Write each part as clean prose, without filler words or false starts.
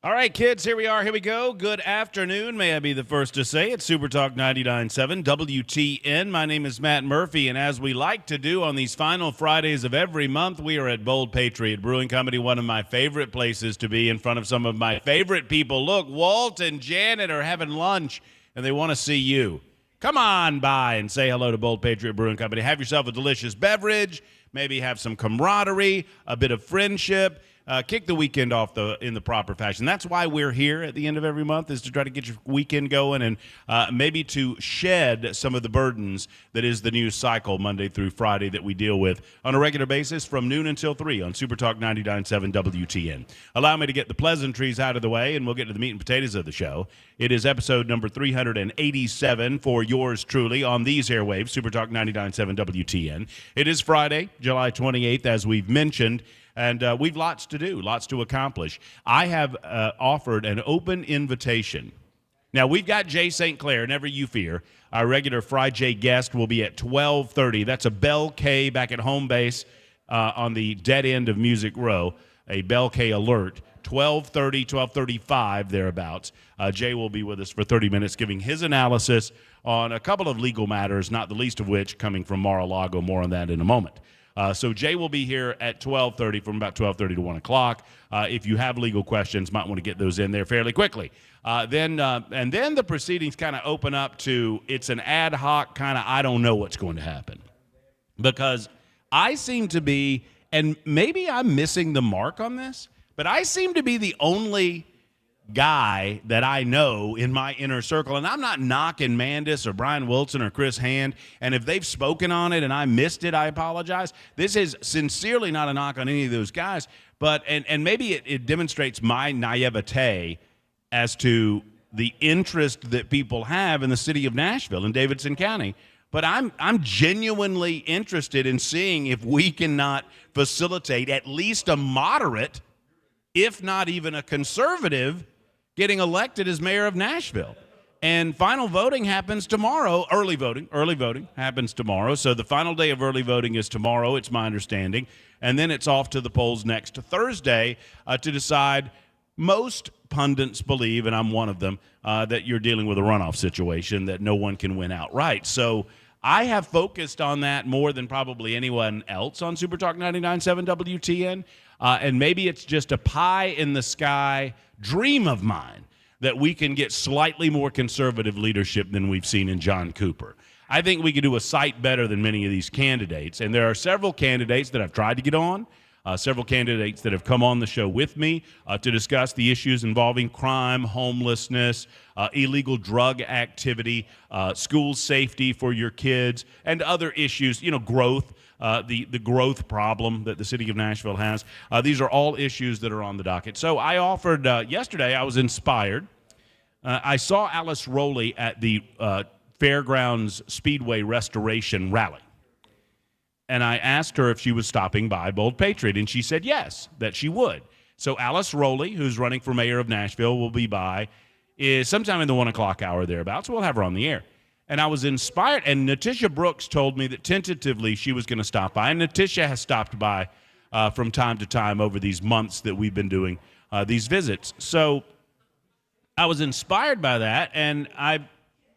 All right, kids, here we are. Here we go. Good afternoon. May I be the first to say it. Super Talk 99.7 WTN. My name is Matt Murphy, and as we like to do on these final Fridays of every month, we are at Bold Patriot Brewing Company, one of my favorite places to be in front of some of my favorite people. Look, Walt and Janet are having lunch, and they want to see you. Come on by and say hello to Bold Patriot Brewing Company. Have yourself a delicious beverage, maybe have some camaraderie, a bit of friendship. Kick the weekend off in the proper fashion. That's why we're here at the end of every month, is to try to get your weekend going and maybe to shed some of the burdens that is the news cycle Monday through Friday that we deal with on a regular basis from noon until 3 on Super Talk 99.7 WTN. Allow me to get the pleasantries out of the way, and we'll get to the meat and potatoes of the show. It is episode number 387 for yours truly on these airwaves, Super Talk 99.7 WTN. It is Friday, July 28th, as we've mentioned. And we've lots to do, lots to accomplish. I have offered an open invitation. Now, we've got Jay Sinclair, never you fear. Our regular Friday guest will be at 12:30. That's a Bell K back at home base on the dead end of Music Row, a Bell K alert. 12:30, 12:35, thereabouts. Jay will be with us for 30 minutes giving his analysis on a couple of legal matters, not the least of which coming from Mar-a-Lago. More on that in a moment. So Jay will be here at 12:30 from about 12:30 to 1 o'clock. If you have legal questions, might want to get those in there fairly quickly. Then the proceedings kind of open up to, it's an ad hoc kind of, I don't know what's going to happen. Because I seem to be, and maybe I'm missing the mark on this, but I seem to be the only guy that I know in my inner circle, and I'm not knocking Mandis or Brian Wilson or Chris Hand, and if they've spoken on it and I missed it, I apologize. This is sincerely not a knock on any of those guys, but and maybe it demonstrates my naivete as to the interest that people have in the city of Nashville and Davidson County. But I'm genuinely interested in seeing if we cannot facilitate at least a moderate, if not even a conservative, getting elected as mayor of Nashville. And final voting happens tomorrow. Early voting happens tomorrow. So the final day of early voting is tomorrow, it's my understanding. And then it's off to the polls next Thursday to decide. Most pundits believe, and I'm one of them, that you're dealing with a runoff situation, that no one can win outright. So I have focused on that more than probably anyone else on Super Talk 99.7 WTN. And maybe it's just a pie-in-the-sky dream of mine that we can get slightly more conservative leadership than we've seen in John Cooper. I think we could do a sight better than many of these candidates. And there are several candidates that I've tried to get on, several candidates that have come on the show with me to discuss the issues involving crime, homelessness, illegal drug activity, school safety for your kids, and other issues, growth. The growth problem that the city of Nashville has. These are all issues that are on the docket. So I offered yesterday, I was inspired. I saw Alice Rowley at the Fairgrounds Speedway Restoration Rally. And I asked her if she was stopping by Bold Patriot, and she said yes, that she would. So Alice Rowley, who's running for mayor of Nashville, will be by sometime in the 1 o'clock hour thereabouts. We'll have her on the air. And I was inspired, and Natisha Brooks told me that tentatively she was going to stop by. And Natisha has stopped by from time to time over these months that we've been doing these visits. So I was inspired by that, and I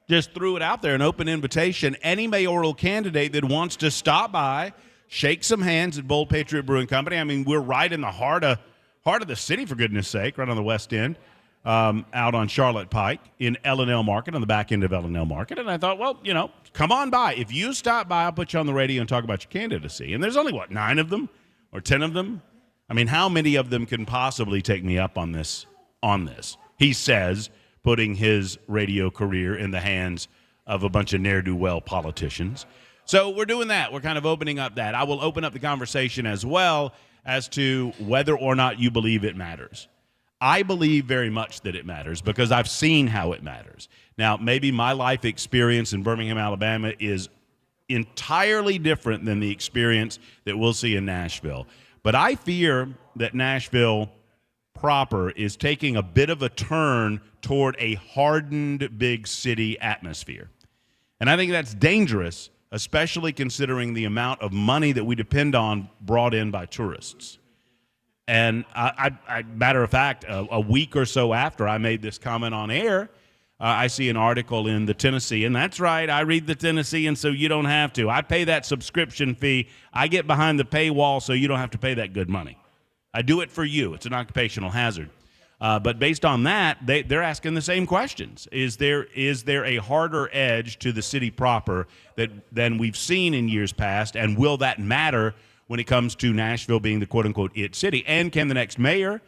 just threw it out there, an open invitation. Any mayoral candidate that wants to stop by, shake some hands at Bold Patriot Brewing Company. I mean, we're right in the heart of the city, for goodness sake, right on the west end. Out on Charlotte Pike in L&L Market, on the back end of L&L Market. And I thought, well, come on by. If you stop by, I'll put you on the radio and talk about your candidacy. And there's only, 9 of them or 10 of them? I mean, how many of them can possibly take me up on this? He says, putting his radio career in the hands of a bunch of ne'er-do-well politicians. So we're doing that. We're kind of opening up that. I will open up the conversation as well as to whether or not you believe it matters. I believe very much that it matters because I've seen how it matters. Now, maybe my life experience in Birmingham, Alabama is entirely different than the experience that we'll see in Nashville. But I fear that Nashville proper is taking a bit of a turn toward a hardened big city atmosphere. And I think that's dangerous, especially considering the amount of money that we depend on brought in by tourists. And matter of fact, a week or so after I made this comment on air, I see an article in the Tennessee, and that's right, I read the Tennessee, and so you don't have to. I pay that subscription fee. I get behind the paywall so you don't have to pay that good money. I do it for you. It's an occupational hazard. But based on that, they're asking the same questions. Is there a harder edge to the city proper than we've seen in years past, and will that matter when it comes to Nashville being the quote-unquote it city? And can the next mayor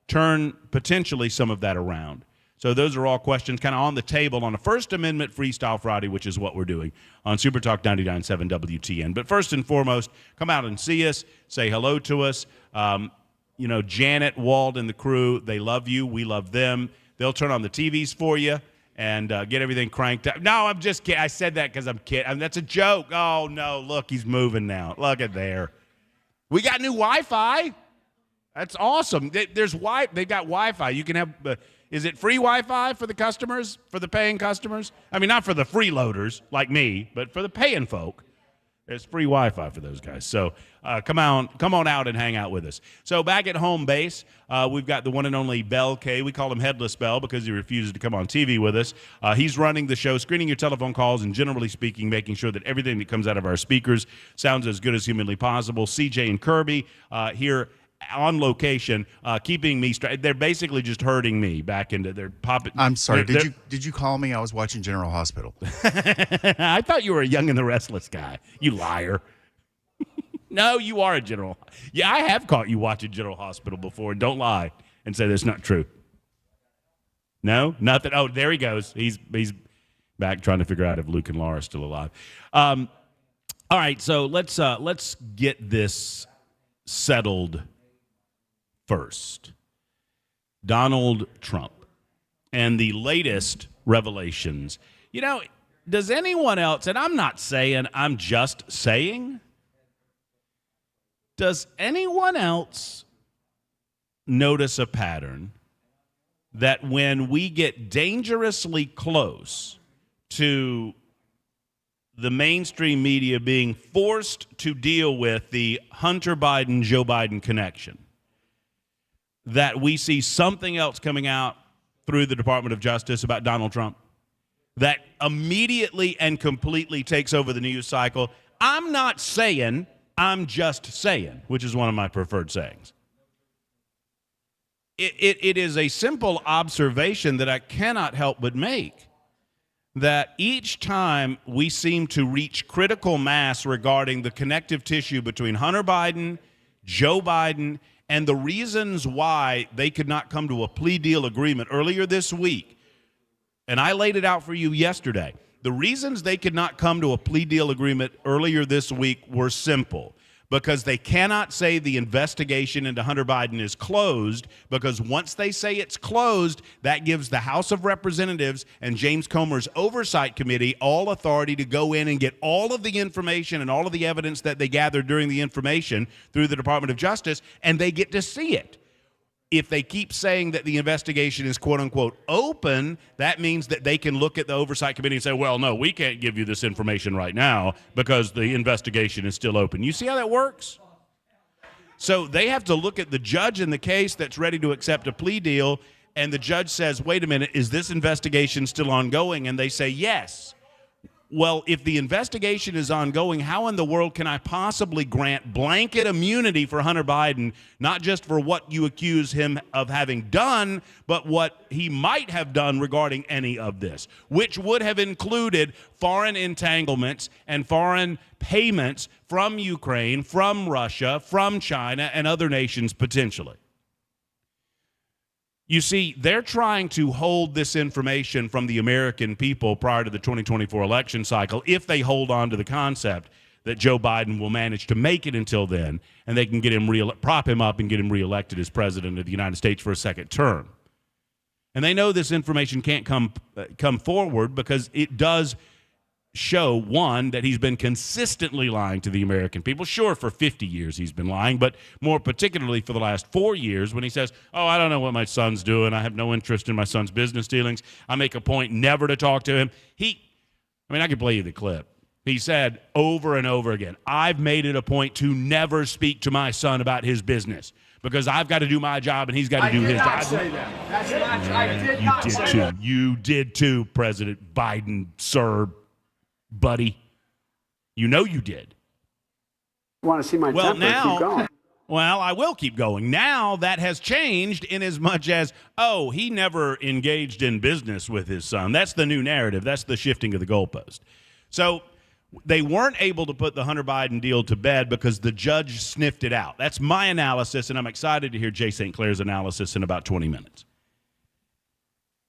turn potentially some of that around? So those are all questions kind of on the table on a First Amendment Freestyle Friday, which is what we're doing on Super Talk 99.7 WTN. But first and foremost, come out and see us, say hello to us. Janet, Wald, and the crew, they love you. We love them. They'll turn on the TVs for you and get everything cranked up. No, I'm just kidding. I said that because I'm kidding. That's a joke. Oh, no, look, he's moving now. Look at there. We got new Wi-Fi. That's awesome. They've got Wi-Fi. You can have is it free Wi-Fi for the customers, for the paying customers? I mean, not for the freeloaders like me, but for the paying folk. There's free Wi-Fi for those guys. So come on out and hang out with us. So back at home base, we've got the one and only Bell K. We call him Headless Bell because he refuses to come on TV with us. He's running the show, screening your telephone calls, and generally speaking, making sure that everything that comes out of our speakers sounds as good as humanly possible. CJ and Kirby here on location, keeping me straight. They're basically just herding me back into their popping. I'm sorry. Did you call me? I was watching General Hospital. I thought you were a Young and the Restless guy. You liar. No, you are a General. Yeah, I have caught you watching General Hospital before. Don't lie and say that's not true. No, nothing. Oh, there he goes. He's back trying to figure out if Luke and Laura are still alive. All right, so let's get this settled. First, Donald Trump and the latest revelations. Does anyone else, and I'm not saying, I'm just saying, does anyone else notice a pattern that when we get dangerously close to the mainstream media being forced to deal with the Hunter Biden-Joe Biden connection, that we see something else coming out through the Department of Justice about Donald Trump that immediately and completely takes over the news cycle? I'm not saying, I'm just saying, which is one of my preferred sayings. It is a simple observation that I cannot help but make, that each time we seem to reach critical mass regarding the connective tissue between Hunter Biden, Joe Biden, and the reasons why they could not come to a plea deal agreement earlier this week, and I laid it out for you yesterday. The reasons they could not come to a plea deal agreement earlier this week were simple. Because they cannot say the investigation into Hunter Biden is closed, because once they say it's closed, that gives the House of Representatives and James Comer's Oversight Committee all authority to go in and get all of the information and all of the evidence that they gathered during the information through the Department of Justice, and they get to see it. If they keep saying that the investigation is quote-unquote open, that means that they can look at the Oversight Committee and say, well, no, we can't give you this information right now because the investigation is still open. You see how that works? So they have to look at the judge in the case that's ready to accept a plea deal, and the judge says, wait a minute, is this investigation still ongoing? And they say, yes. Well, if the investigation is ongoing, how in the world can I possibly grant blanket immunity for Hunter Biden, not just for what you accuse him of having done, but what he might have done regarding any of this, which would have included foreign entanglements and foreign payments from Ukraine, from Russia, from China, and other nations potentially. You see, they're trying to hold this information from the American people prior to the 2024 election cycle if they hold on to the concept that Joe Biden will manage to make it until then, and they can get him prop him up and get him reelected as president of the United States for a second term. And they know this information can't come forward because it does show, one, that he's been consistently lying to the American people. Sure, for 50 years he's been lying, but more particularly for the last 4 years when he says, oh, I don't know what my son's doing. I have no interest in my son's business dealings. I make a point never to talk to him. I could play you the clip. He said over and over again, I've made it a point to never speak to my son about his business because I've got to do my job and he's got to do his job. I did not say that. That's not, I did not say that. You did too, President Biden, sir, buddy. You know you did. You want to see my temper? Keep going. Well, I will keep going. Now that has changed in as much as, he never engaged in business with his son. That's the new narrative. That's the shifting of the goalpost. So they weren't able to put the Hunter Biden deal to bed because the judge sniffed it out. That's my analysis, and I'm excited to hear Jay Sinclair's analysis in about 20 minutes.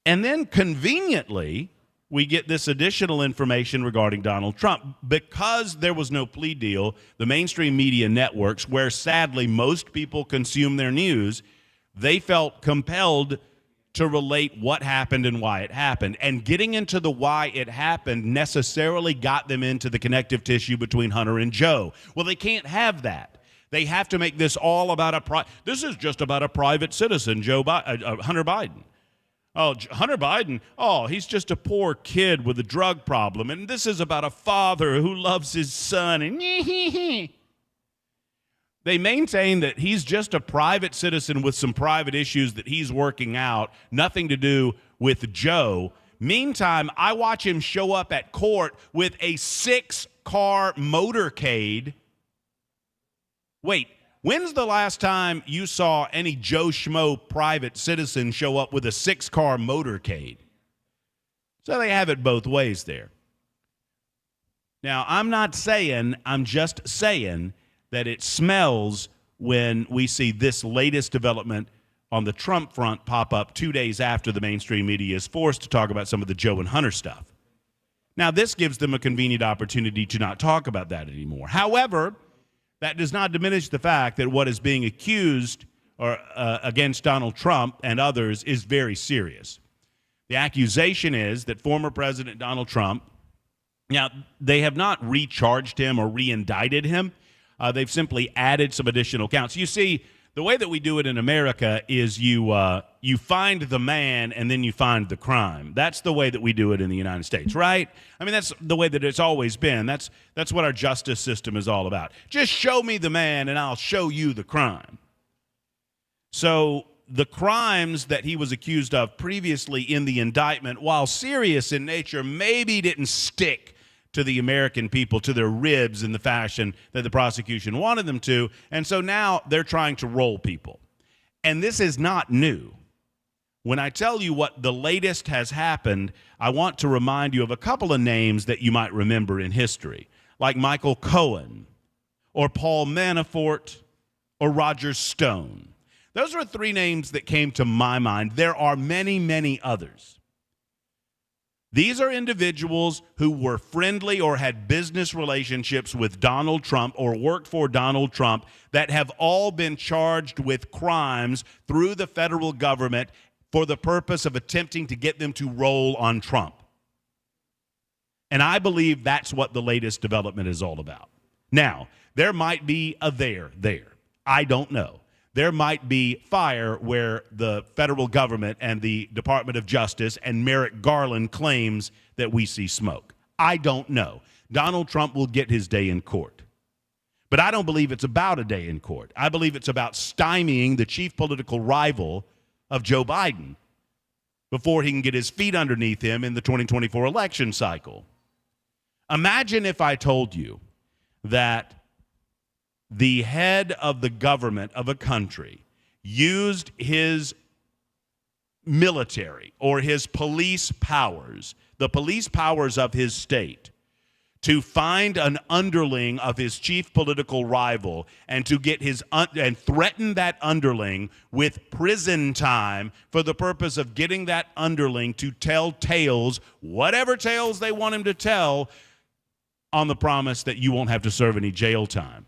And then conveniently, we get this additional information regarding Donald Trump. Because there was no plea deal, the mainstream media networks, where sadly most people consume their news, they felt compelled to relate what happened and why it happened. And getting into the why it happened necessarily got them into the connective tissue between Hunter and Joe. Well, they can't have that. They have to make this all about this is just about a private citizen, Hunter Biden. Oh, Hunter Biden, he's just a poor kid with a drug problem. And this is about a father who loves his son. And they maintain that he's just a private citizen with some private issues that he's working out, nothing to do with Joe. Meantime, I watch him show up at court with a 6-car motorcade. Wait, when's the last time you saw any Joe Schmo private citizen show up with a 6-car motorcade? So they have it both ways there. Now, I'm just saying that it smells when we see this latest development on the Trump front pop up 2 days after the mainstream media is forced to talk about some of the Joe and Hunter stuff. Now, this gives them a convenient opportunity to not talk about that anymore. However, that does not diminish the fact that what is being accused against Donald Trump and others is very serious. The accusation is that former President Donald Trump, now, they have not recharged him or re-indicted him. They've simply added some additional counts. You see, the way that we do it in America is you find the man and then you find the crime. That's the way that we do it in the United States, right? I mean, that's the way that it's always been. That's what our justice system is all about. Just show me the man and I'll show you the crime. So the crimes that he was accused of previously in the indictment, while serious in nature, maybe didn't stick to the American people, to their ribs in the fashion that the prosecution wanted them to. And so now they're trying to roll people. And this is not new. When I tell you what the latest has happened, I want to remind you of a couple of names that you might remember in history, like Michael Cohen or Paul Manafort or Roger Stone. Those are 3 names that came to my mind. There are many, many others. These are individuals who were friendly or had business relationships with Donald Trump or worked for Donald Trump that have all been charged with crimes through the federal government for the purpose of attempting to get them to roll on Trump. And I believe that's what the latest development is all about. Now, there might be a there. I don't know. There might be fire where the federal government and the Department of Justice and Merrick Garland claims that we see smoke. I don't know. Donald Trump will get his day in court. But I don't believe it's about a day in court. I believe it's about stymieing the chief political rival of Joe Biden before he can get his feet underneath him in the 2024 election cycle. Imagine if I told you that the head of the government of a country used his military or his police powers, the police powers of his state, to find an underling of his chief political rival and to get and threaten that underling with prison time for the purpose of getting that underling to tell tales, whatever tales they want him to tell, on the promise that you won't have to serve any jail time.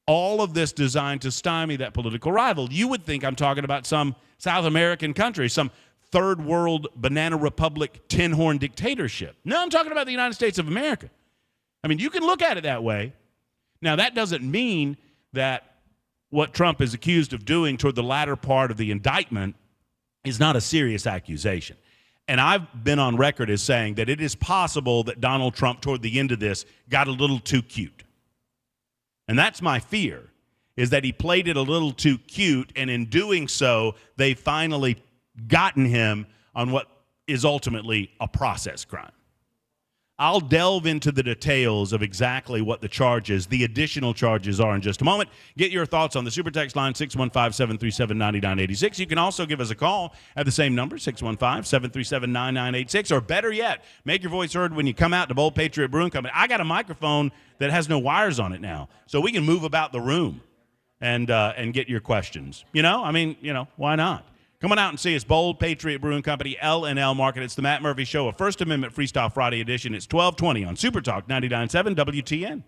All of this designed to stymie that political rival. You would think I'm talking about some South American country, some third world banana republic, tin horn dictatorship. No, I'm talking about the United States of America. I mean, you can look at it that way. Now, that doesn't mean that what Trump is accused of doing toward the latter part of the indictment is not a serious accusation. And I've been on record as saying that it is possible that Donald Trump, toward the end of this, got a little too cute. And that's my fear, is that he played it a little too cute, and in doing so, they finally gotten him on what is ultimately a process crime. I'll delve into the details of exactly what the charges, the additional charges are in just a moment. Get your thoughts on the Super Text line, 615-737-9986. You can also give us a call at the same number, 615-737-9986. Or better yet, make your voice heard when you come out to Bold Patriot Brewing Company. I got a microphone that has no wires on it now, so we can move about the room and get your questions. Why not? Come on out and see us, Bold Patriot Brewing Company, L&L Market. It's the Matt Murphy Show, a First Amendment Freestyle Friday edition. It's 12:20 on Super Talk 99.7 WTN.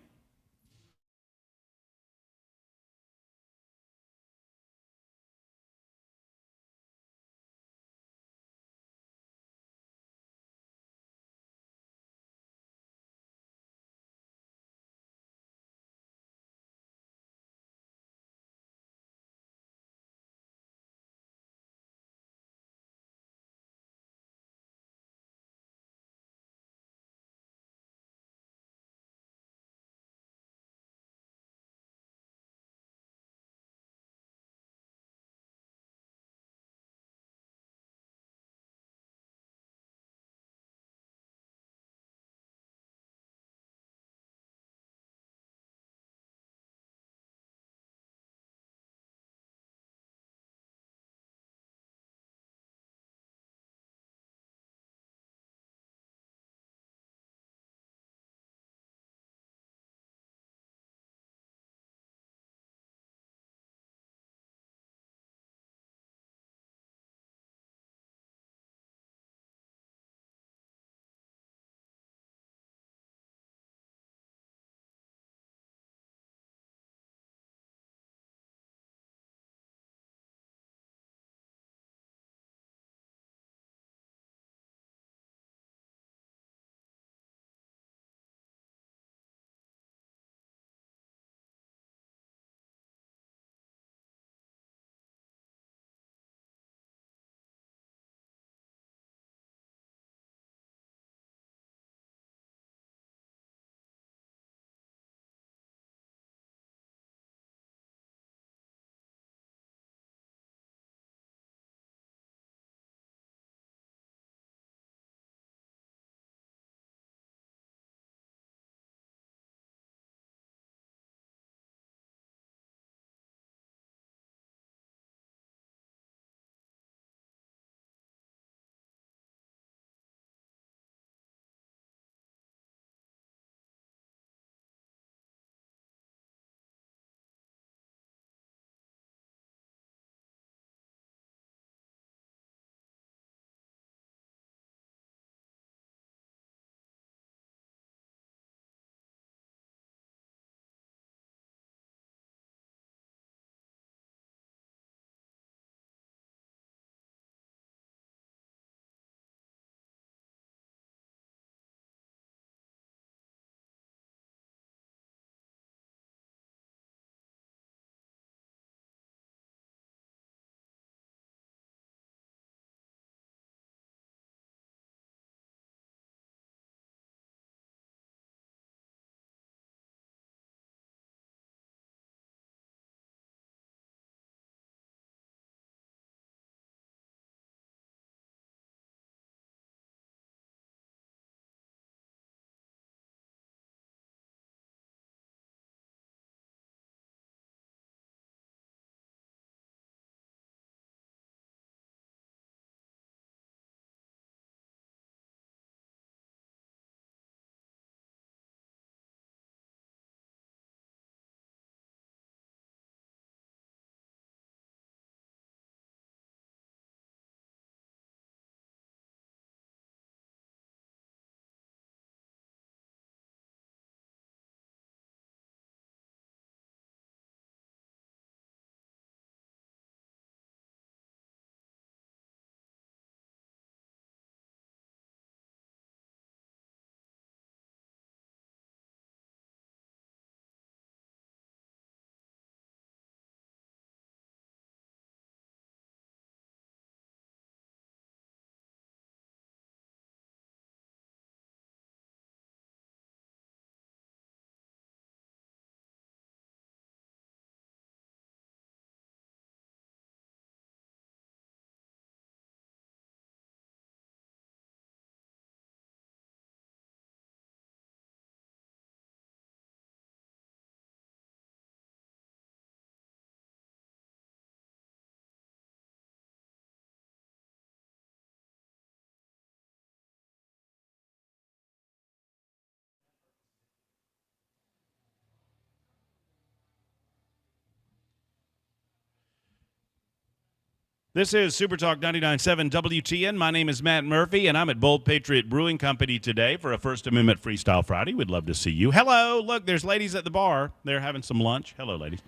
This is Super Talk 99.7 WTN. My name is Matt Murphy, and I'm at Bold Patriot Brewing Company today for a First Amendment Freestyle Friday. We'd love to see you. Hello. Look, there's ladies at the bar. They're having some lunch. Hello, ladies.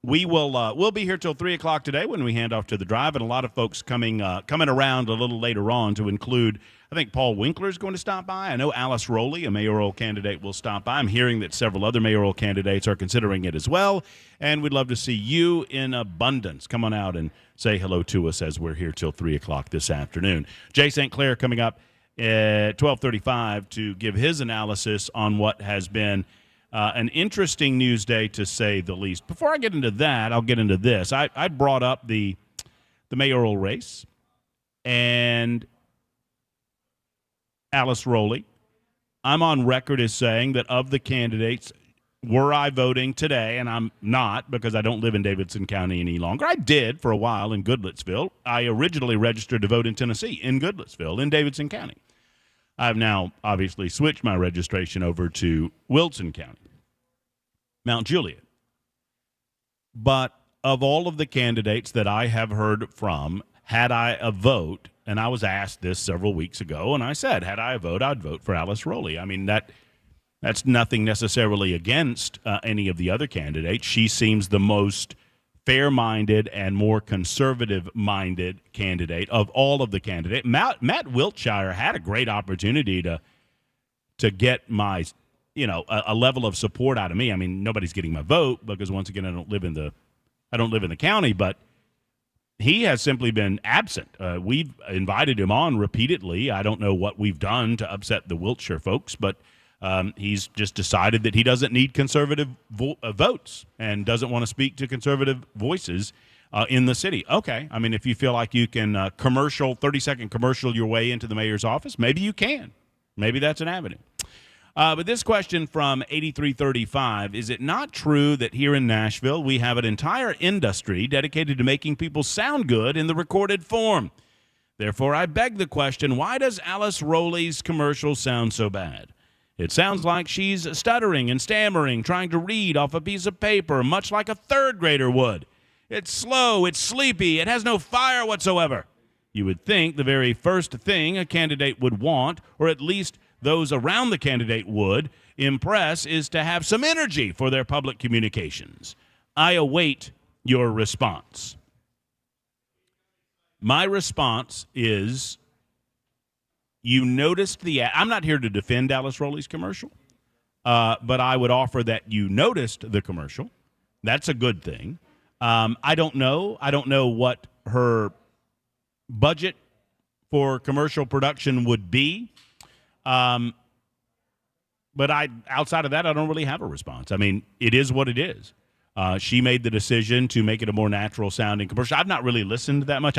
We'll be here till 3 o'clock today when we hand off to the drive, and a lot of folks coming around a little later on to include, I think Paul Winkler is going to stop by. I know Alice Rowley, a mayoral candidate, will stop by. I'm hearing that several other mayoral candidates are considering it as well, and we'd love to see you in abundance. Come on out and say hello to us as we're here till 3 o'clock this afternoon. Jay Sinclair coming up at 12:35 to give his analysis on what has been an interesting news day, to say the least. Before I get into that, I'll get into this. I brought up the mayoral race and Alice Rowley. I'm on record as saying that of the candidates, were I voting today, and I'm not because I don't live in Davidson County any longer. I did for a while in Goodlettsville. I originally registered to vote in Tennessee, in Goodlettsville, in Davidson County. I've now obviously switched my registration over to Wilson County, Mount Juliet. But of all of the candidates that I have heard from, had I a vote, and I was asked this several weeks ago, and I said, had I a vote, I'd vote for Alice Rowley. I mean, that's nothing necessarily against any of the other candidates. She seems the most fair-minded and more conservative-minded candidate of all of the candidates. Matt Wiltshire had a great opportunity to get my, a level of support out of me. I mean, nobody's getting my vote because, once again, I don't live in the county, but he has simply been absent. We've invited him on repeatedly. I don't know what we've done to upset the Wiltshire folks, but he's just decided that he doesn't need conservative votes and doesn't want to speak to conservative voices in the city. Okay. I mean, if you feel like you can 30-second commercial your way into the mayor's office, maybe you can. Maybe that's an avenue. But this question from 8335, is it not true that here in Nashville we have an entire industry dedicated to making people sound good in the recorded form? Therefore, I beg the question, why does Alice Rowley's commercial sound so bad? It sounds like she's stuttering and stammering, trying to read off a piece of paper, much like a third grader would. It's slow, it's sleepy, it has no fire whatsoever. You would think the very first thing a candidate would want, or at least those around the candidate would impress, is to have some energy for their public communications. I await your response. My response is, you noticed the ad. I'm not here to defend Alice Rowley's commercial, but I would offer that you noticed the commercial. That's a good thing. I don't know what her budget for commercial production would be. But outside of that, I don't really have a response. I mean, it is what it is. She made the decision to make it a more natural sounding commercial. I've not really listened that much.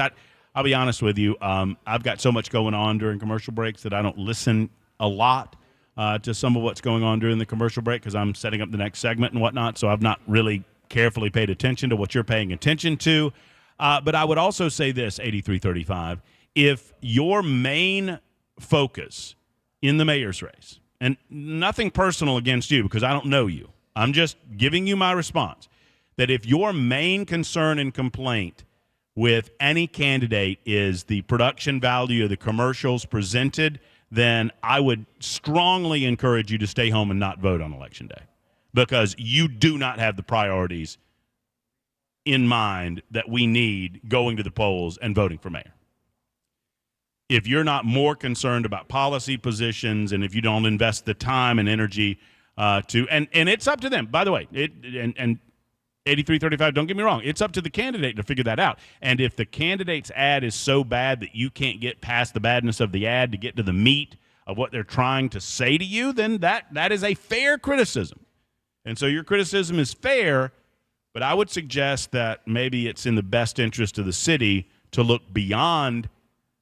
I'll be honest with you. I've got so much going on during commercial breaks that I don't listen a lot to some of what's going on during the commercial break because I'm setting up the next segment and whatnot. So I've not really carefully paid attention to what you're paying attention to. But I would also say this, 8335, if your main focus in the mayor's race, and nothing personal against you because I don't know you, I'm just giving you my response, that if your main concern and complaint with any candidate is the production value of the commercials presented, then I would strongly encourage you to stay home and not vote on Election Day because you do not have the priorities in mind that we need going to the polls and voting for mayor. If you're not more concerned about policy positions and if you don't invest the time and energy and it's up to them, by the way, 8335, don't get me wrong, it's up to the candidate to figure that out. And if the candidate's ad is so bad that you can't get past the badness of the ad to get to the meat of what they're trying to say to you, then that is a fair criticism. And so your criticism is fair, but I would suggest that maybe it's in the best interest of the city to look beyond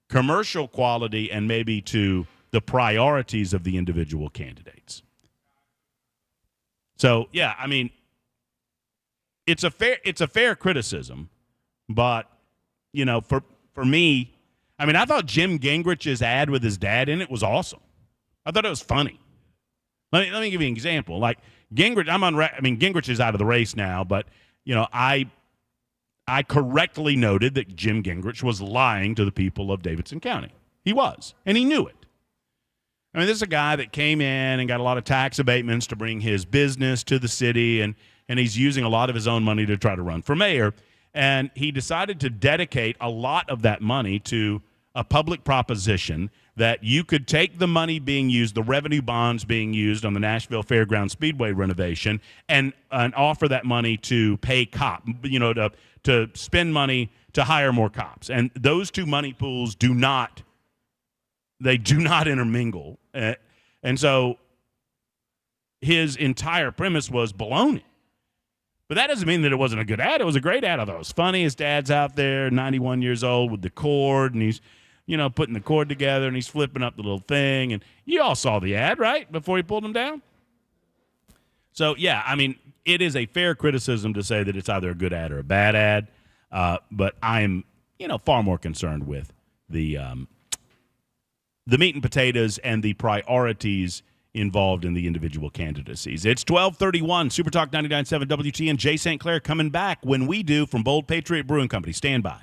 commercial quality and maybe to the priorities of the individual candidates. So, yeah, I mean, it's a fair criticism, but, for me, I mean, I thought Jim Gingrich's ad with his dad in it was awesome. I thought it was funny. Let me give you an example. Like Gingrich, Gingrich is out of the race now, but, I I correctly noted that Jim Gingrich was lying to the people of Davidson County. He was, and he knew it. I mean, this is a guy that came in and got a lot of tax abatements to bring his business to the city, and he's using a lot of his own money to try to run for mayor. And he decided to dedicate a lot of that money to a public proposition that you could take the money being used, the revenue bonds being used on the Nashville Fairgrounds Speedway renovation, and offer that money to pay to spend money to hire more cops. And those two money pools do not intermingle. And so his entire premise was baloney. But that doesn't mean that it wasn't a good ad. It was a great ad. I thought it was funny. His dad's out there, 91 years old, with the cord, and he's, putting the cord together, and he's flipping up the little thing. And you all saw the ad, right, before he pulled him down? So, yeah, I mean, it is a fair criticism to say that it's either a good ad or a bad ad. But I'm, far more concerned with the meat and potatoes and the priorities involved in the individual candidacies. It's 12:31, Super Talk 99.7 WTN. Jay Sinclair coming back when we do from Bold Patriot Brewing Company. Stand by.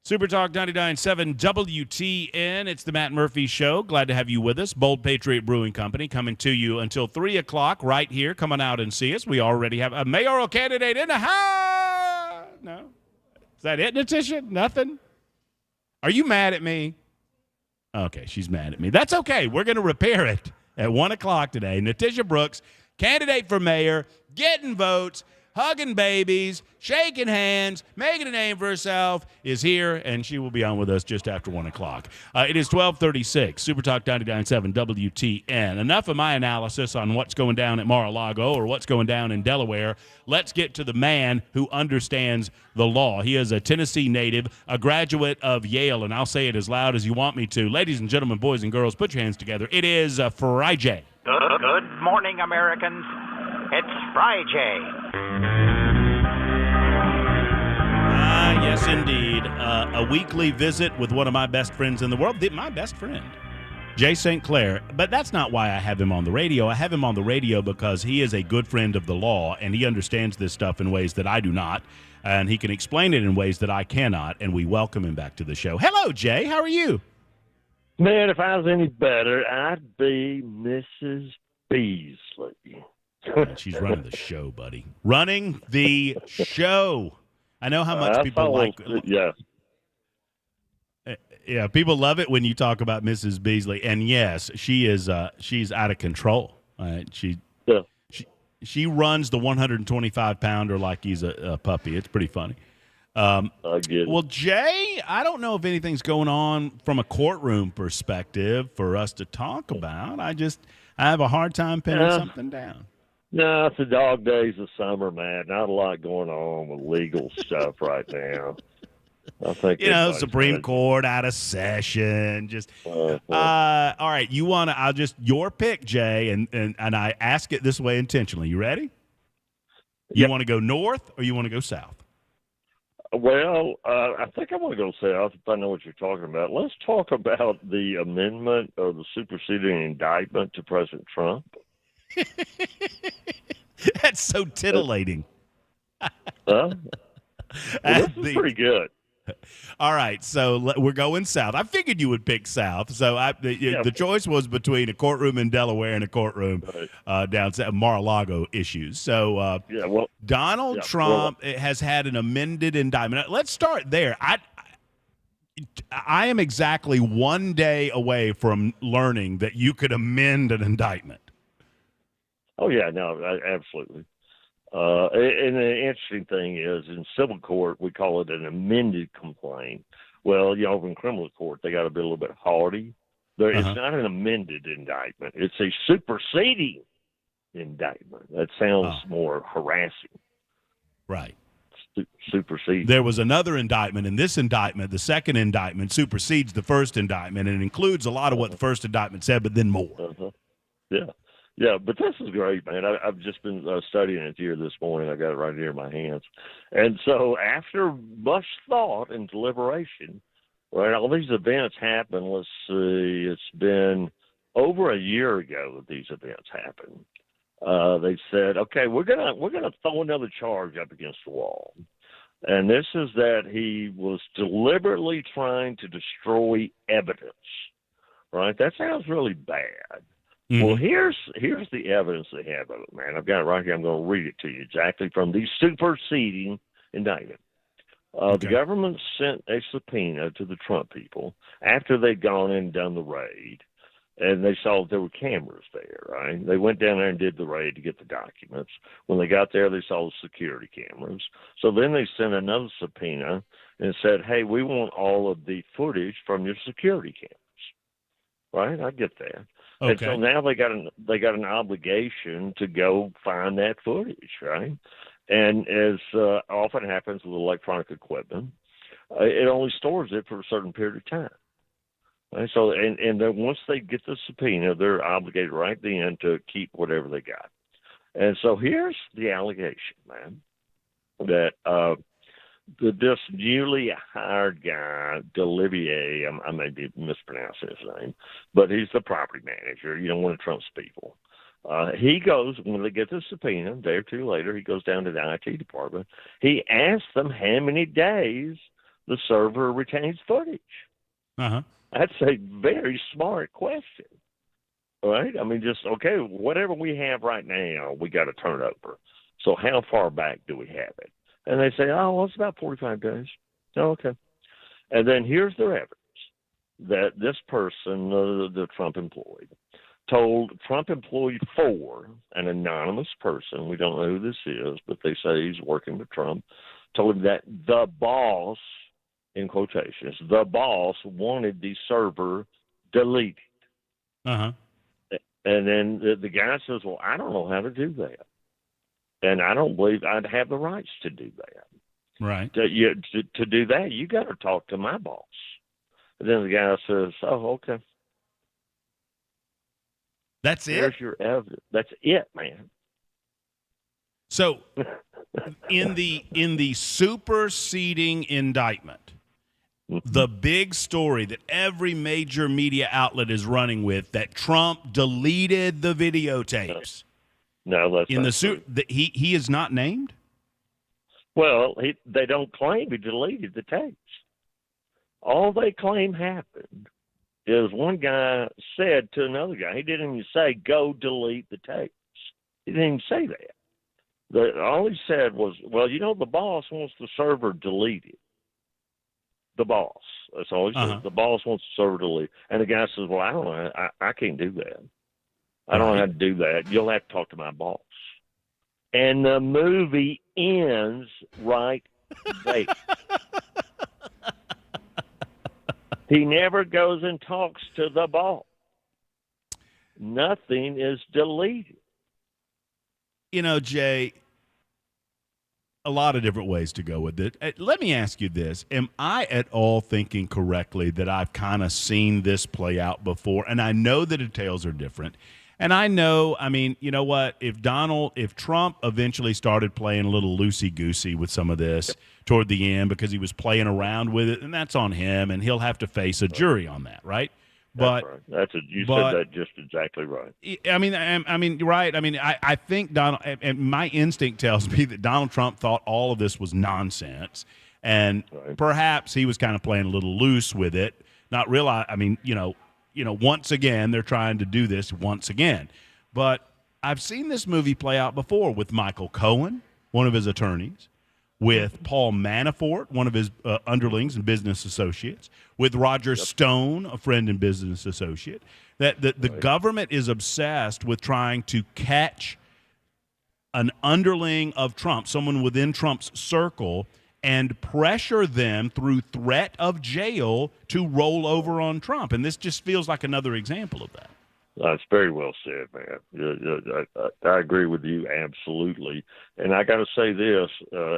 Super Talk 99.7 WTN. It's the Matt Murphy Show. Glad to have you with us. Bold Patriot Brewing Company coming to you until 3 o'clock right here. Come on out and see us. We already have a mayoral candidate in the house. No? Is that it, Natisha? Nothing? Are you mad at me? Okay, she's mad at me. That's okay. We're going to repair it at 1 o'clock today. Natisha Brooks, candidate for mayor, getting votes, hugging babies, shaking hands, making a name for herself, is here, and she will be on with us just after 1 o'clock. It is 12:36, Super Talk 99.7 WTN. Enough of my analysis on what's going down at Mar-a-Lago or what's going down in Delaware. Let's get to the man who understands the law. He is a Tennessee native, a graduate of Yale, and I'll say it as loud as you want me to. Ladies and gentlemen, boys and girls, put your hands together. It is Friday. Good morning, Americans. It's Friday. Yes, indeed. A weekly visit with one of my best friends in the world, my best friend, Jay Sinclair. But that's not why I have him on the radio. I have him on the radio because he is a good friend of the law, and he understands this stuff in ways that I do not, and he can explain it in ways that I cannot, and we welcome him back to the show. Hello, Jay. How are you? Man, if I was any better, I'd be Mrs. Beasley. She's running the show, buddy. Running the show. I know how much people like it. Yeah. Yeah, people love it when you talk about Mrs. Beasley. And yes, she is she's out of control. She runs the 125-pounder like he's a puppy. It's pretty funny. I get it. Well, Jay, I don't know if anything's going on from a courtroom perspective for us to talk about. I have a hard time pinning something down. No, it's the dog days of summer, man. Not a lot going on with legal stuff right now. I think Supreme Court out of session. Just all right. You want to? I'll just your pick, Jay, and I ask it this way intentionally. You ready? You want to go north or you want to go south? Well, I think I want to go south if I know what you're talking about. Let's talk about the amendment of the superseding indictment to President Trump. That's so tittillating. This is pretty good. All right, so we're going south. I figured you would pick south. So the choice was between a courtroom in Delaware and a courtroom down south, Mar-a-Lago issues. So Donald Trump has had an amended indictment. Let's start there. I am exactly 1 day away from learning that you could amend an indictment. Oh, yeah, no, absolutely. And the interesting thing is, in civil court, we call it an amended complaint. Well, over in criminal court, they got to be a little bit hardy. It's not an amended indictment. It's a superseding indictment. That sounds more harassing. Right. Supersede. There was another indictment, and this indictment, the second indictment, supersedes the first indictment, and it includes a lot of what the first indictment said, but then more. Yeah, but this is great, man. I've just been studying it here this morning. I got it right here in my hands. And so after much thought and deliberation, right, all these events happened. Let's see, it's been over a year ago that these events happened. They said, okay, we're gonna throw another charge up against the wall. And this is that he was deliberately trying to destroy evidence, right? That sounds really bad. Mm-hmm. Well, here's the evidence they have of it, man. I've got it right here. I'm going to read it to you exactly from the superseding indictment. The government sent a subpoena to the Trump people after they'd gone in and done the raid, and they saw that there were cameras there, right? They went down there and did the raid to get the documents. When they got there, they saw the security cameras. So then they sent another subpoena and said, hey, we want all of the footage from your security cameras, right? I get that. Okay. And so now they got an obligation to go find that footage, right? And as often happens with electronic equipment, it only stores it for a certain period of time. Right? So and then once they get the subpoena, they're obligated right then to keep whatever they got. And so here's the allegation, man, that this newly hired guy, Delivier, I may be mispronouncing his name, but he's the property manager, one of Trump's people. He goes, when they get the subpoena, a day or two later, he goes down to the IT department. He asks them how many days the server retains footage. Uh-huh. That's a very smart question, right? I mean, just, okay, whatever we have right now, we got to turn over. So how far back do we have it? And they say, oh, well, it's about 45 days. Oh, okay. And then here's their evidence that this person, the Trump employee, told Trump employee 4, an anonymous person, we don't know who this is, but they say he's working with Trump, told him that the boss, in quotations, the boss wanted the server deleted. Uh-huh. And then the guy says, well, I don't know how to do that. And I don't believe I'd have the rights to do that. Right. To do that, you got to talk to my boss. And then the guy says, oh, okay. That's it? There's your evidence. That's it, man. So in the superseding indictment, the big story that every major media outlet is running with, that Trump deleted the videotapes. No, that's in not the he is not named? Well, they don't claim he deleted the tapes. All they claim happened is one guy said to another guy, he didn't even say, go delete the tapes. He didn't even say that. All he said was, well, the boss wants the server deleted. The boss. That's all he said. The boss wants the server deleted. And the guy says, well, I don't know. I can't do that. I don't know how to do that. You'll have to talk to my boss. And the movie ends right there. He never goes and talks to the boss. Nothing is deleted. Jay, a lot of different ways to go with it. Let me ask you this. Am I at all thinking correctly that I've kind of seen this play out before? And I know the details are different. And I know, I mean, you know what? If Trump eventually started playing a little loosey-goosey with some of this toward the end because he was playing around with it, and that's on him, and he'll have to face a jury on that, right? That's right. You said that just exactly right. I mean, right. I mean, I think Donald, and my instinct tells me that Donald Trump thought all of this was nonsense, and perhaps he was kind of playing a little loose with it, not realize. I mean, once again, they're trying to do this once again. But I've seen this movie play out before with Michael Cohen, one of his attorneys, with Paul Manafort, one of his underlings and business associates, with Roger Stone, a friend and business associate, that the government is obsessed with trying to catch an underling of Trump, someone within Trump's circle, and pressure them through threat of jail to roll over on Trump. And this just feels like another example of that. That's very well said, man. I agree with you absolutely. And I got to say this,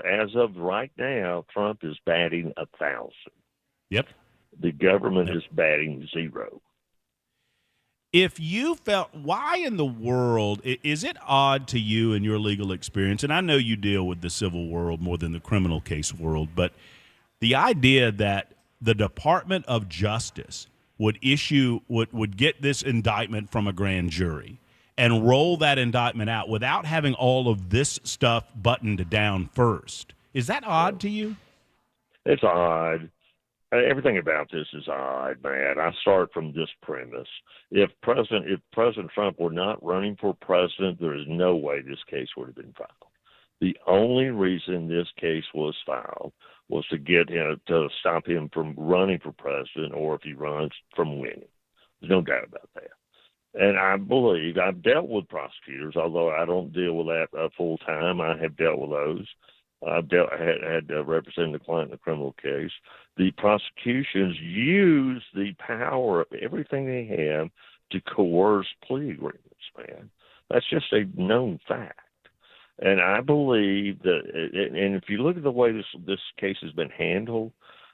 as of right now, Trump is batting 1,000. Yep. The government is batting 0. If you felt, why in the world, is it odd to you in your legal experience, and I know you deal with the civil world more than the criminal case world, but the idea that the Department of Justice would get this indictment from a grand jury and roll that indictment out without having all of this stuff buttoned down first, is that odd to you? It's odd. Everything about this is odd, man. I start from this premise. If President Trump were not running for president, there is no way this case would have been filed. The only reason this case was filed was to get him, to stop him from running for president, or if he runs, from winning. There's no doubt about that. And I believe I've dealt with prosecutors, although I don't deal with that full time. I have dealt with those. I've had represented the client in a criminal case. The prosecutions use the power of everything they have to coerce plea agreements, man. That's just a known fact. And I believe that, and if you look at the way this case has been handled,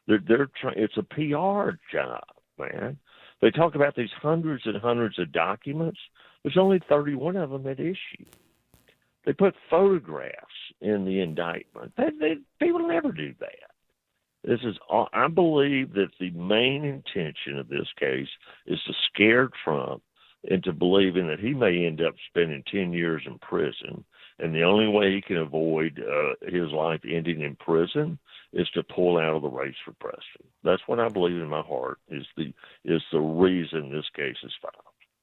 it's a PR job, man. They talk about these hundreds and hundreds of documents. There's only 31 of them at issue. They put photographs in the indictment. People never do that. I believe that the main intention of this case is to scare Trump into believing that he may end up spending 10 years in prison, and the only way he can avoid his life ending in prison is to pull out of the race for president. That's what I believe in my heart is the reason this case is filed.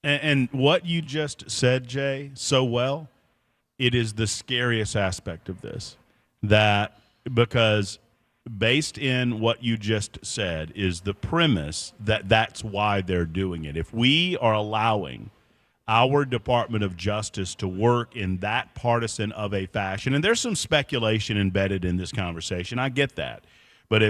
And what you just said, Jay, so well, it is the scariest aspect of this. That because based in what you just said is the premise that that's why they're doing it. If we are allowing our Department of Justice to work in that partisan of a fashion, and there's some speculation embedded in this conversation, I get that. But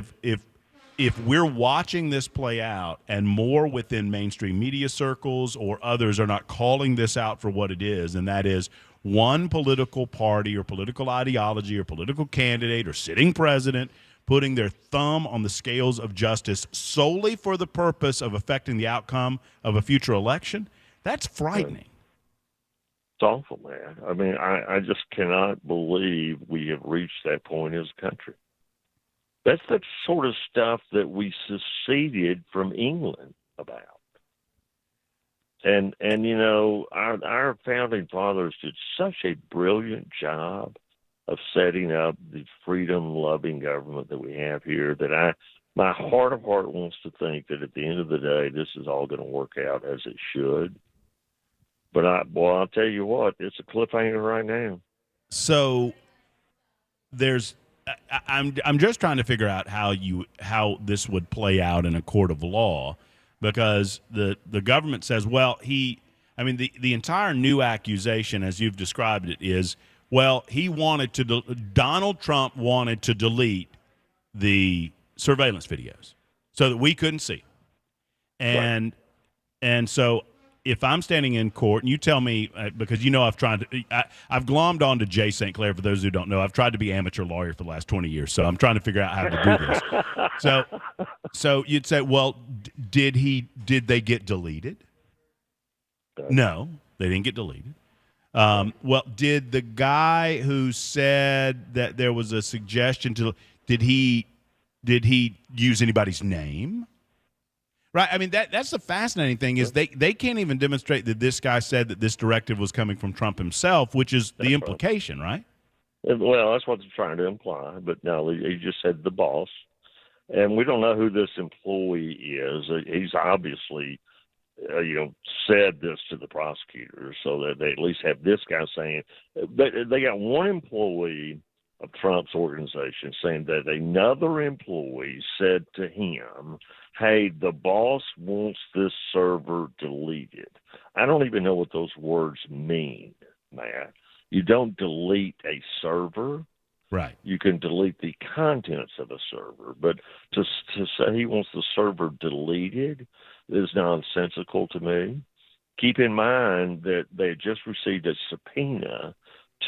if we're watching this play out and more within mainstream media circles or others are not calling this out for what it is, and that is one political party or political ideology or political candidate or sitting president putting their thumb on the scales of justice solely for the purpose of affecting the outcome of a future election, that's frightening. It's awful, man. I mean, I just cannot believe we have reached that point as a country. That's the sort of stuff that we seceded from England about. And you know, our founding fathers did such a brilliant job of setting up the freedom-loving government that we have here that my heart of heart wants to think that at the end of the day, this is all going to work out as it should. But I'll tell you what, it's a cliffhanger right now. So I'm just trying to figure out how this would play out in a court of law, because the government says, well, the entire new accusation, as you've described it, is, well, Donald Trump wanted to delete the surveillance videos so that we couldn't see. And so if I'm standing in court and you tell me, because I've glommed on to Jay Sinclair, for those who don't know, I've tried to be amateur lawyer for the last 20 years, so I'm trying to figure out how to do this. So you'd say, well, did they get deleted? No, they didn't get deleted. Well, did the guy who said that there was a suggestion did he use anybody's name? Right. I mean, that's the fascinating thing is they can't even demonstrate that this guy said that this directive was coming from Trump himself, which is the implication, right? Well, that's what they're trying to imply. But no, he just said the boss. And we don't know who this employee is. He's obviously, said this to the prosecutors so that they at least have this guy saying. They got one employee of Trump's organization saying that another employee said to him, hey, the boss wants this server deleted. I don't even know what those words mean, Matt. You don't delete a server. Right. You can delete the contents of a server. But to say he wants the server deleted is nonsensical to me. Keep in mind that they just received a subpoena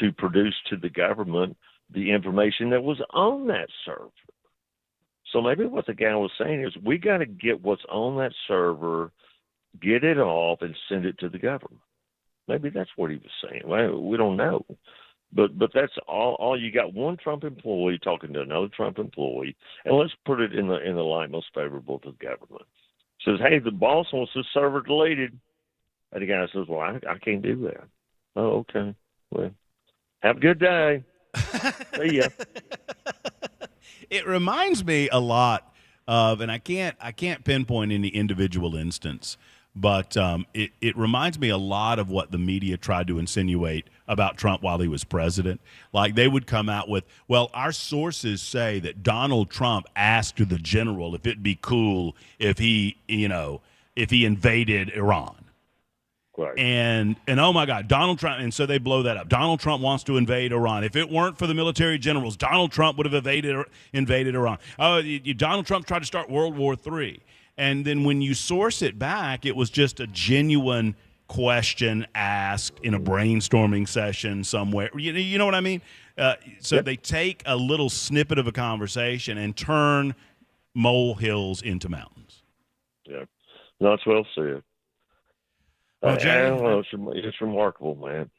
to produce to the government the information that was on that server. So maybe what the guy was saying is we got to get what's on that server, get it off, and send it to the government. Maybe that's what he was saying. Well, we don't know. But that's all. You got one Trump employee talking to another Trump employee, and let's put it in the light most favorable to the government. Says, hey, the boss wants this server deleted. And the guy says, well, I can't do that. Oh, okay. Well, have a good day. See ya. It reminds me a lot of, and I can't pinpoint any individual instance, but it reminds me a lot of what the media tried to insinuate about Trump while he was president. Like they would come out with, well, our sources say that Donald Trump asked the general if it'd be cool if he invaded Iran. Right. And oh my God, Donald Trump, and so they blow that up. Donald Trump wants to invade Iran. If it weren't for the military generals, Donald Trump would have invaded Iran. Oh, Donald Trump tried to start World War III. And then when you source it back, it was just a genuine question asked in a brainstorming session somewhere. You know what I mean? So they take a little snippet of a conversation and turn molehills into mountains. Yeah, that's well said. Well, Jay, I don't know. It's remarkable, man.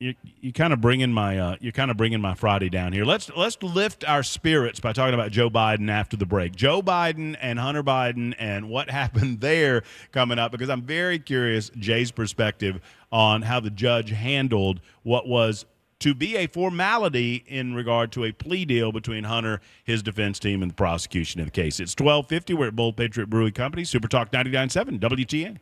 you kind of bringing my Friday down here. Let's lift our spirits by talking about Joe Biden after the break. Joe Biden and Hunter Biden and what happened there coming up, because I'm very curious Jay's perspective on how the judge handled what was to be a formality in regard to a plea deal between Hunter, his defense team, and the prosecution of the case. It's 12:50. We're at Bold Patriot Brewery Company, Super Talk 99.7 WTN.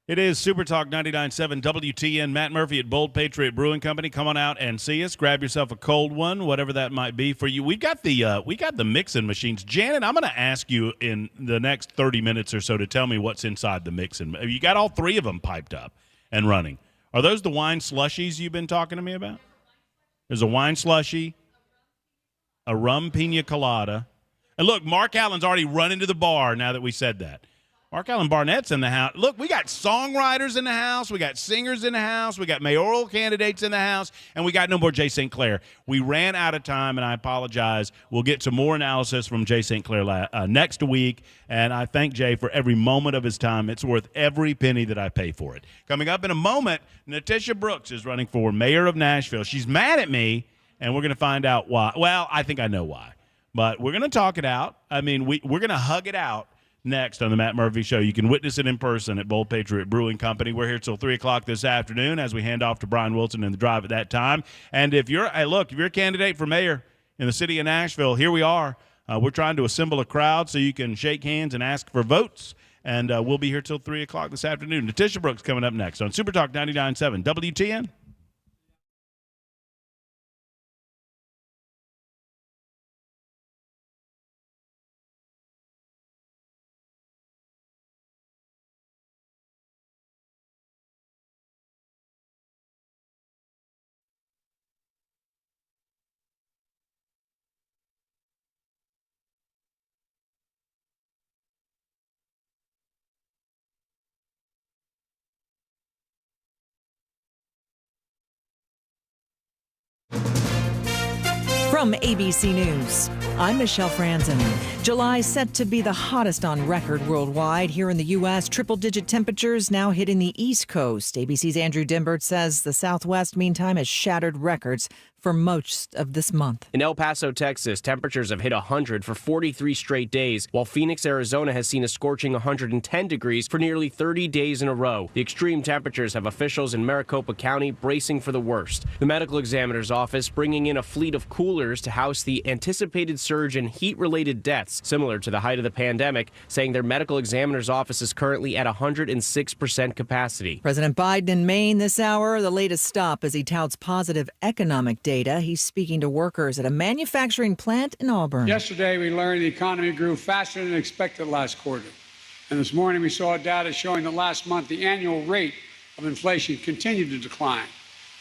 It is Super Talk 99.7 WTN. Matt Murphy at Bold Patriot Brewing Company. Come on out and see us. Grab yourself a cold one, whatever that might be for you. We've got the mixing machines. Janet, I'm going to ask you in the next 30 minutes or so to tell me what's inside the mixing. You got all three of them piped up and running. Are those the wine slushies you've been talking to me about? There's a wine slushie, a rum pina colada. And look, Mark Allen's already run into the bar now that we said that. Mark Allen Barnett's in the house. Look, we got songwriters in the house. We got singers in the house. We got mayoral candidates in the house. And we got no more Jay Sinclair. We ran out of time, and I apologize. We'll get some more analysis from Jay Sinclair next week. And I thank Jay for every moment of his time. It's worth every penny that I pay for it. Coming up in a moment, Natisha Brooks is running for mayor of Nashville. She's mad at me, and we're going to find out why. Well, I think I know why. But we're going to talk it out. I mean, we're going to hug it out. Next on the Matt Murphy Show. You can witness it in person at Bold Patriot Brewing Company. We're here till 3 o'clock this afternoon as we hand off to Brian Wilson in the drive at that time. And if you're a candidate for mayor in the city of Nashville, here we are. We're trying to assemble a crowd so you can shake hands and ask for votes. And we'll be here till 3 o'clock this afternoon. Natisha Brooks coming up next on Super Talk 99.7 WTN. From ABC News, I'm Michelle Franzen. July set to be the hottest on record worldwide. Here in the U.S., triple-digit temperatures now hitting the East Coast. ABC's Andrew Dimbert says the Southwest, meantime, has shattered records for most of this month. In El Paso, Texas, temperatures have hit 100 for 43 straight days, while Phoenix, Arizona has seen a scorching 110 degrees for nearly 30 days in a row. The extreme temperatures have officials in Maricopa County bracing for the worst. The medical examiner's office bringing in a fleet of coolers to house the anticipated surge in heat-related deaths, similar to the height of the pandemic, saying their medical examiner's office is currently at 106% capacity. President Biden in Maine this hour, the latest stop as he touts positive economic data. He's speaking to workers at a manufacturing plant in Auburn. Yesterday, we learned the economy grew faster than expected last quarter. And this morning, we saw data showing that last month, the annual rate of inflation continued to decline.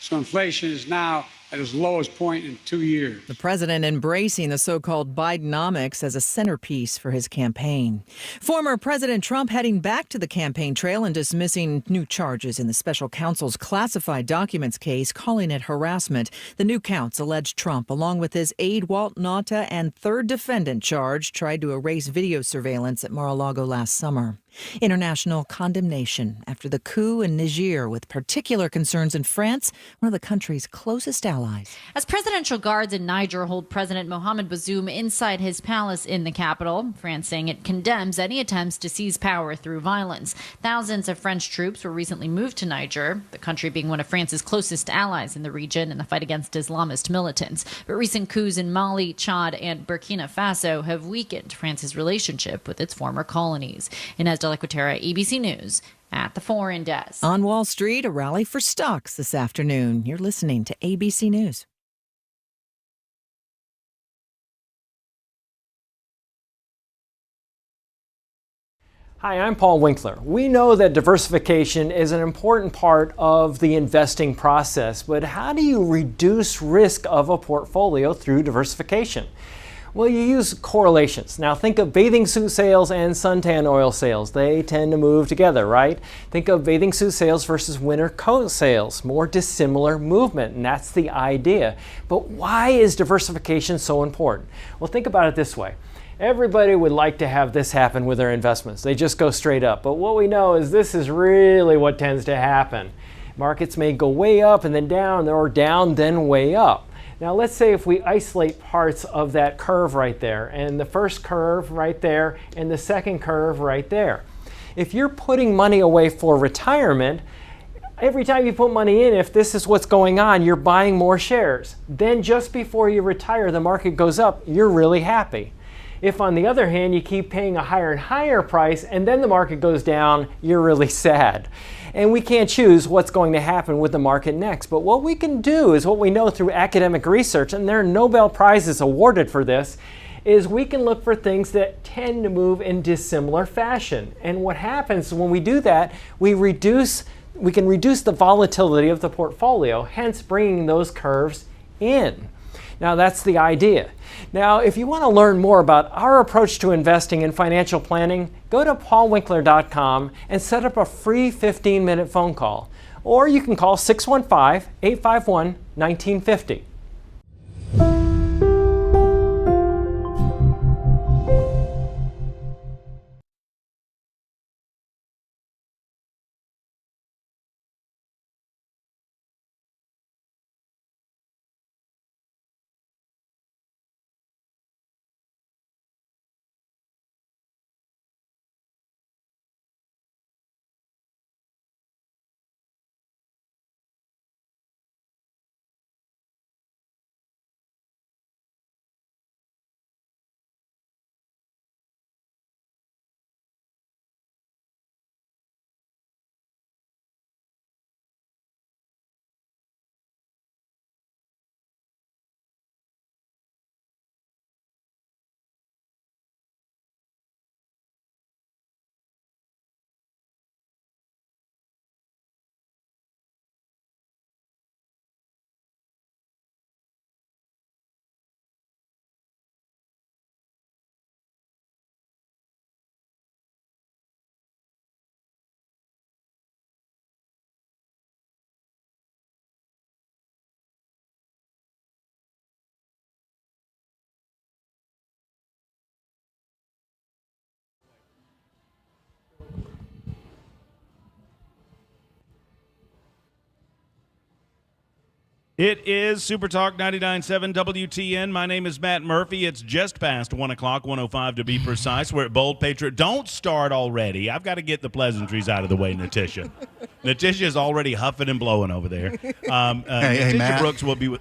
So inflation is now at its lowest point in 2 years. The president embracing the so-called Bidenomics as a centerpiece for his campaign. Former President Trump heading back to the campaign trail and dismissing new charges in the special counsel's classified documents case, calling it harassment. The new counts allege Trump, along with his aide Walt Nauta and third defendant charged, tried to erase video surveillance at Mar-a-Lago last summer. International condemnation after the coup in Niger, with particular concerns in France, one of the country's closest allies. As presidential guards in Niger hold President Mohamed Bazoum inside his palace in the capital, France saying it condemns any attempts to seize power through violence. Thousands of French troops were recently moved to Niger, the country being one of France's closest allies in the region in the fight against Islamist militants. But recent coups in Mali, Chad, and Burkina Faso have weakened France's relationship with its former colonies. Inez de la Quatera, ABC News, at the Foreign Desk. On Wall Street, a rally for stocks this afternoon. You're listening to ABC News. Hi, I'm Paul Winkler. We know that diversification is an important part of the investing process, but how do you reduce risk of a portfolio through diversification? Well, you use correlations. Now think of bathing suit sales and suntan oil sales. They tend to move together, right? Think of bathing suit sales versus winter coat sales. More dissimilar movement, and that's the idea. But why is diversification so important? Well, think about it this way. Everybody would like to have this happen with their investments. They just go straight up. But what we know is this is really what tends to happen. Markets may go way up and then down, or down, then way up. Now let's say if we isolate parts of that curve right there, and the first curve right there, and the second curve right there. If you're putting money away for retirement, every time you put money in, if this is what's going on, you're buying more shares. Then just before you retire, the market goes up, you're really happy. If, on the other hand, you keep paying a higher and higher price and then the market goes down, you're really sad. And we can't choose what's going to happen with the market next. But what we can do is what we know through academic research, and there are Nobel Prizes awarded for this, is we can look for things that tend to move in dissimilar fashion. And what happens when we do that, we can reduce the volatility of the portfolio, hence bringing those curves in. Now, that's the idea. Now, if you want to learn more about our approach to investing and financial planning, go to paulwinkler.com and set up a free 15-minute phone call. Or you can call 615-851-1950. It is Super Talk 99.7 WTN. My name is Matt Murphy. It's just past 1 o'clock, 1:05 to be precise. We're at Bold Patriot. Don't start already. I've got to get the pleasantries out of the way, Natisha. Natisha is already huffing and blowing over there. Hey, Natisha Matt. Brooks will be with.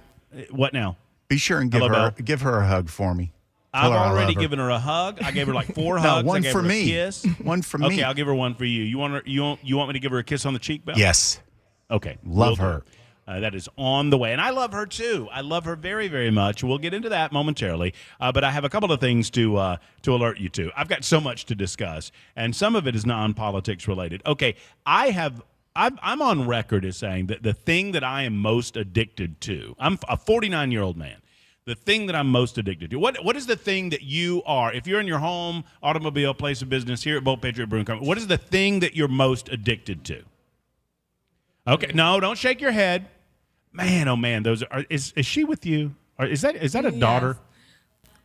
What now? Be sure and Hello, give her a hug for me. I've Tell her I already love her. given her a hug. I gave her like 4 No, hugs. one I gave for her me. A kiss. One for me. Okay, I'll give her one for you. You want me to give her a kiss on the cheek, Belle? Yes. Okay. Love will do. her. That is on the way. And I love her, too. I love her very, very much. We'll get into that momentarily. But I have a couple of things to alert you to. I've got so much to discuss, and some of it is non-politics related. Okay, I'm on record as saying that the thing that I am most addicted to, I'm a 49-year-old man, the thing that I'm most addicted to. What is the thing that you are, if you're in your home, automobile, place of business here at Bold Patriot Brewing Company, what is the thing that you're most addicted to? Okay, no, don't shake your head. Man, oh man, those are. Is she with you? Or is that a daughter?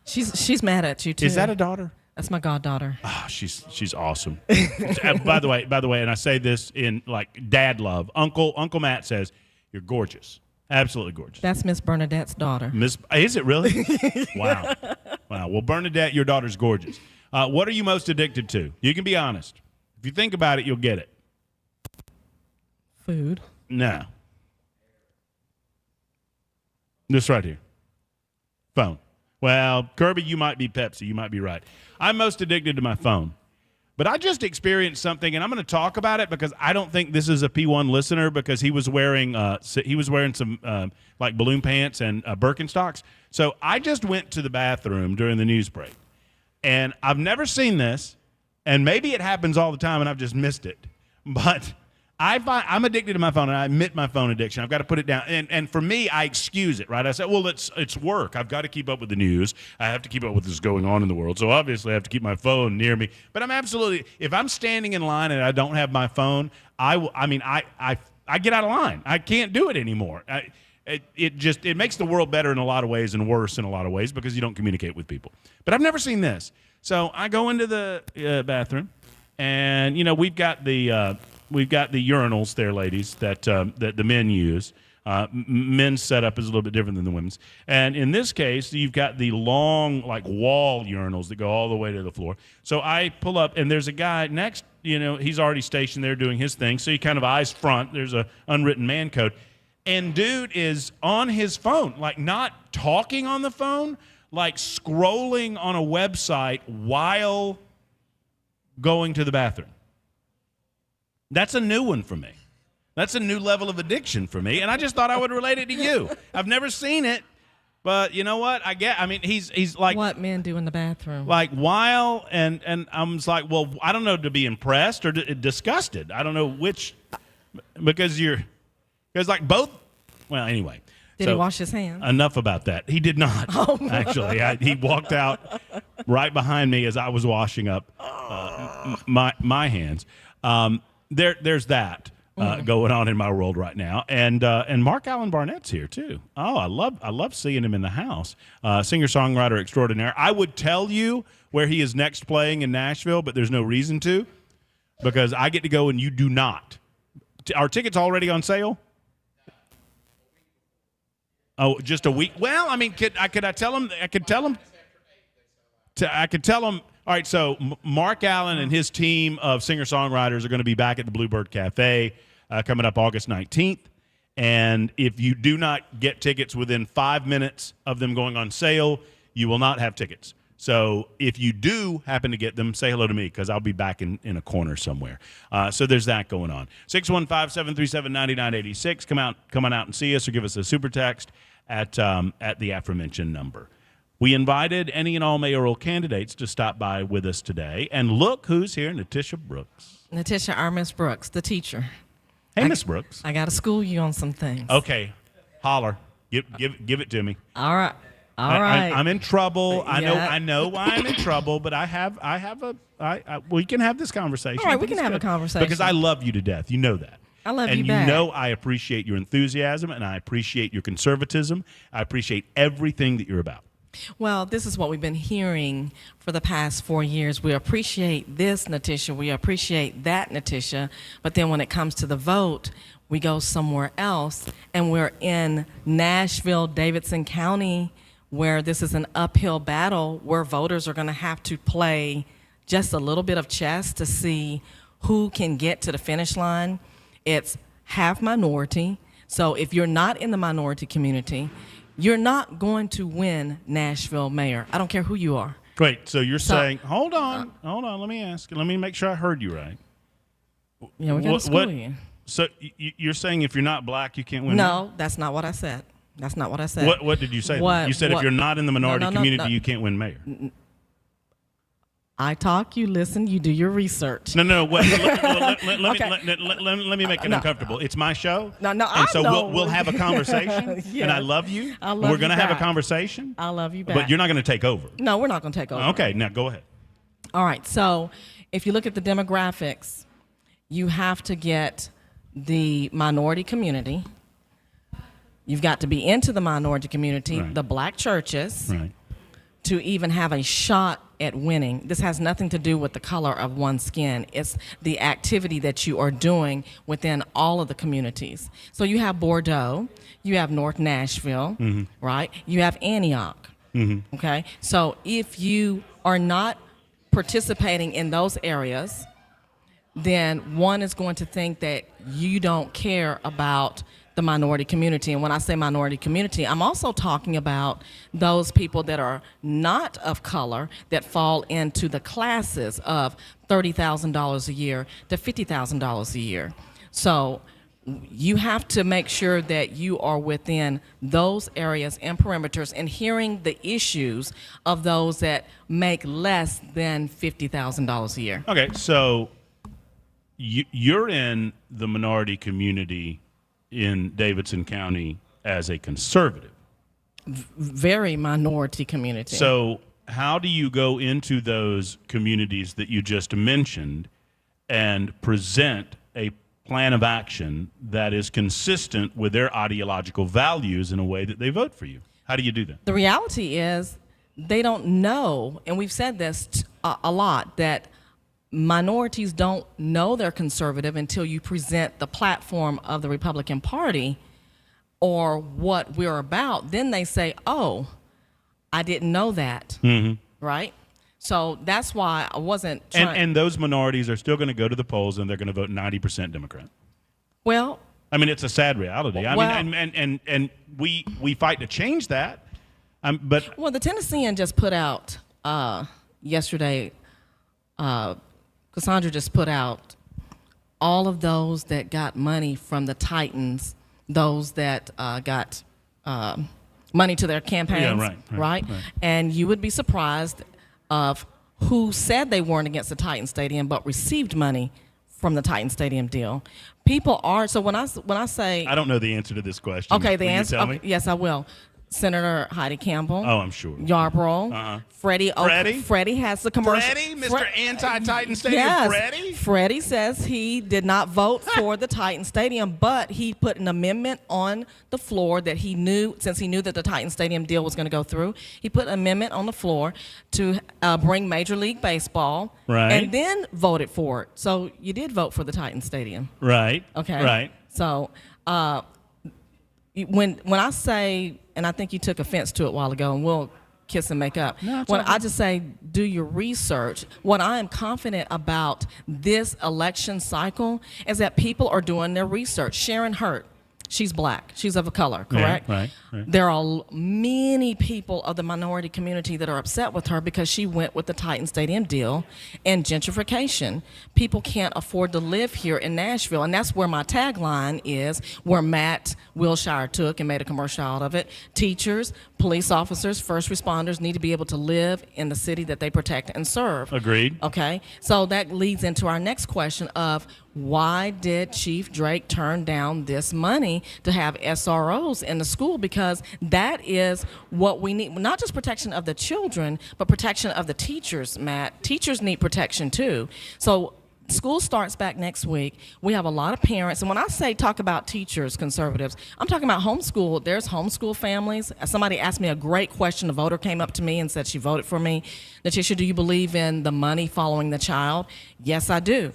She's mad at you too. Is that a daughter? That's my goddaughter. Oh, she's awesome. By the way, and I say this in like dad love. Uncle Matt says you're gorgeous, absolutely gorgeous. That's Miss Bernadette's daughter. Is it really? Wow. Well, Bernadette, your daughter's gorgeous. What are you most addicted to? You can be honest. If you think about it, you'll get it. Food. No. This right here. Phone. Well, Kirby, you might be Pepsi. You might be right. I'm most addicted to my phone. But I just experienced something, and I'm going to talk about it because I don't think this is a P1 listener because he was wearing some like balloon pants and Birkenstocks. So I just went to the bathroom during the news break, and I've never seen this, and maybe it happens all the time, and I've just missed it. But I'm addicted to my phone, and I admit my phone addiction. I've got to put it down. And for me, I excuse it, right? I say, well, it's work. I've got to keep up with the news. I have to keep up with what's going on in the world. So obviously I have to keep my phone near me. But I'm absolutely, if I'm standing in line and I don't have my phone, I get out of line. I can't do it anymore. It makes the world better in a lot of ways and worse in a lot of ways because you don't communicate with people. But I've never seen this. So I go into the bathroom, and, we've got the urinals there, ladies, that the men use. Men's setup is a little bit different than the women's. And in this case, you've got the long, like, wall urinals that go all the way to the floor. So I pull up, and there's a guy next, he's already stationed there doing his thing. So he kind of eyes front. There's a unwritten man code. And dude is on his phone, like not talking on the phone, like scrolling on a website while going to the bathroom. That's a new one for me. That's a new level of addiction for me, and I just thought I would relate it to you. I've never seen it, but you know what? I mean, he's like what men do in the bathroom. like while, and I'm just like, well, I don't know, to be impressed or disgusted. I don't know which, because like both. Well, anyway. Did he wash his hands? Enough about that. He did not. Oh, actually. He walked out right behind me as I was washing up my hands. There's that going on in my world right now, and Mark Allen Barnett's here too. Oh, I love seeing him in the house. Singer-songwriter extraordinaire. I would tell you where he is next playing in Nashville, but there's no reason to, because I get to go and you do not. Are tickets already on sale? Oh, just a week. Well, I mean, could I tell him? I could tell him. All right, so Mark Allen and his team of singer-songwriters are going to be back at the Bluebird Cafe coming up August 19th. And if you do not get tickets within 5 minutes of them going on sale, you will not have tickets. So if you do happen to get them, say hello to me, because I'll be back in a corner somewhere. So there's that going on. 615-737-9986. Come on out and see us, or give us a super text at the aforementioned number. We invited any and all mayoral candidates to stop by with us today. And look who's here, Natisha Brooks. Natisha, our Miss Brooks, the teacher. Hey, Miss Brooks. I got to school you on some things. Okay. Holler. Give it to me. All right. All right. I'm in trouble. I know why I'm in trouble, but we can have this conversation. All right, we can have a conversation. Because I love you to death. You know that. I love you back. And back. you know I appreciate your enthusiasm, and I appreciate your conservatism. I appreciate everything that you're about. Well, this is what we've been hearing for the past 4 years. We appreciate this, Natisha. We appreciate that, Natisha. But then when it comes to the vote, we go somewhere else. And we're in Nashville, Davidson County, where this is an uphill battle, where voters are going to have to play just a little bit of chess to see who can get to the finish line. It's half minority. So if you're not in the minority community, you're not going to win Nashville mayor. I don't care who you are. Wait, so you're saying, hold on, let me ask. Let me make sure I heard you right. Yeah, we got to school you. So you're saying if you're not black, you can't win? No, that's not what I said. That's not what I said. What did you say? You said if you're not in the minority community, you can't win mayor. I talk, you listen, you do your research. No. Let me make it uncomfortable. It's my show. And so we'll have a conversation. Yes. And I love you. We're going to have a conversation. I love you back. But you're not going to take over. No, we're not going to take over. Okay, now go ahead. All right. So if you look at the demographics, you have to get the minority community. You've got to be into the minority community, right, the black churches, right, to even have a shot at winning. This has nothing to do with the color of one's skin. It's the activity that you are doing within all of the communities. So you have Bordeaux, you have North Nashville, mm-hmm, right? You have Antioch, mm-hmm, okay? So if you are not participating in those areas, then one is going to think that you don't care about the minority community. And when I say minority community, I'm also talking about those people that are not of color that fall into the classes of $30,000 a year to $50,000 a year. So you have to make sure that you are within those areas and perimeters and hearing the issues of those that make less than $50,000 a year. Okay, so you're in the minority community in Davidson County as a conservative. Very minority community. So how do you go into those communities that you just mentioned and present a plan of action that is consistent with their ideological values in a way that they vote for you? How do you do that? The reality is they don't know, and we've said this a lot, that minorities don't know they're conservative until you present the platform of the Republican Party or what we're about. Then they say, oh, I didn't know that, mm-hmm, right? So that's why I wasn't trying. And those minorities are still going to go to the polls and they're going to vote 90% Democrat. Well, I mean, it's a sad reality. I mean, and we fight to change that. But Well, the Tennessean just put out yesterday. Cassandra just put out all of those that got money from the Titans, those that got money to their campaigns, right? And you would be surprised of who said they weren't against the Titan Stadium but received money from the Titan Stadium deal. People are, so when I say, I don't know the answer to this question. okay, the Will you answer, tell me? yes, I will. Senator Heidi Campbell. Oh, I'm sure. Yarborough. Freddie has the commercial. Freddie, Mr. Anti-Titan Stadium. Yes. Freddie says he did not vote for the Titan Stadium, but he put an amendment on the floor that he knew, since he knew that the Titan Stadium deal was going to go through, he put an amendment on the floor to bring Major League Baseball, and then voted for it. So you did vote for the Titan Stadium. Right. Okay. Right. So when I say, and I think you took offense to it a while ago, and we'll kiss and make up. No, when I just say do your research, what I am confident about this election cycle is that people are doing their research. Sharon Hurt, she's black. She's of a color, correct? Yeah, right. There are many people of the minority community that are upset with her because she went with the Titan Stadium deal and gentrification. People can't afford to live here in Nashville, and that's where my tagline is, where Matt Wilshire took and made a commercial out of it. Teachers, police officers, first responders need to be able to live in the city that they protect and serve. Agreed. Okay, so that leads into our next question of why did Chief Drake turn down this money to have SROs in the school? Because that is what we need, not just protection of the children, but protection of the teachers, Matt. Teachers need protection too. So school starts back next week. We have a lot of parents, and when I say talk about teachers, conservatives, I'm talking about homeschool. There's homeschool families. Somebody asked me a great question. A voter came up to me and said she voted for me. Natisha, do you believe in the money following the child? Yes, I do.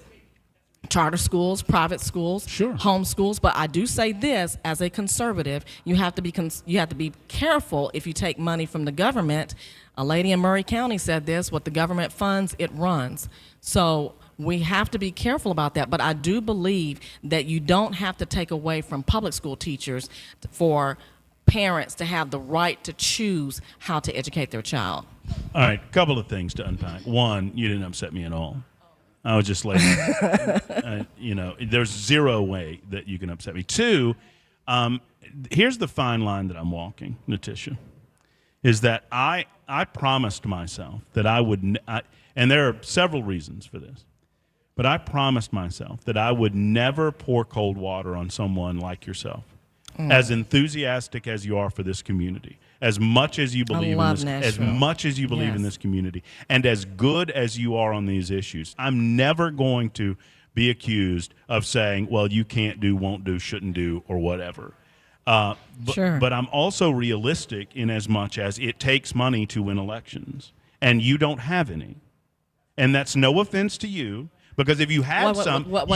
Charter schools, private schools, homeschools, but I do say this as a conservative: you have to be careful if you take money from the government. A lady in Murray County said this: what the government funds, it runs. So we have to be careful about that. But I do believe that you don't have to take away from public school teachers for parents to have the right to choose how to educate their child. All right, a couple of things to unpack. One, you didn't upset me at all. I was just like, there's zero way that you can upset me. Two, here's the fine line that I'm walking, Natisha, is that I promised myself that I would, and there are several reasons for this, but I promised myself that I would never pour cold water on someone like yourself, as enthusiastic as you are for this community. As much as you believe in this, as much as you believe in this community, and as good as you are on these issues, I'm never going to be accused of saying, well, you can't do, won't do, shouldn't do, or whatever. But I'm also realistic in as much as it takes money to win elections, and you don't have any. And that's no offense to you, because if you had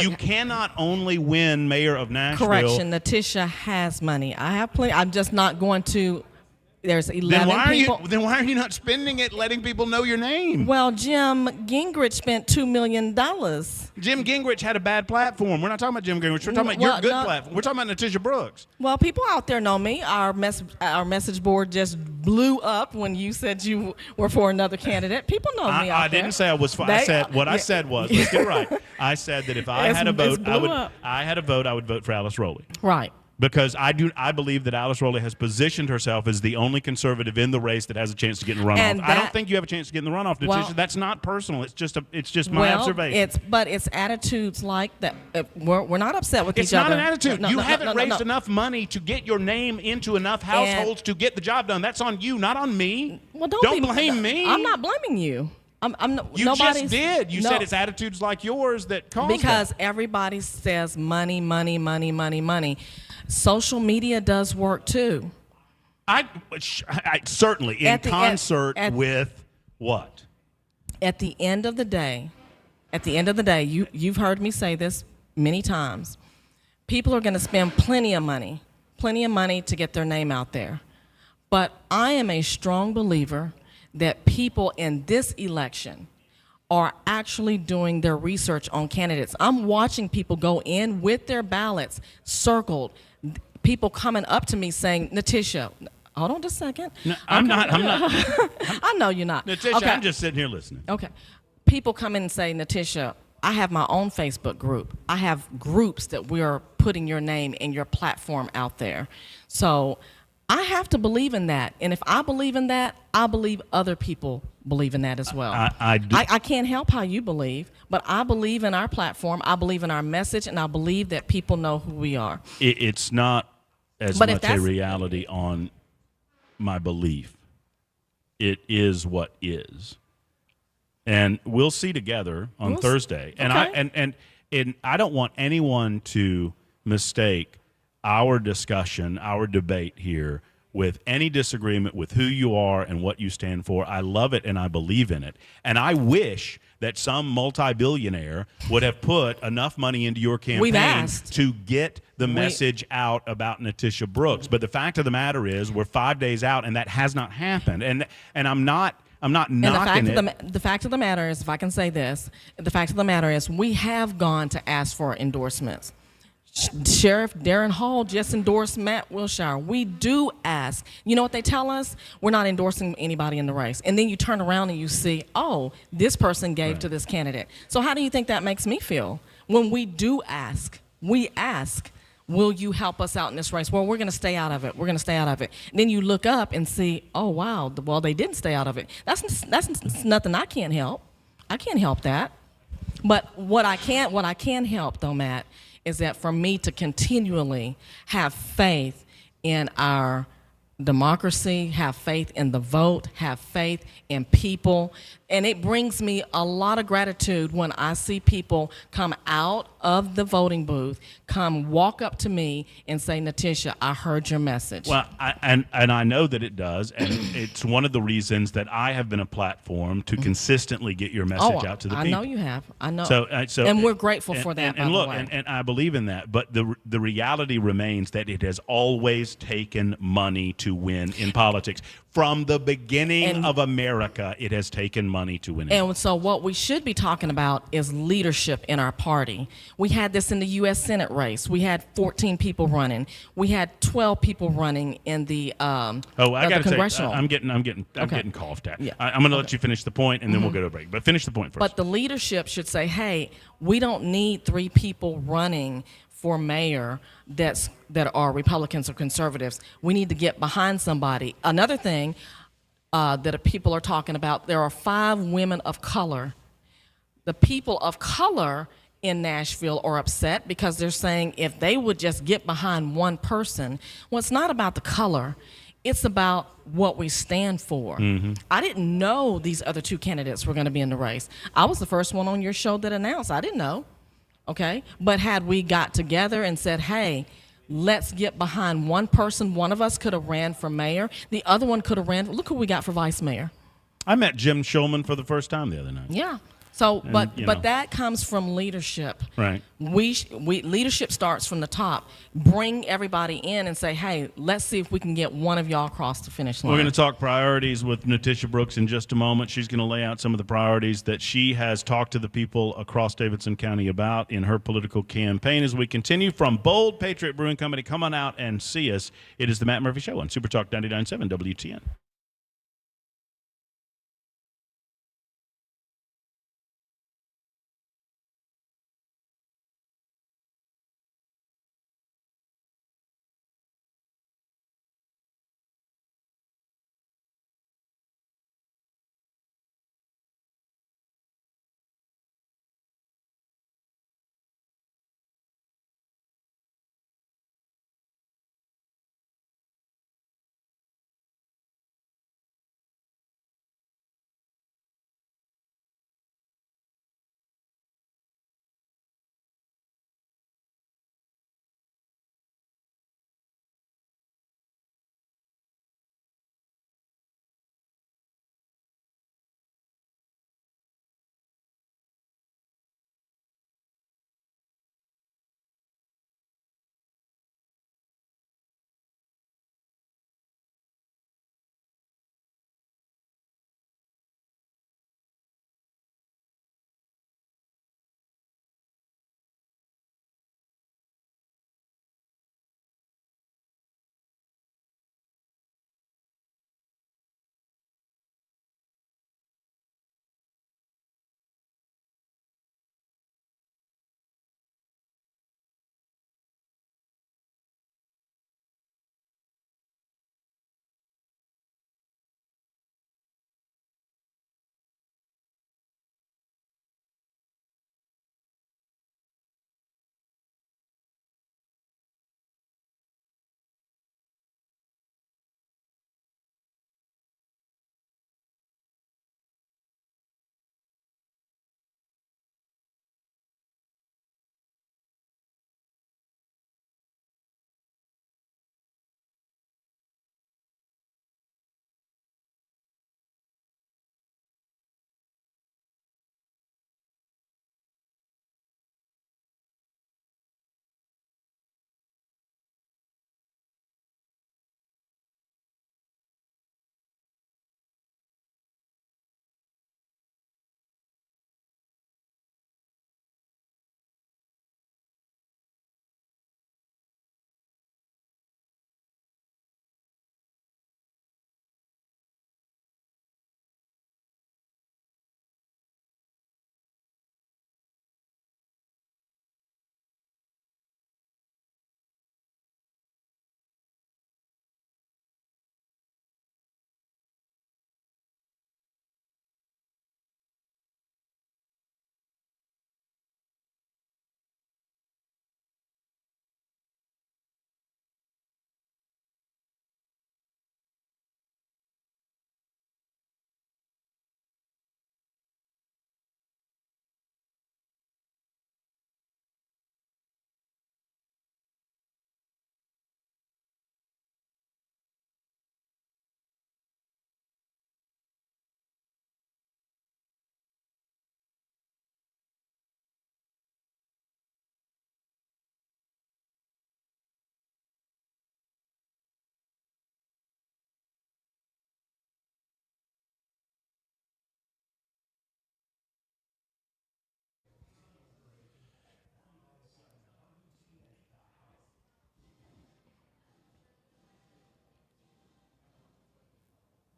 you cannot only win mayor of Nashville. Correction, Natisha has money. I have plenty. I'm just not going to. There's 11 people. Then why are you not spending it, letting people know your name? Well, Jim Gingrich spent $2 million. Jim Gingrich had a bad platform. We're not talking about Jim Gingrich. We're talking about your good platform. We're talking about Natisha Brooks. Well, people out there know me. Our message board just blew up when you said you were for another candidate. People know me out there. I didn't say I was for. I said what I said was, let's get it right. I said that if I had a vote, I would vote for Alice Rowley. Right. Because I believe that Alice Rowley has positioned herself as the only conservative in the race that has a chance to get in the runoff. I don't think you have a chance to get in the runoff, Natisha. Well, that's not personal. It's just my observation. It's attitudes like that. We're not upset with each other. It's not an attitude. You haven't raised enough money to get your name into enough households to get the job done. That's on you, not on me. Well, don't blame me. I'm not blaming you. You just did. You said it's attitudes like yours that cause because everybody says money, money, money, money, money. Social media does work too. I certainly in concert with what? At the end of the day, you've heard me say this many times. People are going to spend plenty of money to get their name out there. But I am a strong believer that people in this election are actually doing their research on candidates. I'm watching people go in with their ballots circled, people coming up to me saying, Natisha, Hold on just a second. No, I'm not. I know you're not. Natisha, Okay. I'm just sitting here listening. Okay. People come in and say, Natisha, I have my own Facebook group. I have groups that we are putting your name and your platform out there. So I have to believe in that. And if I believe in that, I believe other people believe in that as well. I can't help how you believe, but I believe in our platform. I believe in our message, and I believe that people know who we are. It's not as But much a reality on my belief. It is what is. And we'll see together on Thursday. And okay. and I don't want anyone to mistake our discussion, our debate here with any disagreement with who you are and what you stand for. I love it and I believe in it. And I wish that some multi-billionaire would have put enough money into your campaign to get the message out about Natisha Brooks. But the fact of the matter is we're 5 days out and that has not happened. And I'm not knocking it. The fact of the matter is, if I can say this, the fact of the matter is we have gone to ask for endorsements. Sheriff Darren Hall just endorsed Matt Wilshire. We do ask. You know what they tell us? We're not endorsing anybody in the race. And then you turn around and you see, oh, this person gave to this candidate. So how do you think that makes me feel? When we do ask, we ask, will you help us out in this race? Well, we're going to stay out of it. We're going to stay out of it. And then you look up and see, oh, wow, well, they didn't stay out of it. That's nothing I can't help. I can't help that. But what I can help, though, Matt, is that for me to continually have faith in our democracy, have faith in the vote, have faith in people. And it brings me a lot of gratitude when I see people come out of the voting booth, come walk up to me and say, Natisha, I heard your message. Well, I know that it does, and it's one of the reasons that I have been a platform to consistently get your message out to the people. I know you have. I know. So and we're grateful for that, and by look, the way. And I believe in that, but the reality remains that it has always taken money to win in politics. From the beginning of America, it has taken money to win. And so what we should be talking about is leadership in our party. We had this in the U.S. Senate race. We had 14 people running. We had 12 people running in the congressional. I'm getting coughed at. Yeah. I'm going to let you finish the point, and then we'll go to a break. But finish the point first. But the leadership should say, hey, we don't need 3 people running for mayor that are Republicans or conservatives. We need to get behind somebody. Another thing that people are talking about, there are 5 women of color. The people of color in Nashville are upset because they're saying if they would just get behind one person, well, it's not about the color. It's about what we stand for. Mm-hmm. I didn't know these other 2 candidates were going to be in the race. I was the first one on your show that announced. I didn't know. Okay, but had we got together and said, hey, let's get behind one person, one of us could have ran for mayor, the other one could have ran, look who we got for vice mayor. I met Jim Shulman for the first time the other night. Yeah. So, And, but that comes from leadership. Right. We leadership starts from the top. Bring everybody in and say, hey, let's see if we can get one of y'all across the finish line. We're going to talk priorities with Natisha Brooks in just a moment. She's going to lay out some of the priorities that she has talked to the people across Davidson County about in her political campaign. As we continue from Bold Patriot Brewing Company, come on out and see us. It is the Matt Murphy Show on Super Talk 99.7 WTN.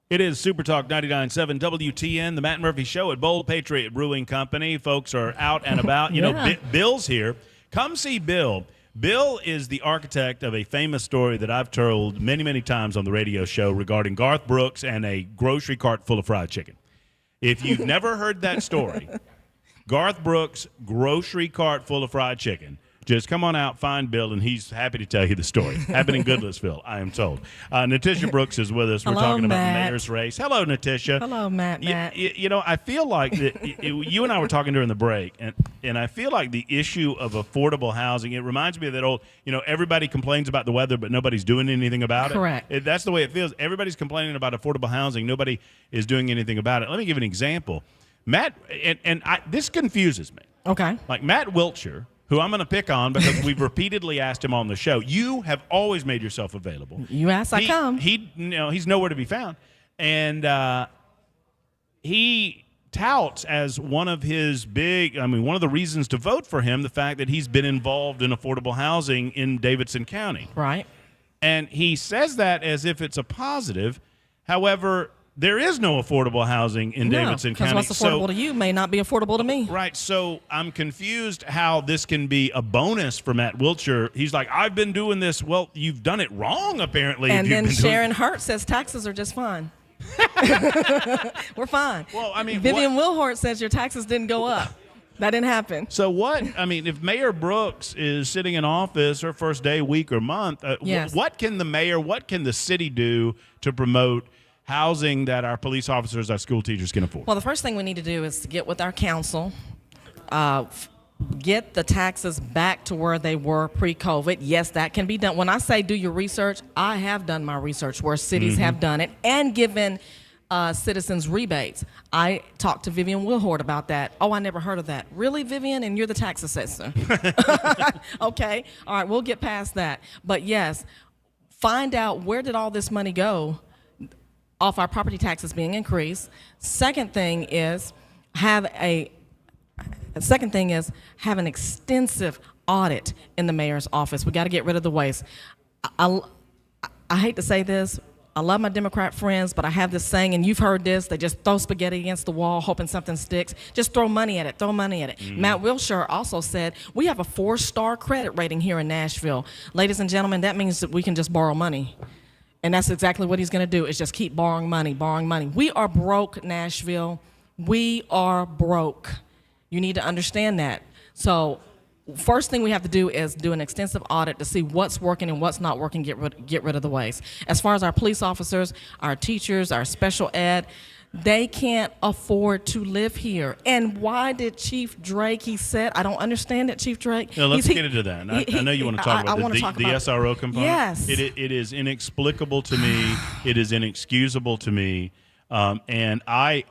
It is Super Talk 99.7 WTN, the Matt Murphy Show at Bold Patriot Brewing Company. Folks are out and about. You know, Bill's here. Come see Bill. Bill is the architect of a famous story that I've told many, many times on the radio show regarding Garth Brooks and a grocery cart full of fried chicken. If you've never heard that story, Garth Brooks' grocery cart full of fried chicken, just come on out, find Bill, and he's happy to tell you the story. Happened in Goodlettsville, I am told. Natisha Brooks is with us. We're talking about the mayor's race. Hello, Natisha. Hello, Matt. You know, I feel like you and I were talking during the break, and I feel like the issue of affordable housing, it reminds me of that old, everybody complains about the weather, but nobody's doing anything about it. Correct. That's the way it feels. Everybody's complaining about affordable housing. Nobody is doing anything about it. Let me give an example. Matt, this confuses me. Okay. Like Matt Wiltshire, who I'm going to pick on because we've repeatedly asked him on the show. You have always made yourself available. You ask, I come. He's nowhere to be found. And he touts as one of his one of the reasons to vote for him, the fact that he's been involved in affordable housing in Davidson County. Right. And he says that as if it's a positive. However, there is no affordable housing in Davidson County. Because what's affordable to you may not be affordable to me. Right. So I'm confused how this can be a bonus for Matt Wiltshire. He's like, I've been doing this. Well, you've done it wrong, apparently. And then Sharon Hurt says taxes are just fine. We're fine. Well, I mean, Vivian Wilhort says your taxes didn't go up. That didn't happen. So what? I mean, if Mayor Brooks is sitting in office her first day, week, or month, yes. What can the city do to promote housing that our police officers, our school teachers can afford? Well, the first thing we need to do is to get with our council, get the taxes back to where they were pre-COVID. Yes, that can be done. When I say do your research, I have done my research where cities have done it and given citizens rebates. I talked to Vivian Wilhort about that. Oh, I never heard of that. Really, Vivian? And you're the tax assessor. Okay. All right, we'll get past that. But yes, find out where did all this money go off our property taxes being increased. Second thing is have an extensive audit in the mayor's office. We got to get rid of the waste. I hate to say this. I love my Democrat friends, but I have this saying, and you've heard this, they just throw spaghetti against the wall hoping something sticks. Just throw money at it, throw money at it. Matt Wiltshire also said, we have a 4-star credit rating here in Nashville. Ladies and gentlemen, that means that we can just borrow money. And that's exactly what he's going to do, is just keep borrowing money, borrowing money. We are broke, Nashville. We are broke. You need to understand that. So first thing we have to do is do an extensive audit to see what's working and what's not working, get rid of the waste. As far as our police officers, our teachers, our special ed, they can't afford to live here. And why did Chief Drake, he said, I don't understand it, Chief Drake. No, let's get into that. I know you want to talk about the SRO component. Yes. It is inexplicable to me. It is inexcusable to me. And I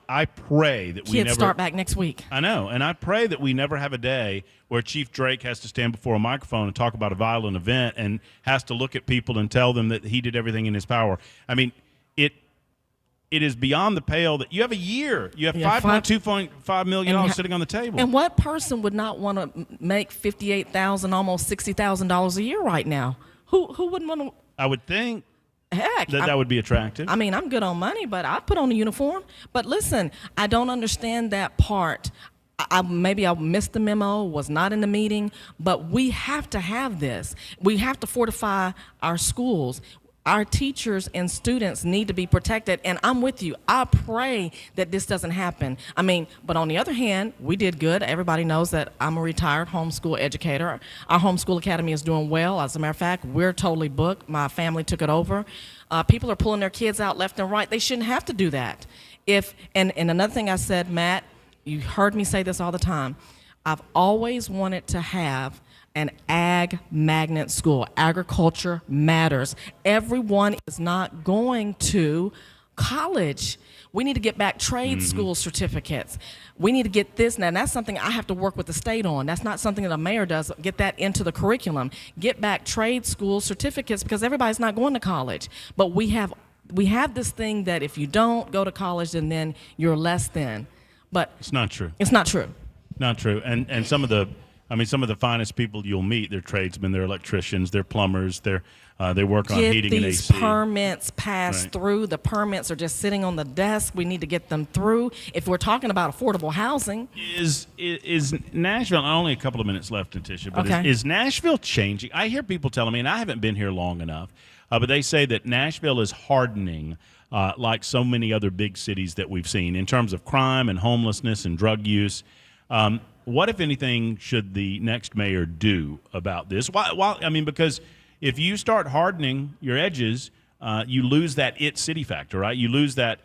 pray that Kids start back next week. I know. And I pray that we never have a day where Chief Drake has to stand before a microphone and talk about a violent event and has to look at people and tell them that he did everything in his power. I mean, it is beyond the pale that you have a year. You have $2.5 million sitting on the table. And what person would not want to make $58,000, almost $60,000 a year right now? Who wouldn't want to? I would think. Heck, that would be attractive. I mean, I'm good on money, but I'd put on a uniform. But listen, I don't understand that part. Maybe I missed the memo, was not in the meeting, but we have to have this. We have to fortify our schools. Our teachers and students need to be protected, and I'm with you. I pray that this doesn't happen. I mean, but on the other hand, we did good. Everybody knows that I'm a retired homeschool educator. Our homeschool academy is doing well. As a matter of fact, we're totally booked. My family took it over. People are pulling their kids out left and right. They shouldn't have to do that. And another thing I said, Matt, you heard me say this all the time. I've always wanted to have an ag magnet school. Agriculture matters. Everyone is not going to college. We need to get back trade school certificates. We need to get this now. And that's something I have to work with the state on. That's not something that a mayor does. Get that into the curriculum. Get back trade school certificates because everybody's not going to college. But we have this thing that if you don't go to college, then you're less than. But it's not true. It's not true. Not true. And some of the I mean, some of the finest people you'll meet, they're tradesmen, they're electricians, they're plumbers, they work on Get heating and these AC. permits passed Right. through. The permits are just sitting on the desk. We need to get them through. If we're talking about affordable housing, Is Nashville, only a couple of minutes left, Natisha, but Okay. is Nashville changing? I hear people telling me, and I haven't been here long enough, but they say that Nashville is hardening like so many other big cities that we've seen in terms of crime and homelessness and drug use. What, if anything, should the next mayor do about this? Why, I mean, because if you start hardening your edges, you lose that it city factor, right? You lose that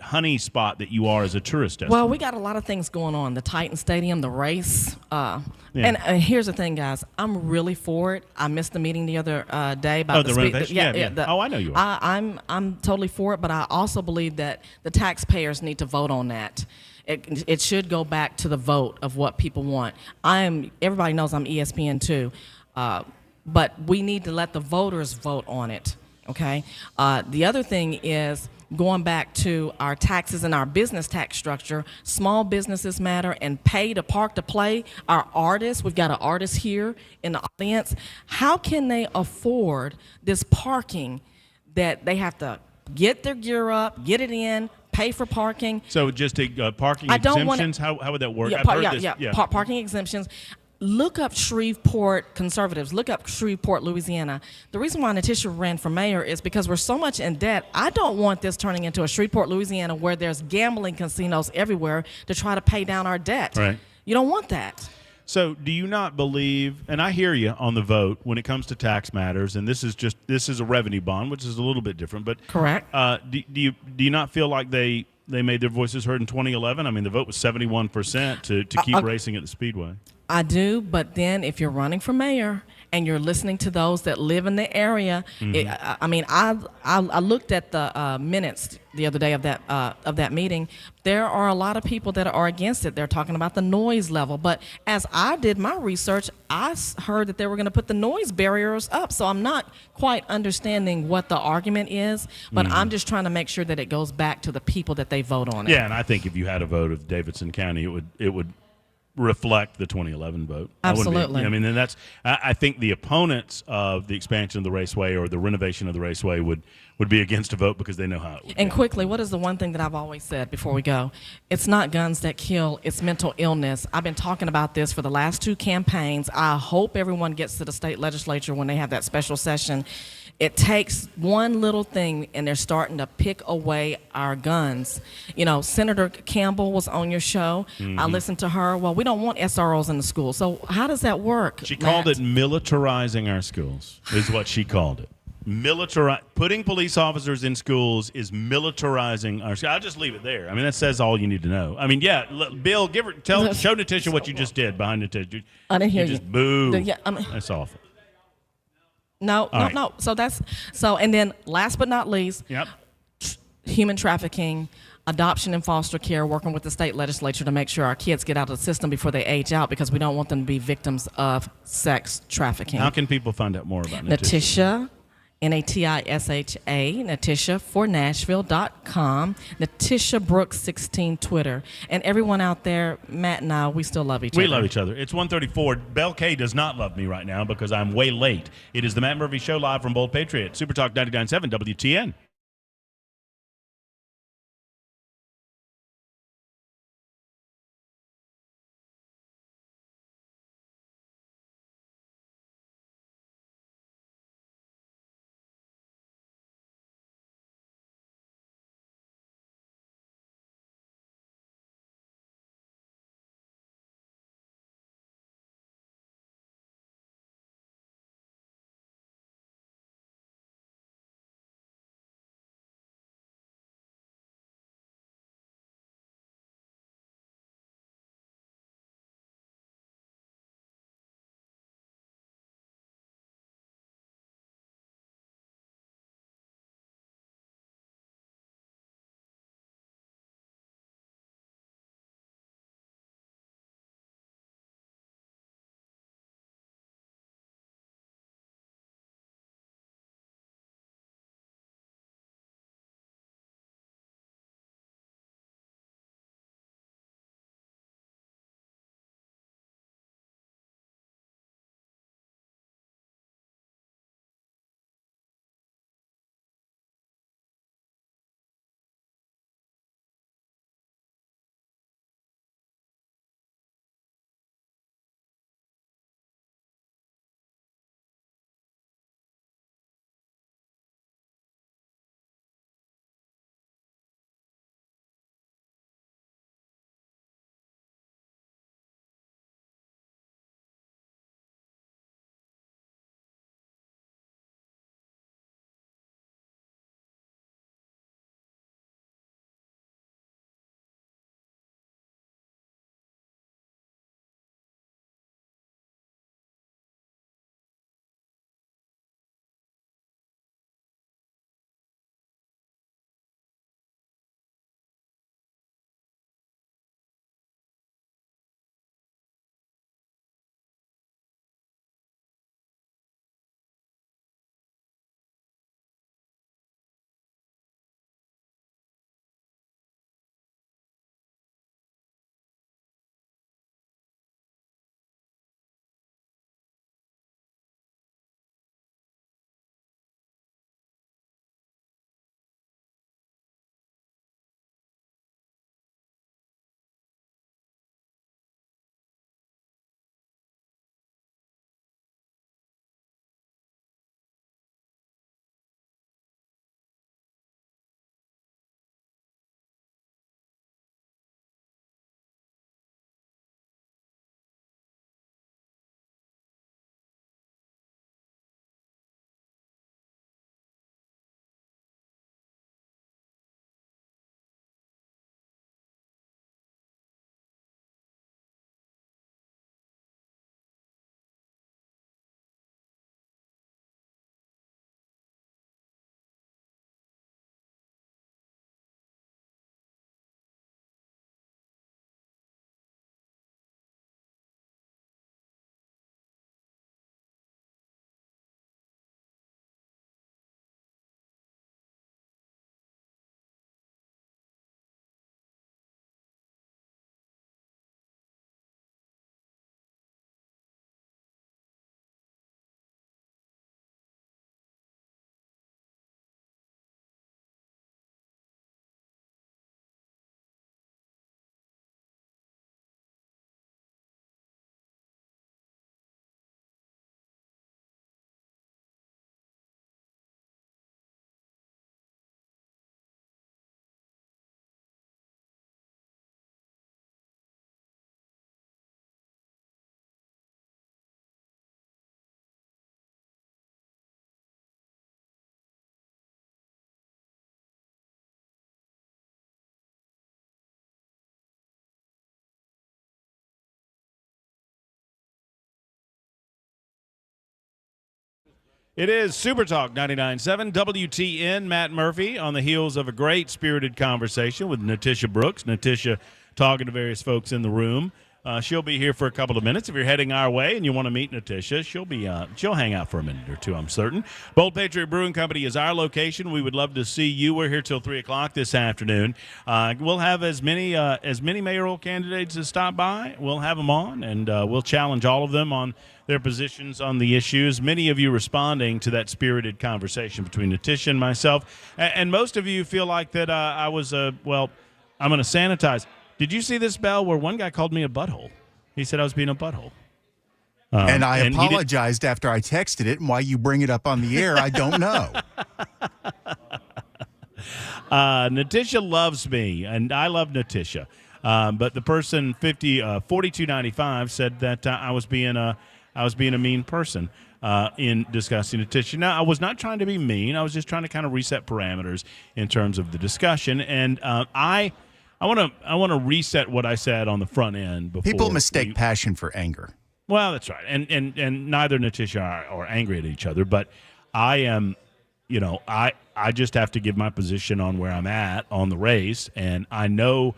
honey spot that you are as a tourist destination. well, we got a lot of things going on. The Titan Stadium, the race. And here's the thing, guys. I'm really for it. I missed the meeting the other day about the renovation? Yeah. Oh, I know you are. I'm totally for it, but I also believe that the taxpayers need to vote on that. It should go back to the vote of what people want. Everybody knows I'm ESPN too, but we need to let the voters vote on it. Okay. The other thing is going back to our taxes and our business tax structure. Small businesses matter, and pay to park to play. Our artists, we've got an artist here in the audience. How can they afford this parking that they have to get their gear up, get it in, pay for parking? So just parking I don't wanna- exemptions, how would that work? Yeah, I've heard this. parking exemptions. Look up Shreveport conservatives. Look up Shreveport, Louisiana. The reason why Natisha ran for mayor is because we're so much in debt. I don't want this turning into a Shreveport, Louisiana, where there's gambling casinos everywhere to try to pay down our debt. Right. You don't want that. So do you not believe, and I hear you on the vote when it comes to tax matters, and this is a revenue bond, which is a little bit different, but Correct. Do you not feel like they made their voices heard in 2011? I mean, the vote was 71% to keep racing at the Speedway. I do, but then if you're running for mayor and you're listening to those that live in the area, I looked at the minutes the other day of that meeting. There are a lot of people that are against it. They're talking about the noise level, but as I did my research, I heard that they were going to put the noise barriers up. So I'm not quite understanding what the argument is, but I'm just trying to make sure that it goes back to the people that they vote on it. Yeah, and I think if you had a vote of Davidson County, it would reflect the 2011 vote. Absolutely. I mean, and I think the opponents of the expansion of the raceway or the renovation of the raceway would be against a vote because they know how it would And go. quickly, what is the one thing that I've always said before we go? It's not guns that kill, it's mental illness. I've been talking about this for the last 2 campaigns. I hope everyone gets to the state legislature when they have that special session. It takes one little thing, and they're starting to pick away our guns. You know, Senator Campbell was on your show. I listened to her. Well, we don't want SROs in the school. So how does that work? She called it militarizing our schools, is what she called it. Putting police officers in schools is militarizing our schools. I'll just leave it there. I mean, that says all you need to know. I mean, yeah, Bill, show Natisha what you just did behind Natisha. I didn't hear you. Just boo. Yeah, That's awful. No. So, and then last but not least, Yep. human trafficking, adoption and foster care, working with the state legislature to make sure our kids get out of the system before they age out because we don't want them to be victims of sex trafficking. How can people find out more about Natisha? Natisha, Natisha, NatishaForNashville.com, Natisha Brooks 16 Twitter. And everyone out there, Matt and I, we still love each other. We love each other. It's 1:34. Bell K does not love me right now because I'm way late. It is the Matt Murphy Show live from Bold Patriot, Super Talk 99.7 WTN. It is Super Talk 99.7 WTN. Matt Murphy on the heels of a great spirited conversation with Natisha Brooks. Natisha talking to various folks in the room. She'll be here for a couple of minutes. If you're heading our way and you want to meet Natisha, she'll hang out for a minute or two, I'm certain. Bold Patriot Brewing Company is our location. We would love to see you. We're here till 3 o'clock this afternoon. We'll have as many mayoral candidates as stop by. We'll have them on, and we'll challenge all of them on their positions on the issues. Many of you responding to that spirited conversation between Natisha and myself. And most of you feel like that I was, I'm going to sanitize. Did you see this, Bell, where one guy called me a butthole? He said I was being a butthole. And I apologized after I texted it, and why you bring it up on the air, I don't know. Natisha loves me, and I love Natisha. But the person 4295 said that I was being a mean person in discussing Natisha. Now, I was not trying to be mean. I was just trying to kind of reset parameters in terms of the discussion, and I want to reset what I said on the front end before. People mistake passion for anger. Well, that's right, and neither Natisha are angry at each other, but I am, I just have to give my position on where I'm at on the race, and I know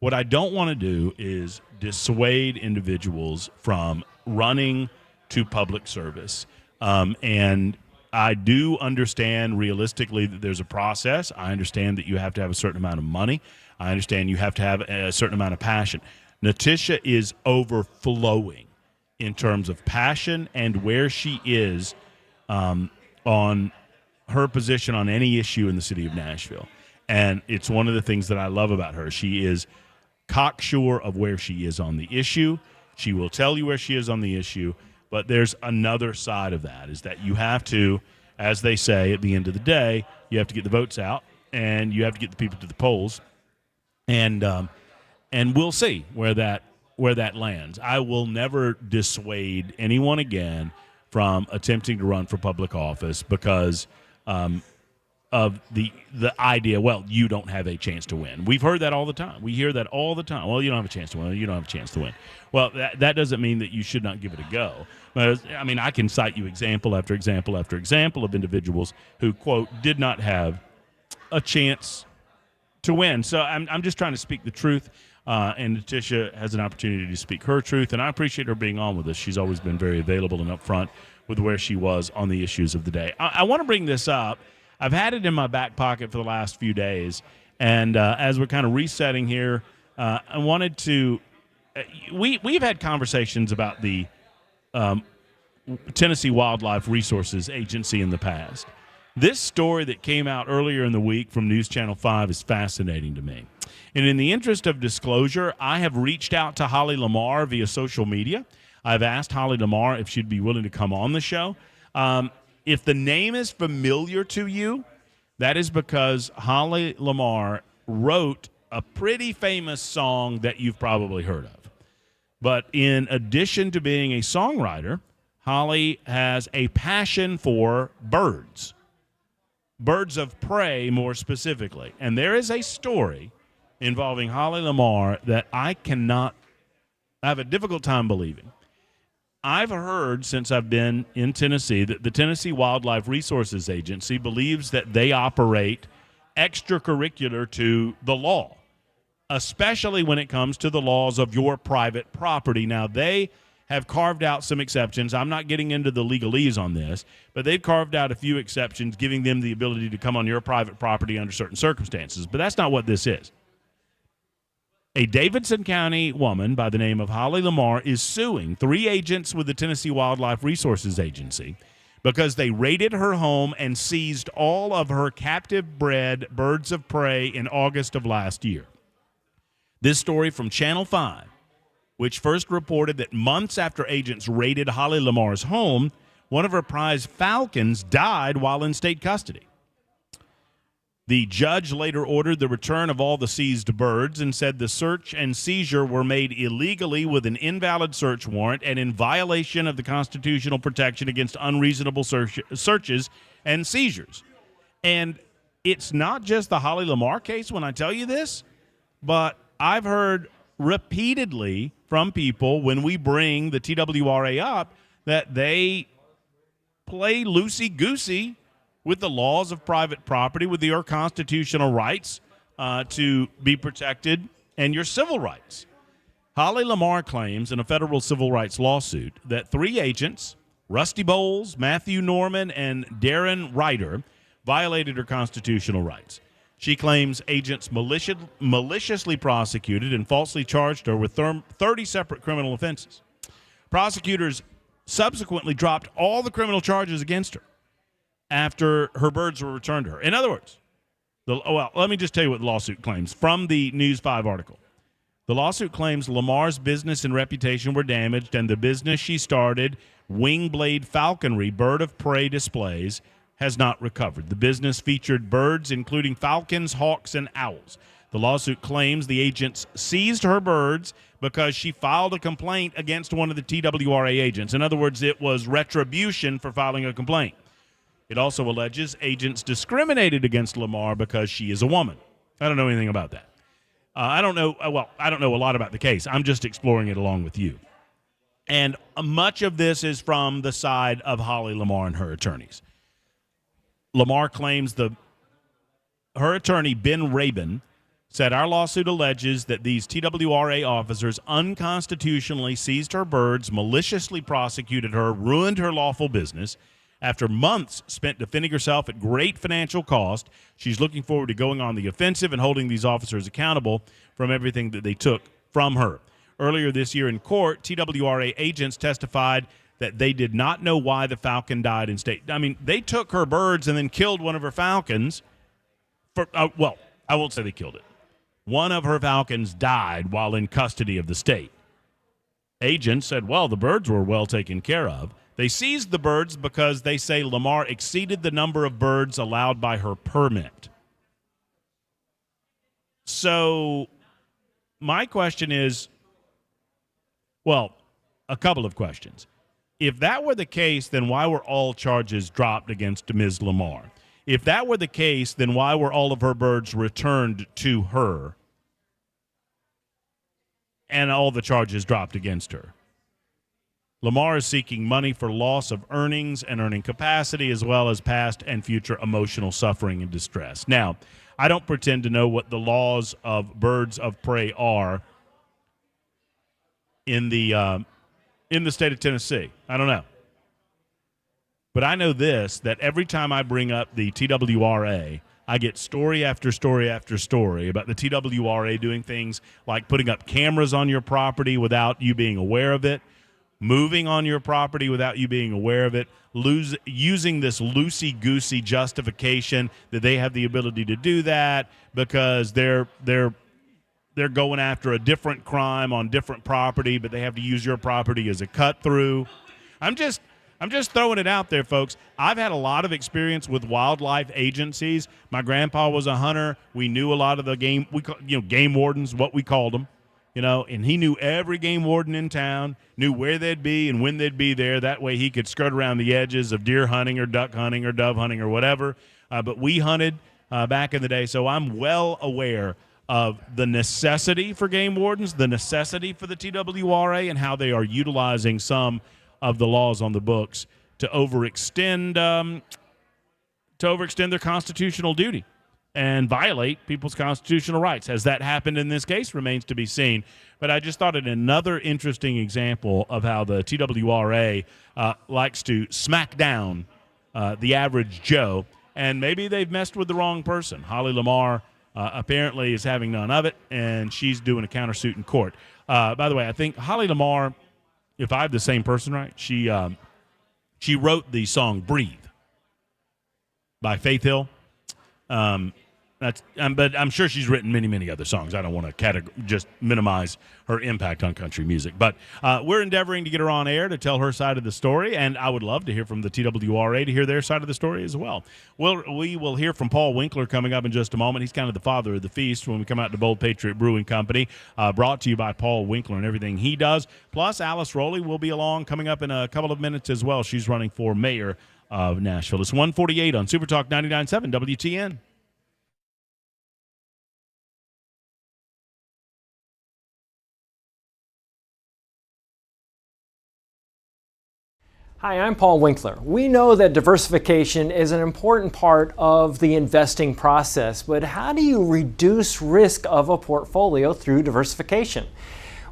what I don't want to do is dissuade individuals from running to public service, and I do understand realistically that there's a process. I understand that you have to have a certain amount of money. I understand you have to have a certain amount of passion. Natisha is overflowing in terms of passion and where she is on her position on any issue in the city of Nashville. And it's one of the things that I love about her. She is cocksure of where she is on the issue. She will tell you where she is on the issue. But there's another side of that, is that you have to, as they say at the end of the day, you have to get the votes out and you have to get the people to the polls. And we'll see where that lands. I will never dissuade anyone again from attempting to run for public office because of the idea, well, you don't have a chance to win. We've heard that all the time. We hear that all the time. Well, you don't have a chance to win. You don't have a chance to win. Well, that doesn't mean that you should not give it a go. But, I mean, I can cite you example after example after example of individuals who, quote, did not have a chance to win. So I'm just trying to speak the truth, and Natisha has an opportunity to speak her truth, and I appreciate her being on with us. She's always been very available and upfront with where she was on the issues of the day. I want to bring this up. I've had it in my back pocket for the last few days, and as we're kind of resetting here, I wanted to we've had conversations about the Tennessee Wildlife Resources Agency in the past. This story that came out earlier in the week from News Channel 5 is fascinating to me. And in the interest of disclosure, I have reached out to Holly Lamar via social media. I've asked Holly Lamar if she'd be willing to come on the show. If the name is familiar to you, that is because Holly Lamar wrote a pretty famous song that you've probably heard of. But in addition to being a songwriter, Holly has a passion for birds. Birds of prey, more specifically. And there is a story involving Holly Lamar that I have a difficult time believing. I've heard since I've been in Tennessee that the Tennessee Wildlife Resources Agency believes that they operate extracurricular to the law, especially when it comes to the laws of your private property. Now, they have carved out some exceptions. I'm not getting into the legalese on this, but they've carved out a few exceptions, giving them the ability to come on your private property under certain circumstances. But that's not what this is. A Davidson County woman by the name of Holly Lamar is suing 3 agents with the Tennessee Wildlife Resources Agency because they raided her home and seized all of her captive-bred birds of prey in August of last year. This story from Channel 5, which first reported that months after agents raided Holly Lamar's home, one of her prize falcons died while in state custody. The judge later ordered the return of all the seized birds and said the search and seizure were made illegally with an invalid search warrant and in violation of the constitutional protection against unreasonable searches and seizures. And it's not just the Holly Lamar case when I tell you this, but I've heard repeatedly from people when we bring the TWRA up that they play loosey-goosey with the laws of private property, with your constitutional rights to be protected and your civil rights. Holly Lamar claims in a federal civil rights lawsuit that 3 agents, Rusty Bowles, Matthew Norman, and Darren Ryder, violated her constitutional rights. She claims agents maliciously prosecuted and falsely charged her with 30 separate criminal offenses. Prosecutors subsequently dropped all the criminal charges against her after her birds were returned to her. In other words, let me just tell you what the lawsuit claims from the News 5 article. The lawsuit claims Lamar's business and reputation were damaged, and the business she started, Wingblade Falconry Bird of Prey Displays, has not recovered. The business featured birds including falcons, hawks, and owls. The lawsuit claims the agents seized her birds because she filed a complaint against one of the TWRA agents. In other words, it was retribution for filing a complaint. It also alleges agents discriminated against Lamar because she is a woman. I don't know anything about that. I don't know a lot about the case. I'm just exploring it along with you. And much of this is from the side of Holly Lamar and her attorneys. Lamar claims her attorney, Ben Rabin, said our lawsuit alleges that these TWRA officers unconstitutionally seized her birds, maliciously prosecuted her, ruined her lawful business. After months spent defending herself at great financial cost, she's looking forward to going on the offensive and holding these officers accountable from everything that they took from her. Earlier this year in court, TWRA agents testified that they did not know why the falcon died in state. I mean, they took her birds and then killed one of her falcons. I won't say they killed it. One of her falcons died while in custody of the state. Agents said, the birds were well taken care of. They seized the birds because they say Lamar exceeded the number of birds allowed by her permit. So my question is, a couple of questions. If that were the case, then why were all charges dropped against Ms. Lamar? If that were the case, then why were all of her birds returned to her and all the charges dropped against her? Lamar is seeking money for loss of earnings and earning capacity, as well as past and future emotional suffering and distress. Now, I don't pretend to know what the laws of birds of prey are in the state of Tennessee. I don't know. But I know this, that every time I bring up the TWRA, I get story after story after story about the TWRA doing things like putting up cameras on your property without you being aware of it, moving on your property without you being aware of it, using this loosey-goosey justification that they have the ability to do that because they're going after a different crime on different property, but they have to use your property as a cut-through. I'm just throwing it out there, folks. I've had a lot of experience with wildlife agencies. My grandpa was a hunter. We knew a lot of the game wardens, what we called them. And he knew every game warden in town, knew where they'd be and when they'd be there. That way he could skirt around the edges of deer hunting or duck hunting or dove hunting or whatever. But we hunted back in the day, so I'm well aware of the necessity for game wardens, the necessity for the TWRA, and how they are utilizing some of the laws on the books to overextend their constitutional duty and violate people's constitutional rights. Has that happened in this case? Remains to be seen. But I just thought it another interesting example of how the TWRA likes to smack down the average Joe, and maybe they've messed with the wrong person. Holly Lamar apparently is having none of it, and she's doing a countersuit in court. By the way, I think Holly Lamar, if I have the same person right, she wrote the song "Breathe" by Faith Hill. But I'm sure she's written many, many other songs. I don't want to just minimize her impact on country music. But we're endeavoring to get her on air to tell her side of the story, and I would love to hear from the TWRA to hear their side of the story as well. We will hear from Paul Winkler coming up in just a moment. He's kind of the father of the feast when we come out to Bold Patriot Brewing Company, brought to you by Paul Winkler and everything he does. Plus, Alice Rowley will be along coming up in a couple of minutes as well. She's running for mayor of Nashville. It's 1:48 on Super Talk 99.7 WTN. Hi, I'm Paul Winkler. We know that diversification is an important part of the investing process, but how do you reduce risk of a portfolio through diversification?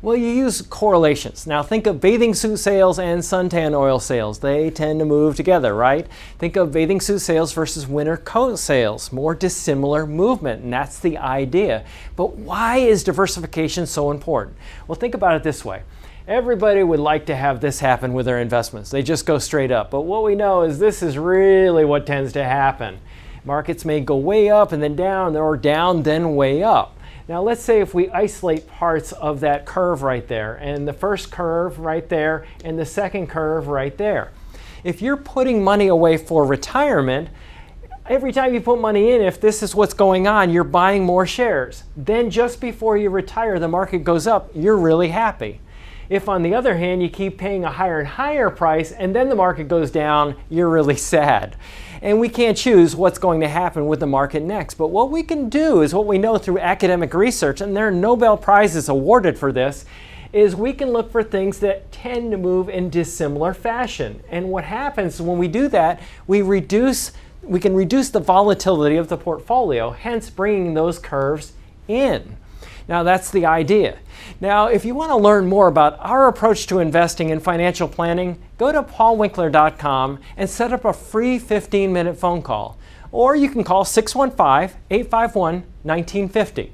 Well, you use correlations. Now think of bathing suit sales and suntan oil sales. They tend to move together, right? Think of bathing suit sales versus winter coat sales. More dissimilar movement, and that's the idea. But why is diversification so important? Well, think about it this way. Everybody would like to have this happen with their investments. They just go straight up. But what we know is this is really what tends to happen. Markets may go way up and then down, or down then way up. Now let's say if we isolate parts of that curve right there, and the first curve right there, and the second curve right there. If you're putting money away for retirement, every time you put money in, if this is what's going on, you're buying more shares. Then just before you retire, the market goes up, you're really happy. If, on the other hand, you keep paying a higher and higher price and then the market goes down, you're really sad. And we can't choose what's going to happen with the market next. But what we can do is what we know through academic research, and there are Nobel Prizes awarded for this, is we can look for things that tend to move in dissimilar fashion. And what happens when we do that, we can reduce the volatility of the portfolio, hence bringing those curves in. Now that's the idea. Now, if you want to learn more about our approach to investing and financial planning, go to paulwinkler.com and set up a free 15-minute phone call. Or you can call 615-851-1950.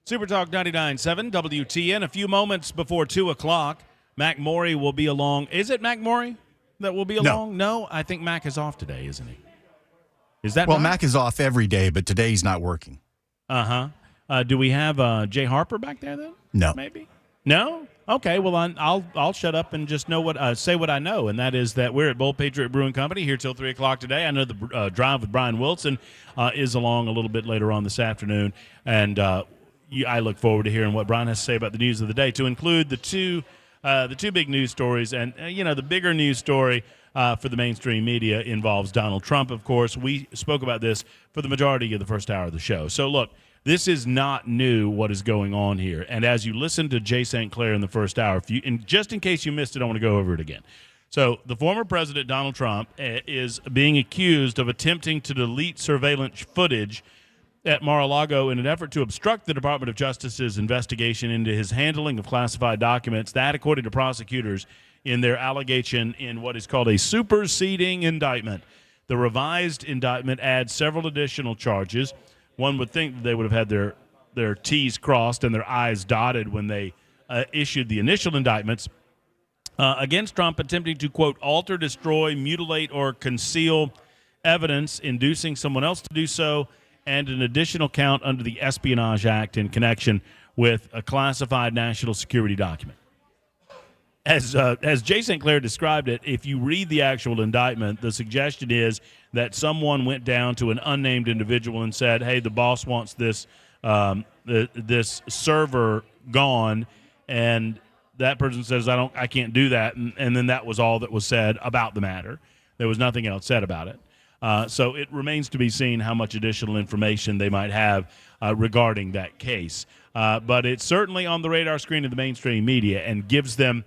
Super Talk 99.7 WTN. A few moments before 2 o'clock, Mac Morey will be along. Is it Mac Morey that will be along? No, I think Mac is off today, isn't he? Is that well? right? Mac is off every day, but today he's not working. Do we have Jay Harper back there then? No. Maybe. No. Okay. Well, I'll shut up and just know say what I know, and that is that we're at Bold Patriot Brewing Company here till 3 o'clock today. I know the Drive with Brian Wilson is along a little bit later on this afternoon, and I look forward to hearing what Brian has to say about the news of the day, to include the two big news stories. And the bigger news story for the mainstream media involves Donald Trump. Of course, we spoke about this for the majority of the first hour of the show. So look. This is not new, what is going on here. And as you listen to Jay Sinclair in the first hour, just in case you missed it, I want to go over it again. So the former president, Donald Trump, is being accused of attempting to delete surveillance footage at Mar-a-Lago in an effort to obstruct the Department of Justice's investigation into his handling of classified documents. That, according to prosecutors, in their allegation in what is called a superseding indictment. The revised indictment adds several additional charges. One would think that they would have had their T's crossed and their I's dotted when they issued the initial indictments against Trump, attempting to, quote, alter, destroy, mutilate, or conceal evidence, inducing someone else to do so, and an additional count under the Espionage Act in connection with a classified national security document. As Jay Sinclair described it, if you read the actual indictment, the suggestion is that someone went down to an unnamed individual and said, "Hey, the boss wants this this server gone," and that person says, "I can't do that," and then that was all that was said about the matter. There was nothing else said about it. So it remains to be seen how much additional information they might have regarding that case. But it's certainly on the radar screen of the mainstream media and gives them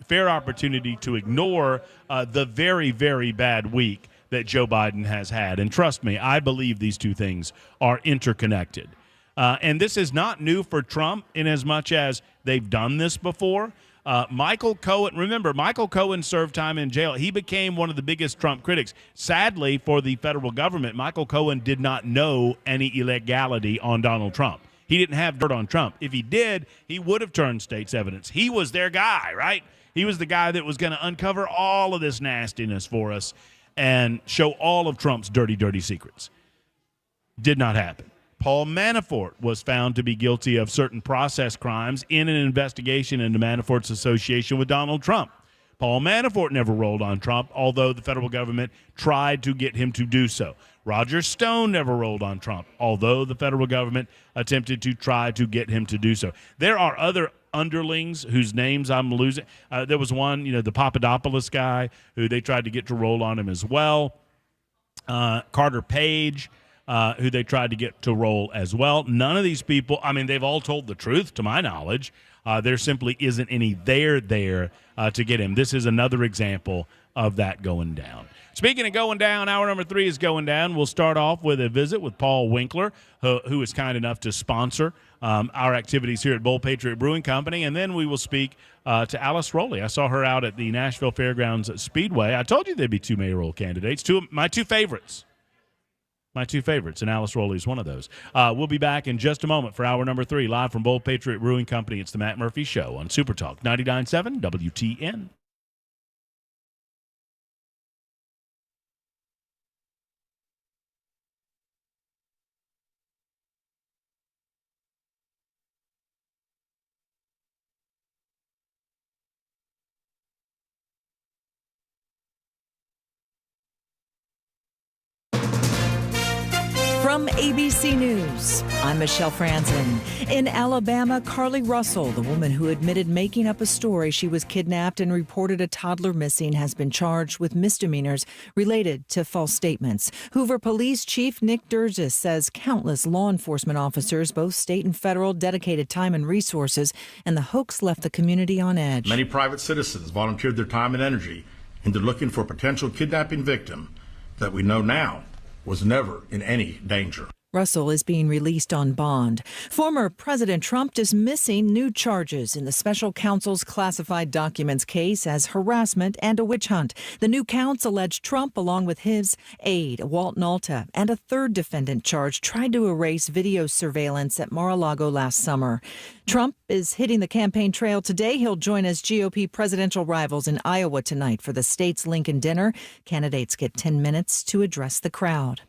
fair opportunity to ignore the very, very bad week that Joe Biden has had. And trust me, I believe these two things are interconnected. And this is not new for Trump in as much as they've done this before. Michael Cohen, remember, Michael Cohen served time in jail. He became one of the biggest Trump critics. Sadly, for the federal government, Michael Cohen did not know any illegality on Donald Trump. He didn't have dirt on Trump. If he did, he would have turned state's evidence. He was their guy, right? He was the guy that was going to uncover all of this nastiness for us and show all of Trump's dirty, dirty secrets. Did not happen. Paul Manafort was found to be guilty of certain process crimes in an investigation into Manafort's association with Donald Trump. Paul Manafort never rolled on Trump, although the federal government tried to get him to do so. Roger Stone never rolled on Trump, although the federal government attempted to try to get him to do so. There are other underlings whose names I'm losing. There was one, the Papadopoulos guy, who they tried to get to roll on him as well. Carter Page, who they tried to get to roll as well. None of these people, they've all told the truth, to my knowledge. There simply isn't any there to get him. This is another example of that going down. Speaking of going down, hour number 3 is going down. We'll start off with a visit with Paul Winkler, who is kind enough to sponsor our activities here at Bold Patriot Brewing Company. And then we will speak to Alice Rowley. I saw her out at the Nashville Fairgrounds Speedway. I told you there'd be 2 mayoral candidates, my two favorites. My two favorites, and Alice Rowley is one of those. We'll be back in just a moment for hour number 3, live from Bold Patriot Brewing Company. It's the Matt Murphy Show on Super Talk 99.7 WTN. From ABC News, I'm Michelle Franzen. In Alabama, Carly Russell, the woman who admitted making up a story she was kidnapped and reported a toddler missing, has been charged with misdemeanors related to false statements. Hoover Police Chief Nick Durgis says countless law enforcement officers, both state and federal, dedicated time and resources, and the hoax left the community on edge. Many private citizens volunteered their time and energy into looking for a potential kidnapping victim that we know now was never in any danger. Russell is being released on bond. Former President Trump dismissing new charges in the special counsel's classified documents case as harassment and a witch hunt. The new counts allege Trump, along with his aide, Walt Nalta, and a third defendant charged, tried to erase video surveillance at Mar-a-Lago last summer. Trump is hitting the campaign trail today. He'll join his GOP presidential rivals in Iowa tonight for the state's Lincoln dinner. Candidates get 10 minutes to address the crowd.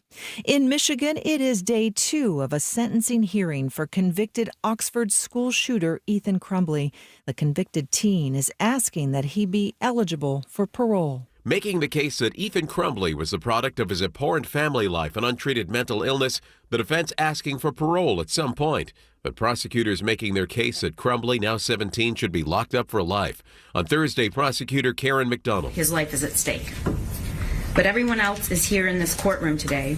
In Michigan, it is day 2 of a sentencing hearing for convicted Oxford school shooter Ethan Crumbley. The convicted teen is asking that he be eligible for parole. Making the case that Ethan Crumbley was the product of his abhorrent family life and untreated mental illness, the defense asking for parole at some point. But prosecutors making their case that Crumbley, now 17, should be locked up for life. On Thursday, prosecutor Karen McDonald. His life is at stake. But everyone else is here in this courtroom today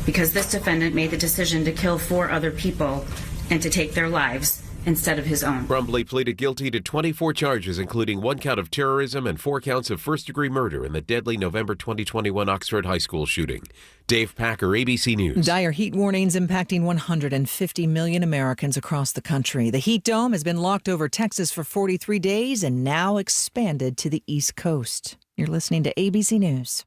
because this defendant made the decision to kill 4 other people and to take their lives instead of his own. Crumbley pleaded guilty to 24 charges, including 1 count of terrorism and 4 counts of first-degree murder in the deadly November 2021 Oxford High School shooting. Dave Packer, ABC News. Dire heat warnings impacting 150 million Americans across the country. The heat dome has been locked over Texas for 43 days and now expanded to the East Coast. You're listening to ABC News.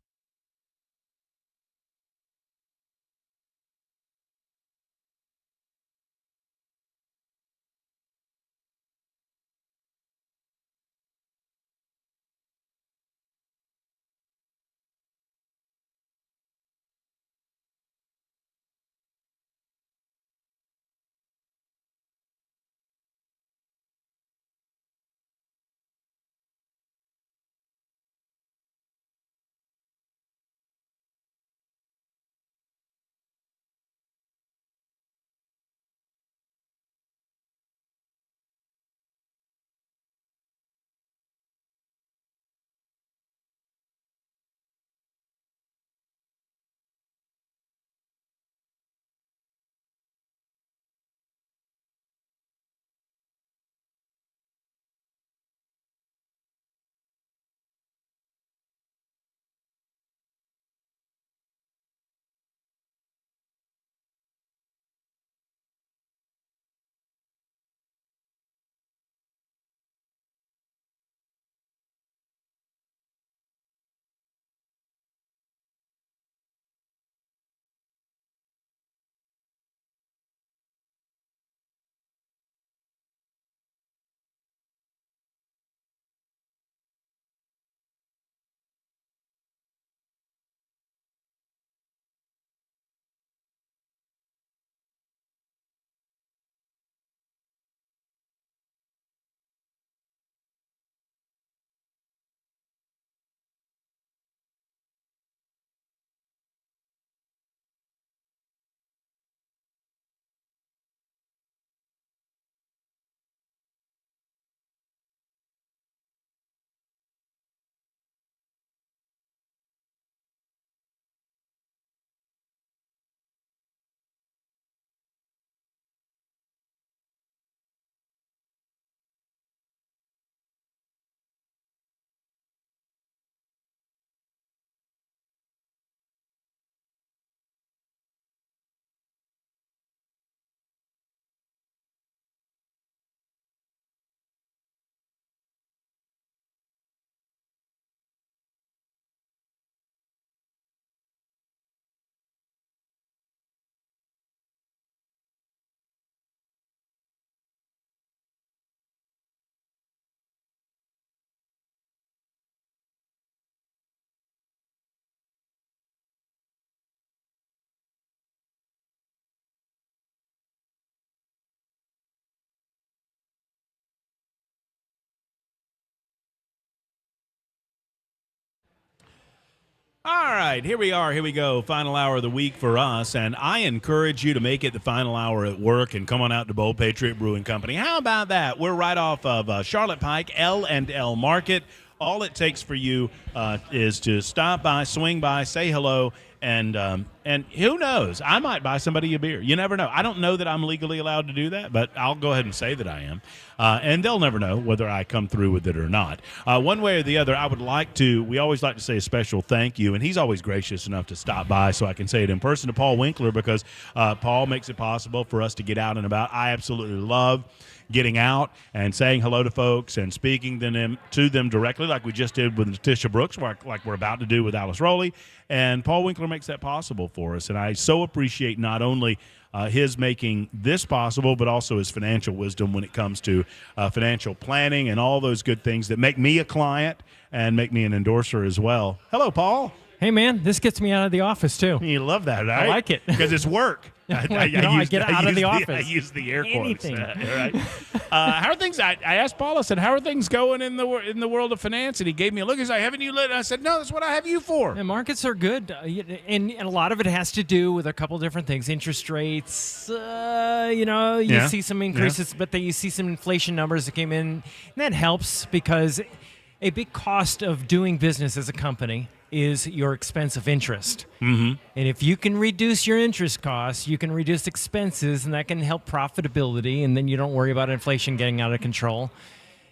All right, here we are. Here we go. Final hour of the week for us. And I encourage you to make it the final hour at work and come on out to Bold Patriot Brewing Company. How about that? We're right off of Charlotte Pike, L&L Market. All it takes for you is to stop by, swing by, say hello, And who knows? I might buy somebody a beer. You never know. I don't know that I'm legally allowed to do that, but I'll go ahead and say that I am. And they'll never know whether I come through with it or not. One way or the other, we always like to say a special thank you, and he's always gracious enough to stop by so I can say it in person, to Paul Winkler, because Paul makes it possible for us to get out and about. I absolutely love getting out and saying hello to folks and speaking to them directly, like we just did with Natisha Brooks, like we're about to do with Alice Rowley. And Paul Winkler makes that possible for us. And I so appreciate not only his making this possible, but also his financial wisdom when it comes to financial planning and all those good things that make me a client and make me an endorser as well. Hello, Paul. Hey, man, this gets me out of the office, too. You love that, right? I like it. Because it's work. I get out of the office. I use the air quotes. Anything. Right. How are things? I asked Paul, I said, how are things going in the world of finance? And he gave me a look. He's like, haven't you lit? And I said, no, that's what I have you for. The markets are good. And a lot of it has to do with a couple different things. Interest rates, you see some increases, but then you see some inflation numbers that came in. And that helps because a big cost of doing business as a company is your expense of interest. Mm-hmm. And if you can reduce your interest costs, you can reduce expenses, and that can help profitability, and then you don't worry about inflation getting out of control.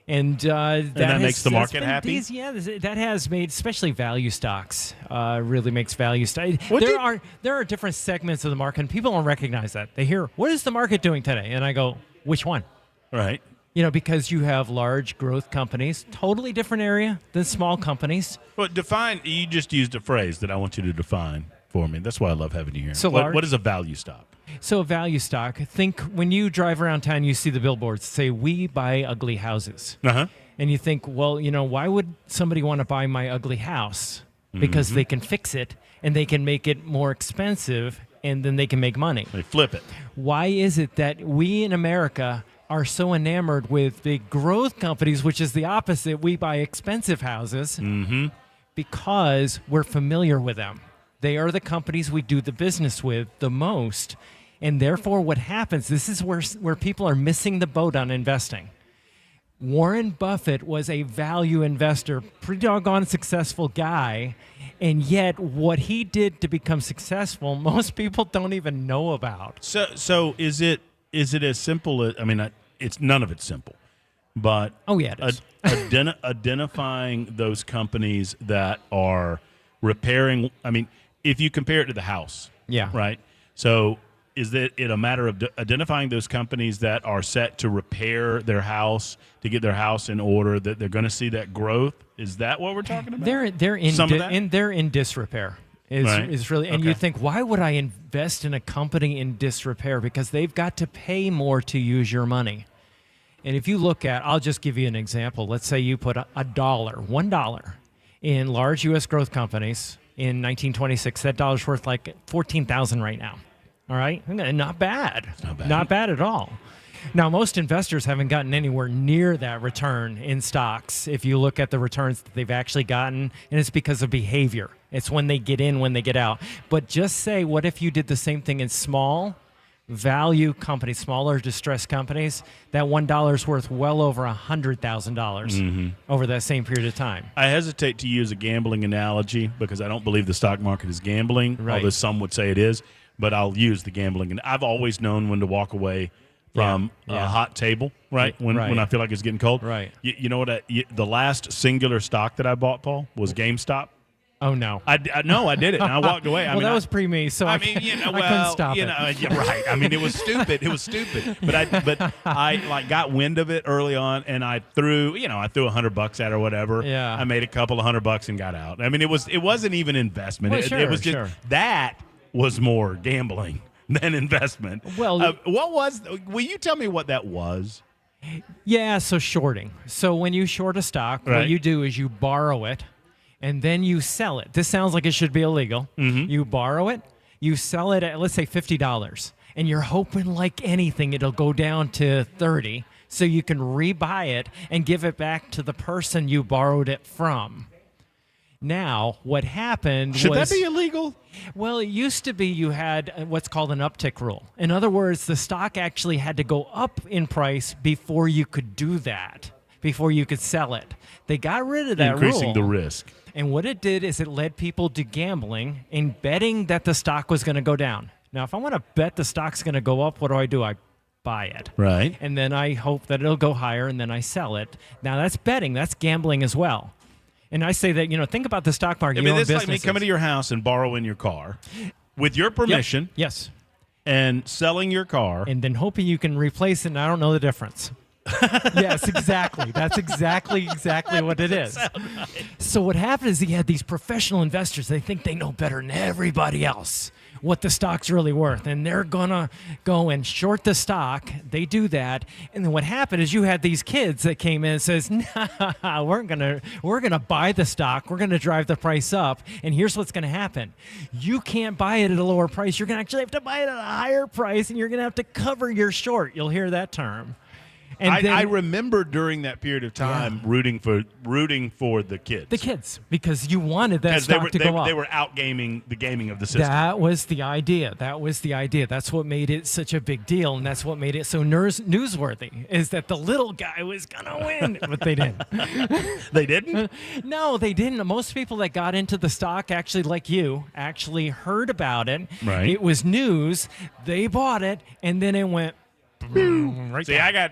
And that makes the market happy? That has made, especially value stocks, really makes value stocks. There are different segments of the market, and people don't recognize that. They hear, what is the market doing today? And I go, which one? Right. Because you have large growth companies, totally different area than small companies. But you just used a phrase that I want you to define for me. That's why I love having you here. So what is a value stock? So a value stock, think when you drive around town, you see the billboards say, we buy ugly houses. Uh-huh. And you think, well, why would somebody want to buy my ugly house? Because they can fix it and they can make it more expensive and then they can make money. They flip it. Why is it that we in America are so enamored with big growth companies, which is the opposite? We buy expensive houses because we're familiar with them. They are the companies we do the business with the most. And therefore, what happens, this is where people are missing the boat on investing. Warren Buffett was a value investor, pretty doggone successful guy. And yet, what he did to become successful, most people don't even know about. So is it as simple as, it's none of it's simple, but it is. Identifying those companies that are repairing, if you compare it to the house, right? So is it a matter of identifying those companies that are set to repair their house, to get their house in order, that they're going to see that growth? Is that what we're talking about? They're in disrepair. Is really, and you think, why would I invest in a company in disrepair? Because they've got to pay more to use your money. And if you look at, I'll just give you an example. Let's say you put $1 in large U.S. growth companies in 1926. That dollar's worth like $14,000 right now. All right, not bad. Not bad at all. Now, most investors haven't gotten anywhere near that return in stocks. If you look at the returns that they've actually gotten, and it's because of behavior. It's when they get in, when they get out. But just say, what if you did the same thing in small value companies, smaller distressed companies? That $1 is worth well over $100,000 over that same period of time. I hesitate to use a gambling analogy because I don't believe the stock market is gambling, although some would say it is. But I'll use the gambling. And I've always known when to walk away from a hot table, right? When I feel like it's getting cold. Right. You know what? The last singular stock that I bought, Paul, was GameStop. Oh, no. I did it, and I walked away. That was pre-me, so I couldn't stop it. Right. It was stupid. It was stupid. But I got wind of it early on, and I threw $100 at or whatever. Yeah. I made a couple of $100 and got out. It wasn't even investment. Well, it was just that was more gambling than investment. Well, will you tell me what that was? Yeah, so shorting. So when you short a stock, what you do is you borrow it, and then you sell it. This sounds like it should be illegal. You borrow it, you sell it at, let's say, $50, and you're hoping like anything it'll go down to $30, so you can rebuy it and give it back to the person you borrowed it from. Now, what happened Should that be illegal? Well, it used to be you had what's called an uptick rule. In other words, the stock actually had to go up in price before you could do that, before you could sell it. They got rid of that rule. Increasing the risk. And what it did is it led people to gambling and betting that the stock was going to go down. Now, if I want to bet the stock's going to go up, what do? I buy it. Right. And then I hope that it'll go higher, and then I sell it. Now, that's betting. That's gambling as well. And I say that, think about the stock market. I mean, it's like me coming to your house and borrowing your car with your permission. Yep. Yes. And selling your car. And then hoping you can replace it, and I don't know the difference. Yes, exactly. That's exactly what it is. Nice. So what happened is you had these professional investors. They think they know better than everybody else what the stock's really worth, and they're gonna go and short the stock. They do that, and then what happened is you had these kids that came in and says, "Nah, we're gonna buy the stock. We're gonna drive the price up, and here's what's gonna happen: you can't buy it at a lower price. You're gonna actually have to buy it at a higher price, and you're gonna have to cover your short." You'll hear that term. And I remember during that period of time rooting for the kids. The kids, because you wanted that stock to go up. They were outgaming the gaming of the system. That was the idea. That's what made it such a big deal, and that's what made it so newsworthy, is that the little guy was going to win. But they didn't. They didn't? No, they didn't. Most people that got into the stock, actually like you, actually heard about it. Right. It was news. They bought it, and then it went right See, down.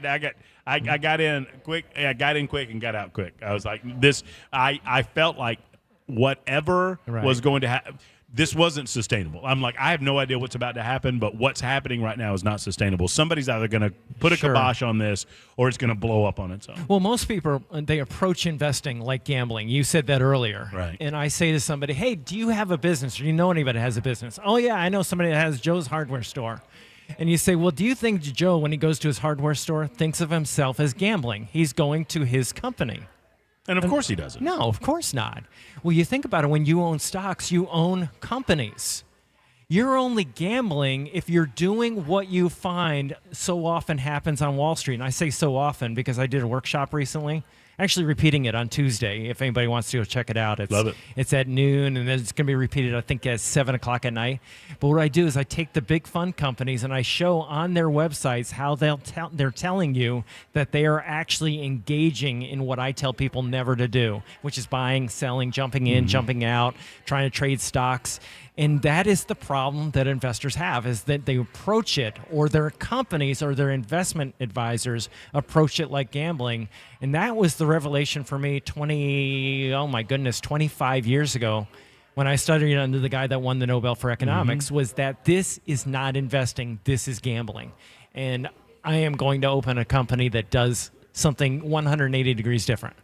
I got in quick. I got in quick and got out quick. I was like this. I felt like whatever was going to happen, this wasn't sustainable. I'm like, I have no idea what's about to happen, but what's happening right now is not sustainable. Somebody's either going to put a kibosh on this, or it's going to blow up on its own. Well, most people, they approach investing like gambling. You said that earlier. Right. And I say to somebody, hey, do you have a business, or do you know anybody that has a business? Oh, yeah, I know somebody that has Joe's hardware store. And you say, well, do you think Joe, when he goes to his hardware store, thinks of himself as gambling? He's going to his company. And of course he doesn't. No, of course not. Well, you think about it. When you own stocks, you own companies. You're only gambling if you're doing what you find so often happens on Wall Street. And I say so often because I did a workshop recently. Actually repeating it on Tuesday. If anybody wants to go check it out, Love it. It's at noon, and then it's going to be repeated, I think, at 7 o'clock at night. But what I do is I take the big fund companies and I show on their websites how they're telling you that they are actually engaging in what I tell people never to do, which is buying, selling, jumping in, jumping out, trying to trade stocks. And that is the problem that investors have, is that they approach it, or their companies or their investment advisors approach it like gambling. And that was the revelation for me 25 years ago when I studied under the guy that won the Nobel for economics, was that this is not investing, this is gambling. And I am going to open a company that does something 180 degrees different.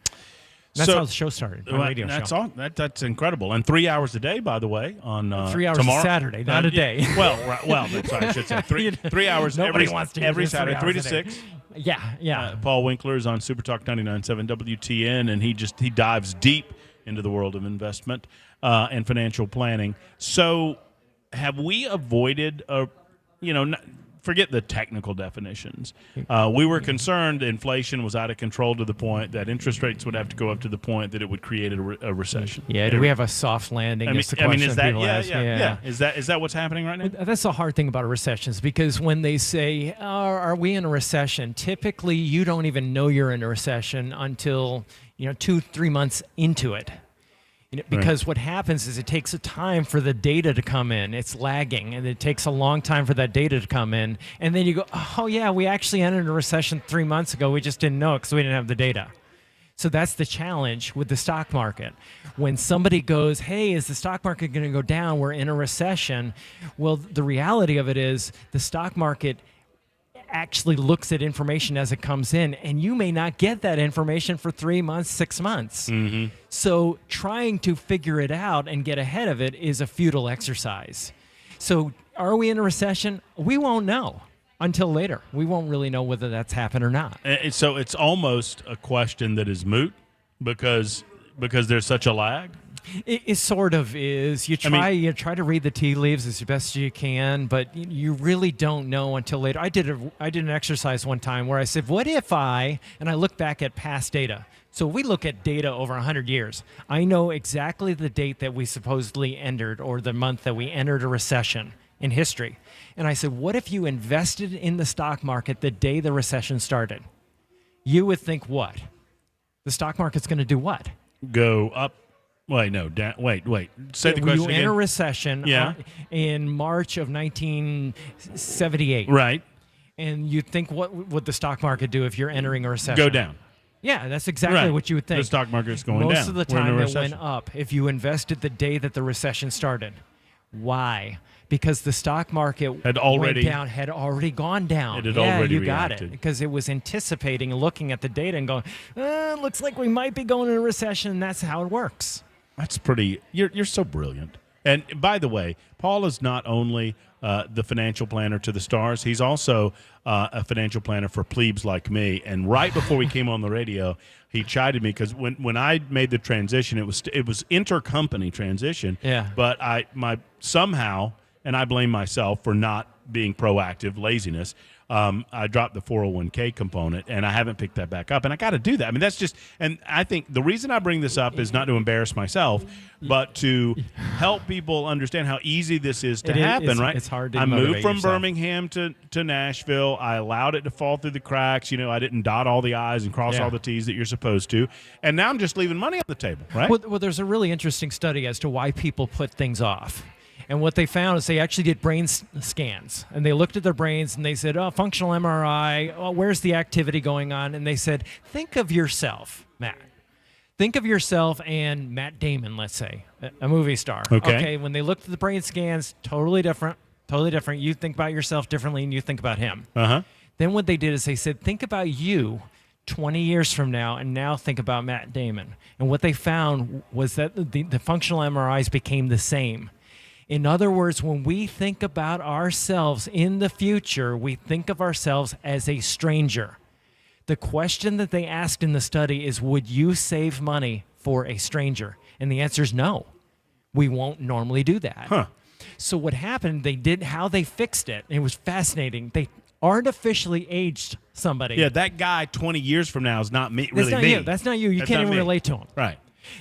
That's how the show started. My radio show. That's incredible. And 3 hours a day, by the way, on 3 hours tomorrow. a Saturday, not a day. Well, that's what I should say. Three hours Nobody wants to every do Saturday, 3 to 6. Yeah. Paul Winkler is on Super Talk 99.7 WTN, and he dives deep into the world of investment and financial planning. So, have we avoided forget the technical definitions. We were concerned inflation was out of control to the point that interest rates would have to go up to the point that it would create a recession. Yeah, do we have a soft landing? Is the question is that people ask. yeah? Is that what's happening right now? That's the hard thing about recessions, because when they say, are we in a recession, typically you don't even know you're in a recession until 2-3 months into it. Because what happens is it takes a time for the data to come in. It's lagging, and it takes a long time for that data to come in. And then you go, oh, yeah, we actually entered a recession 3 months ago. We just didn't know it because we didn't have the data. So that's the challenge with the stock market. When somebody goes, hey, is the stock market going to go down? We're in a recession. Well, the reality of it is the stock market actually looks at information as it comes in, and you may not get that information for 3 months, 6 months. Mm-hmm. So trying to figure it out and get ahead of it is a futile exercise. So are we in a recession? We won't know until later. We won't really know whether that's happened or not. So it's almost a question that is moot because there's such a lag. It sort of is. You try to read the tea leaves as best you can, but you really don't know until later. I did an exercise one time where I said, what if and I look back at past data. So we look at data over 100 years. I know exactly the date that we supposedly entered, or the month that we entered a recession in history. And I said, what if you invested in the stock market the day the recession started? You would think what? The stock market's going to do what? Go up. Wait, no. Wait. Say the question You again. enter a recession Yeah. in March of 1978. Right. And you think, what would the stock market do if you're entering a recession? Go down. Yeah, that's exactly Right. what you would think. The stock market's going down. Most of the We're in a time it recession. went up if you invested the day that the recession started. Why? Because the stock market had already gone down. It had already you got reacted. it. Because it was anticipating and looking at the data and going, looks like we might be going into a recession, and that's how it works. That's pretty. You're so brilliant. And by the way, Paul is not only the financial planner to the stars, he's also a financial planner for plebes like me. And right before we came on the radio, he chided me because when I made the transition, it was intercompany transition. Yeah. But somehow, and I blame myself for not being proactive, laziness. I dropped the 401k component, and I haven't picked that back up. And I got to do that. I mean, that's just – and I think the reason I bring this up is not to embarrass myself, but to help people understand how easy this is to happen, right? It's hard to I moved motivate from yourself. Birmingham to Nashville. I allowed it to fall through the cracks. You know, I didn't dot all the I's and cross all the T's that you're supposed to. And now I'm just leaving money on the table, right? Well, there's a really interesting study as to why people put things off. And what they found is they actually did brain scans. And they looked at their brains and they said, functional MRI, where's the activity going on? And they said, think of yourself, Matt. Think of yourself and Matt Damon, let's say, a movie star. Okay. When they looked at the brain scans, totally different. You think about yourself differently and you think about him. Uh-huh. Then what they did is they said, think about you 20 years from now, and now think about Matt Damon. And what they found was that the functional MRIs became the same. In other words, when we think about ourselves in the future, we think of ourselves as a stranger. The question that they asked in the study is, would you save money for a stranger? And the answer is no. We won't normally do that. Huh. So what happened, how they fixed it, it was fascinating. They artificially aged somebody. Yeah, that guy 20 years from now is not me. That's not me. you. That's not you. You That's can't not even me. relate to him. Right.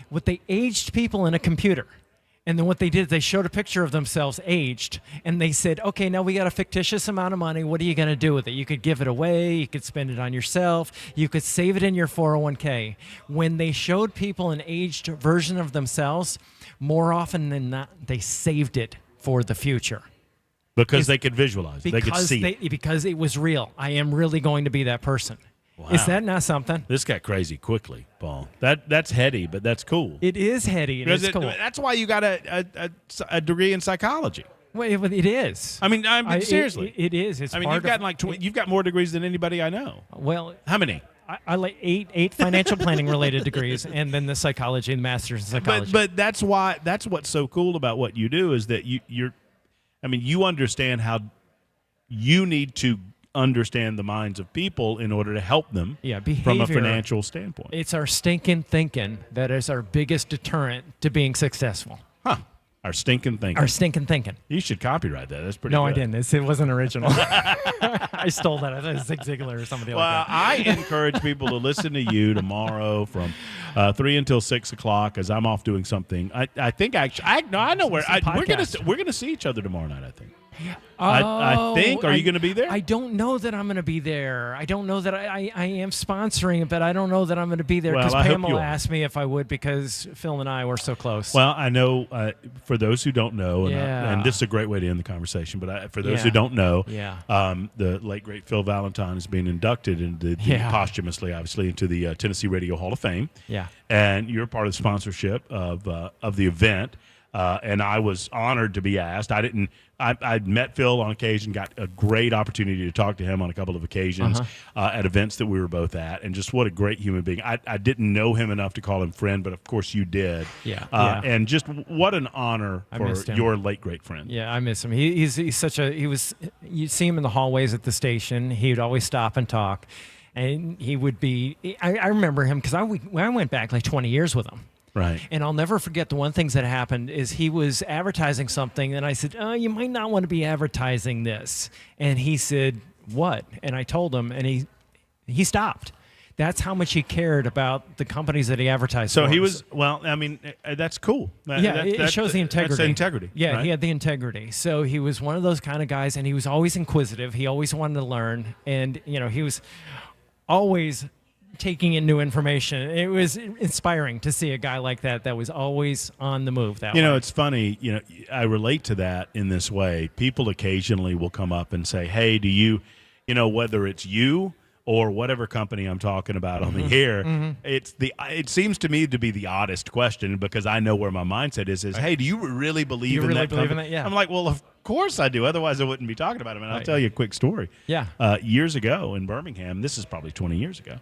What they aged people in a computer. And then what they did is they showed a picture of themselves aged, and they said, okay, now we got a fictitious amount of money. What are you going to do with it? You could give it away. You could spend it on yourself. You could save it in your 401k. When they showed people an aged version of themselves, more often than not, they saved it for the future. Because they could visualize it. They could see it. Because it was real. I am really going to be that person. Wow. Is that not something? This got crazy quickly, Paul. That's heady, but that's cool. It is heady, and it's cool. That's why you got a degree in psychology. Well, it is. I mean, seriously. It is. It's you've got you've got more degrees than anybody I know. Well, how many? I like eight financial planning related degrees, and then the psychology and master's in psychology. But that's what's so cool about what you do is that you understand how you need to understand the minds of people in order to help them from a financial standpoint. It's our stinking thinking that is our biggest deterrent to being successful. Huh. Our stinking thinking. Our stinking thinking. You should copyright that. That's pretty No, good. I didn't. It wasn't original. I stole that. I thought it was Zig Ziglar or somebody like that. I encourage people to listen to you tomorrow from 3 until 6 o'clock as I'm off doing something. I think actually I know where we're gonna see each other tomorrow night. I think. I think. Are you going to be there? I don't know that I'm going to be there. I don't know that I am sponsoring it, but I don't know that I'm going to be there because Pamela asked me if I would because Phil and I were so close. Well, I know for those who don't know, and this is a great way to end the conversation, but for those who don't know, the late, great Phil Valentine is being inducted posthumously, obviously, into the Tennessee Radio Hall of Fame. Yeah. And you're part of the sponsorship of the event. And I was honored to be asked. I'd met Phil on occasion, got a great opportunity to talk to him on a couple of occasions at events that we were both at, and just what a great human being. I didn't know him enough to call him friend, but of course you did. Yeah. And just what an honor for your late great friend. Yeah, I miss him. He's you'd see him in the hallways at the station. He would always stop and talk, and he would be. I remember him because I went back like 20 years with him. Right. And I'll never forget the one thing that happened is he was advertising something, and I said, you might not want to be advertising this. And he said, what? And I told him, and he stopped. That's how much he cared about the companies that he advertised so for. he was, that's cool. It shows the integrity. That's integrity. Yeah, right? He had the integrity. So he was one of those kind of guys, and he was always inquisitive. He always wanted to learn. And, he was always taking in new information. It was inspiring to see a guy like that was always on the move that way. It's funny, I relate to that in this way. People occasionally will come up and say, hey, do you, whether it's you or whatever company I'm talking about on the air, it seems to me to be the oddest question, because I know where my mindset is hey, do you really believe in that? Yeah. I'm like, well, of course I do. Otherwise I wouldn't be talking about it. And I'll tell you a quick story. Yeah. Years ago in Birmingham, this is probably 20 years ago,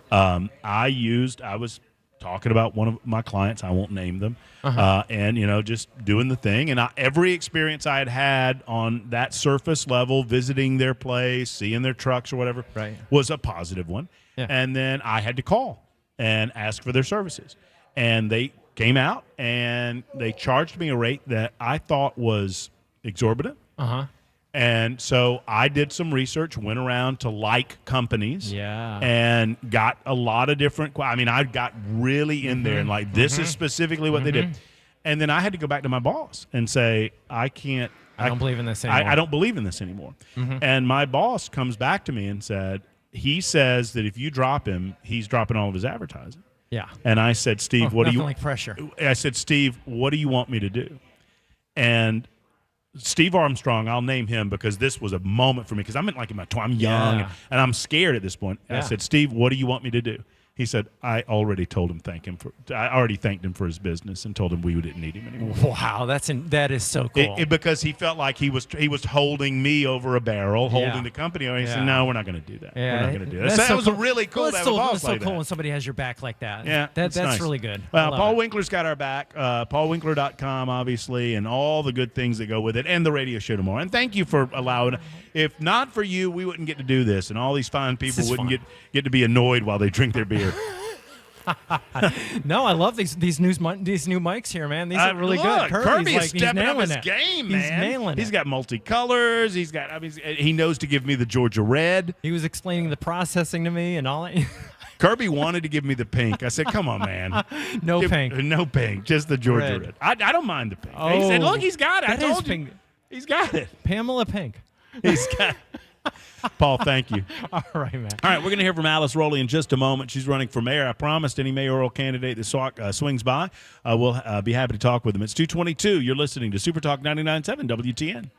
I was talking about one of my clients, I won't name them, and just doing the thing, and every experience I had on that surface level, visiting their place, seeing their trucks or whatever, was a positive one. Yeah. And then I had to call and ask for their services, and they came out and they charged me a rate that I thought was exorbitant. And so I did some research, went around to like companies, and got a lot of different. I got really in there and like, this is specifically what they did. And then I had to go back to my boss and say, I don't believe in this anymore. I don't believe in this anymore. And my boss comes back to me and said, he says that if you drop him, he's dropping all of his advertising. Yeah. And I said, Steve, what do you like pressure? I said, Steve, what do you want me to do? And Steve Armstrong, I'll name him because this was a moment for me, because I'm in my I'm young and I'm scared at this point. I said, Steve, what do you want me to do? He said, I already thanked him for his business and told him we didn't need him anymore. Wow, that is so cool. Because he felt like he was holding me over a barrel, holding the company. And he said, no, we're not going to do that. Yeah. We're not going to do that. That was really cool to have a boss like that. It's so cool when somebody has your back like that. Yeah, that's nice. really good. Well, Paul Winkler's got our back. PaulWinkler.com, obviously, and all the good things that go with it, and the radio show tomorrow. And thank you for allowing. If not for you, we wouldn't get to do this, and all these fine people wouldn't get to be annoyed while they drink their beer. No, I love these new mics here, man. These are really good. Kirby's is stepping up his game, man. He's nailing it. He's got multicolors. He knows to give me the Georgia red. He was explaining the processing to me and all that. Kirby wanted to give me the pink. I said, come on, man. No pink. Just the Georgia red. I don't mind the pink. He said, look, he's got it. I told you. Pink. He's got it. Pamela Pink. He's got Paul, thank you. All right, man. All right, we're going to hear from Alice Rowley in just a moment. She's running for mayor. I promised any mayoral candidate that swings by, we'll be happy to talk with them. It's 2:22. You're listening to Super Talk 99.7 WTN.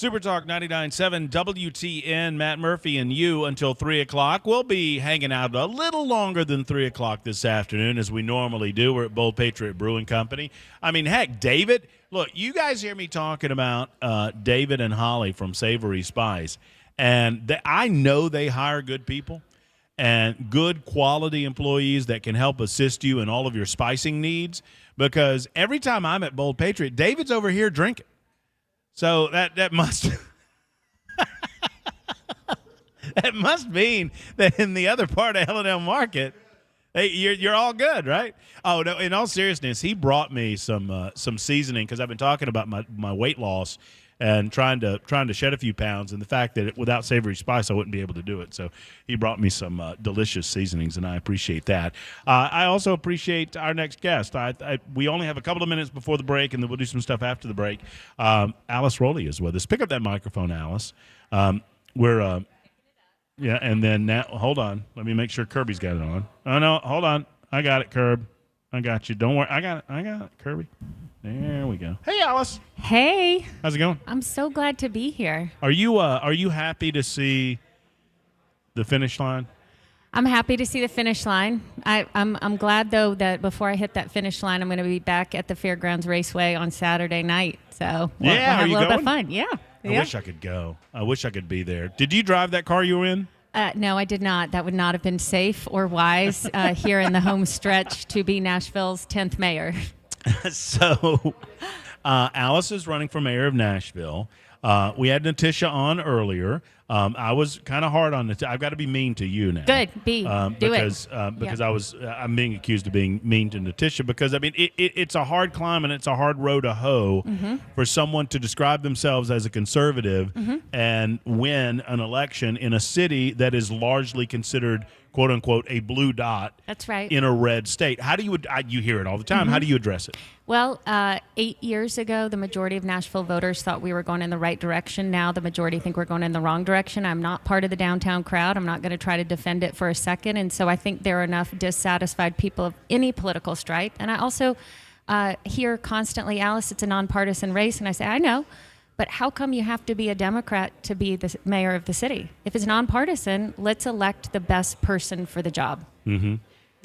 Super Talk 99.7 WTN, Matt Murphy and you until 3 o'clock. We'll be hanging out a little longer than 3 o'clock this afternoon as we normally do. We're at Bold Patriot Brewing Company. I mean, heck, David, look, you guys hear me talking about David and Holly from Savory Spice, and I know they hire good people and good quality employees that can help assist you in all of your spicing needs, because every time I'm at Bold Patriot, David's over here drinking. So that must that must mean that in the other part of L&L Market, hey, you're all good, right? Oh no! In all seriousness, he brought me some seasoning because I've been talking about my weight loss and trying to shed a few pounds, and the fact that without Savory Spice I wouldn't be able to do it. So he brought me some delicious seasonings, and I appreciate that. I also appreciate our next guest. We only have a couple of minutes before the break, and then we'll do some stuff after the break. Alice Rowley is with us. Pick up that microphone, Alice. Yeah, and then now, hold on. Let me make sure Kirby's got it on. Oh, no, hold on. I got it, Kirby. I got you. Don't worry. I got it, Kirby. There we go. Hey, Alice. Hey. How's it going? I'm so glad to be here. Are you happy to see the finish line? I'm happy to see the finish line. I'm glad, though, that before I hit that finish line, I'm going to be back at the Fairgrounds Raceway on Saturday night. So we'll have a little bit of fun. Yeah. I wish I could go. I wish I could be there. Did you drive that car you were in? No, I did not. That would not have been safe or wise here in the home stretch to be Nashville's 10th mayor. So Alice is running for mayor of Nashville. We had Natisha on earlier. I was kind of hard on Natisha. I've got to be mean to you now. Good, do because it. I'm being accused of being mean to Natisha because I mean it's a hard climb and it's a hard row to hoe for someone to describe themselves as a conservative and win an election in a city that is largely considered, quote unquote, a blue dot. That's right. In a red state. How do you hear it all the time? How do you address it? Well, 8 years ago, the majority of Nashville voters thought we were going in the right direction. Now the majority think we're going in the wrong direction. I'm not part of the downtown crowd. I'm not going to try to defend it for a second. And so I think there are enough dissatisfied people of any political stripe. And I also hear constantly, Alice, it's a nonpartisan race. And I say, I know. But how come you have to be a Democrat to be the mayor of the city? If it's nonpartisan, let's elect the best person for the job.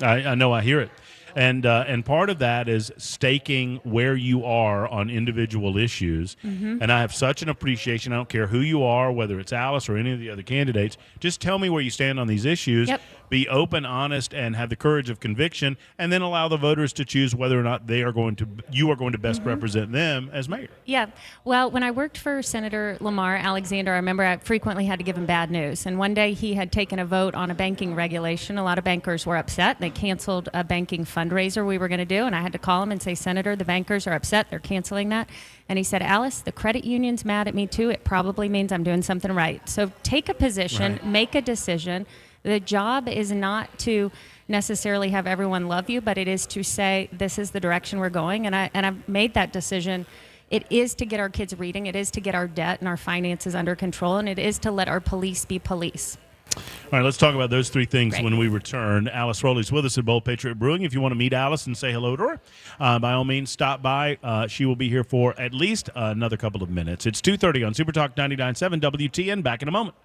I know, I hear it. And part of that is staking where you are on individual issues. And I have such an appreciation. I don't care who you are, whether it's Alice or any of the other candidates. Just tell me where you stand on these issues. Yep. Be open, honest, and have the courage of conviction, and then allow the voters to choose whether or not you are going to best represent them as mayor. Yeah. Well, when I worked for Senator Lamar Alexander, I remember I frequently had to give him bad news. And one day he had taken a vote on a banking regulation. A lot of bankers were upset. They canceled a banking fundraiser we were going to do. And I had to call him and say, Senator, the bankers are upset. They're canceling that. And he said, Alice, the credit union's mad at me too. It probably means I'm doing something right. So take a position, make a decision. The job is not to necessarily have everyone love you, but it is to say this is the direction we're going. And I've made that decision. It is to get our kids reading. It is to get our debt and our finances under control. And it is to let our police be police. All right, let's talk about those three things when we return. Alice Rowley's with us at Bold Patriot Brewing. If you want to meet Alice and say hello to her, by all means, stop by. She will be here for at least another couple of minutes. It's 2:30 on Super Talk 99.7 WTN. Back in a moment.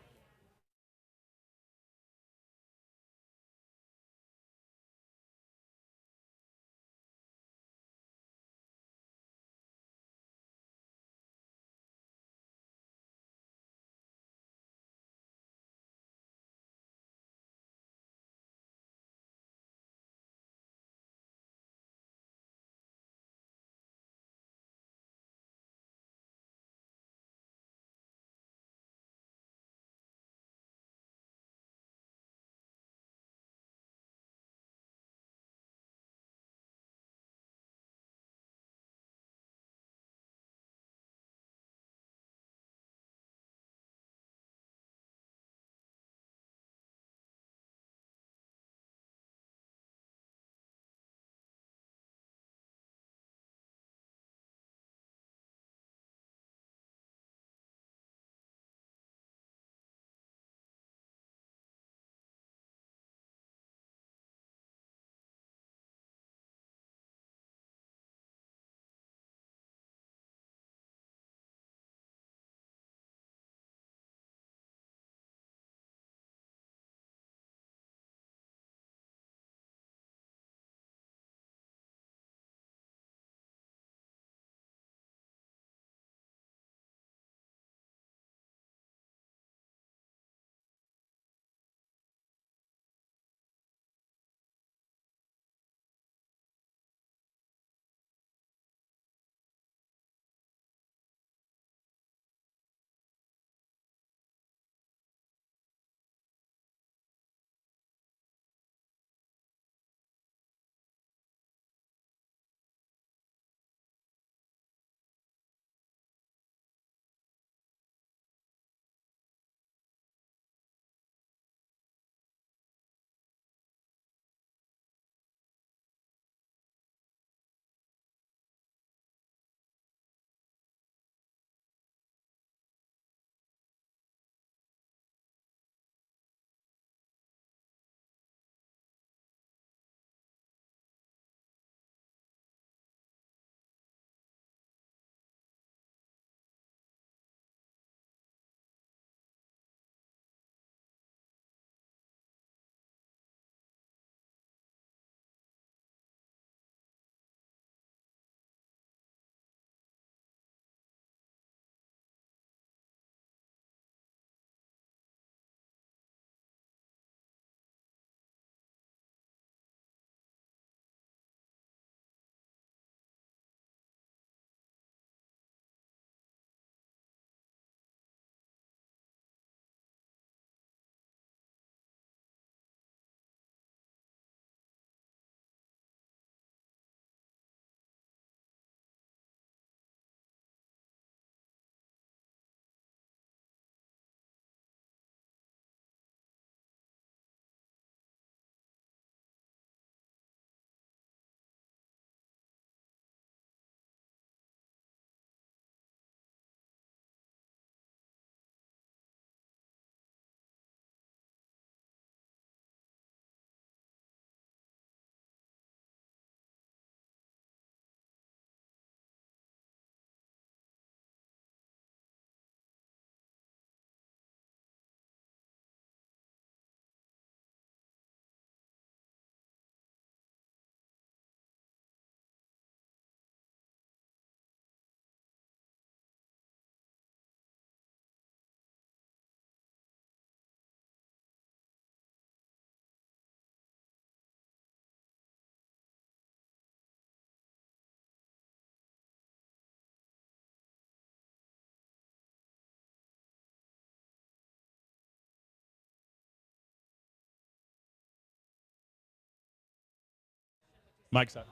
Mike's up.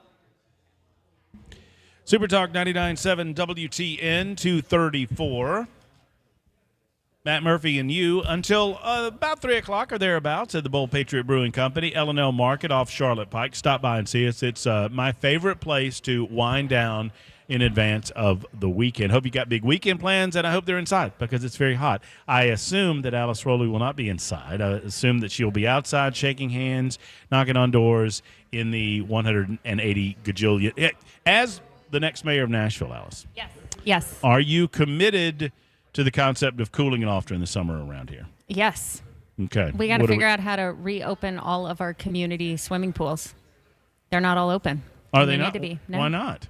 Super Talk 99.7 WTN 234. Matt Murphy and you until about 3 o'clock or thereabouts at the Bold Patriot Brewing Company, L&L Market off Charlotte Pike. Stop by and see us. It's my favorite place to wind down in advance of the weekend. Hope you got big weekend plans, and I hope they're inside because it's very hot. I assume that Alice Rowley will not be inside. I assume that she'll be outside shaking hands, knocking on doors in the 180 gajillion. As the next mayor of Nashville, Alice. Yes. Are you committed to the concept of cooling it off during the summer around here? Yes. Okay. We got to figure out how to reopen all of our community swimming pools. They're not all open. Are they need not? to be. No. Why not?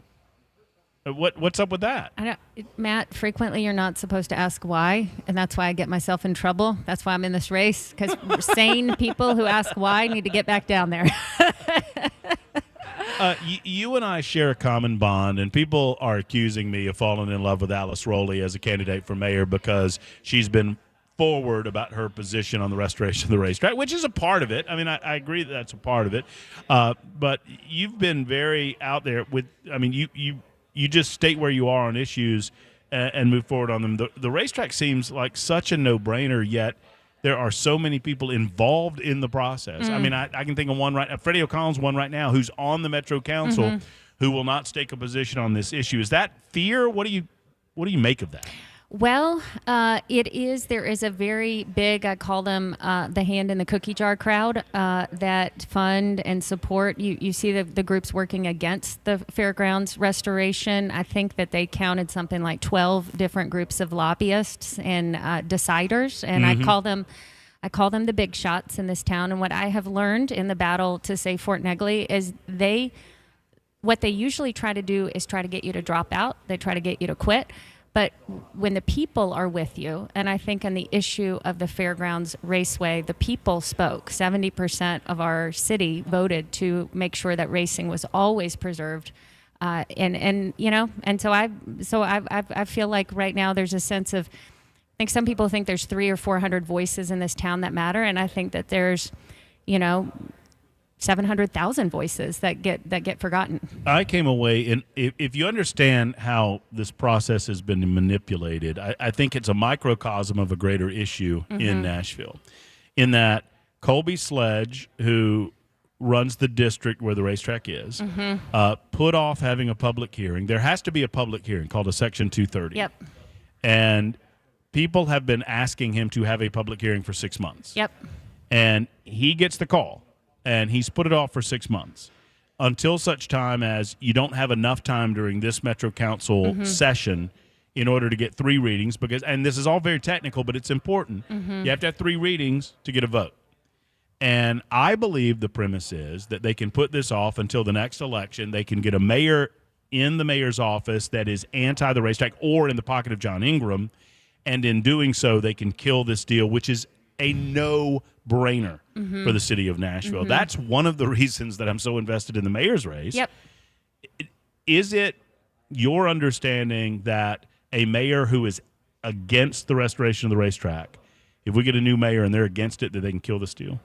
What's up with that? I don't, Matt, frequently you're not supposed to ask why, and that's why I get myself in trouble. That's why I'm in this race, because sane people who ask why need to get back down there. You and I share a common bond, and people are accusing me of falling in love with Alice Rowley as a candidate for mayor because she's been forward about her position on the restoration of the racetrack, which is a part of it. I mean, I agree that that's a part of it. But you've been very out there with, I mean, you just state where you are on issues and move forward on them. The racetrack seems like such a no-brainer, yet there are so many people involved in the process. I mean, I can think of one right now. Freddie O'Connell's one right now who's on the Metro Council who will not stake a position on this issue. Is that fear? What do you make of that? Well, it is. There is a very big, I call them the hand in the cookie jar crowd that fund and support. You see the groups working against the fairgrounds restoration. I think that they counted something like 12 different groups of lobbyists and deciders, and I call them the big shots in this town. And what I have learned in the battle to save Fort Negley is what they usually try to do is try to get you to drop out. They try to get you to quit. But when the people are with you, and I think on the issue of the Fairgrounds Raceway, the people spoke. 70% of our city voted to make sure that racing was always preserved. And so I feel like right now there's a sense of, I think some people think there's 300 or 400 voices in this town that matter, and I think that there's, 700,000 voices that get forgotten. I came away, and if you understand how this process has been manipulated, I think it's a microcosm of a greater issue in Nashville, in that Colby Sledge, who runs the district where the racetrack is, put off having a public hearing. There has to be a public hearing called a Section 230. Yep. And people have been asking him to have a public hearing for 6 months. Yep. And he gets the call. And he's put it off for 6 months until such time as you don't have enough time during this Metro Council session in order to get 3 readings. And this is all very technical, but it's important. You have to have 3 readings to get a vote. And I believe the premise is that they can put this off until the next election. They can get a mayor in the mayor's office that is anti the racetrack or in the pocket of John Ingram. And in doing so, they can kill this deal, which is a no-brainer for the city of Nashville. That's one of the reasons that I'm so invested in the mayor's race. Yep. Is it your understanding that a mayor who is against the restoration of the racetrack, if we get a new mayor and they're against it, that they can kill this deal?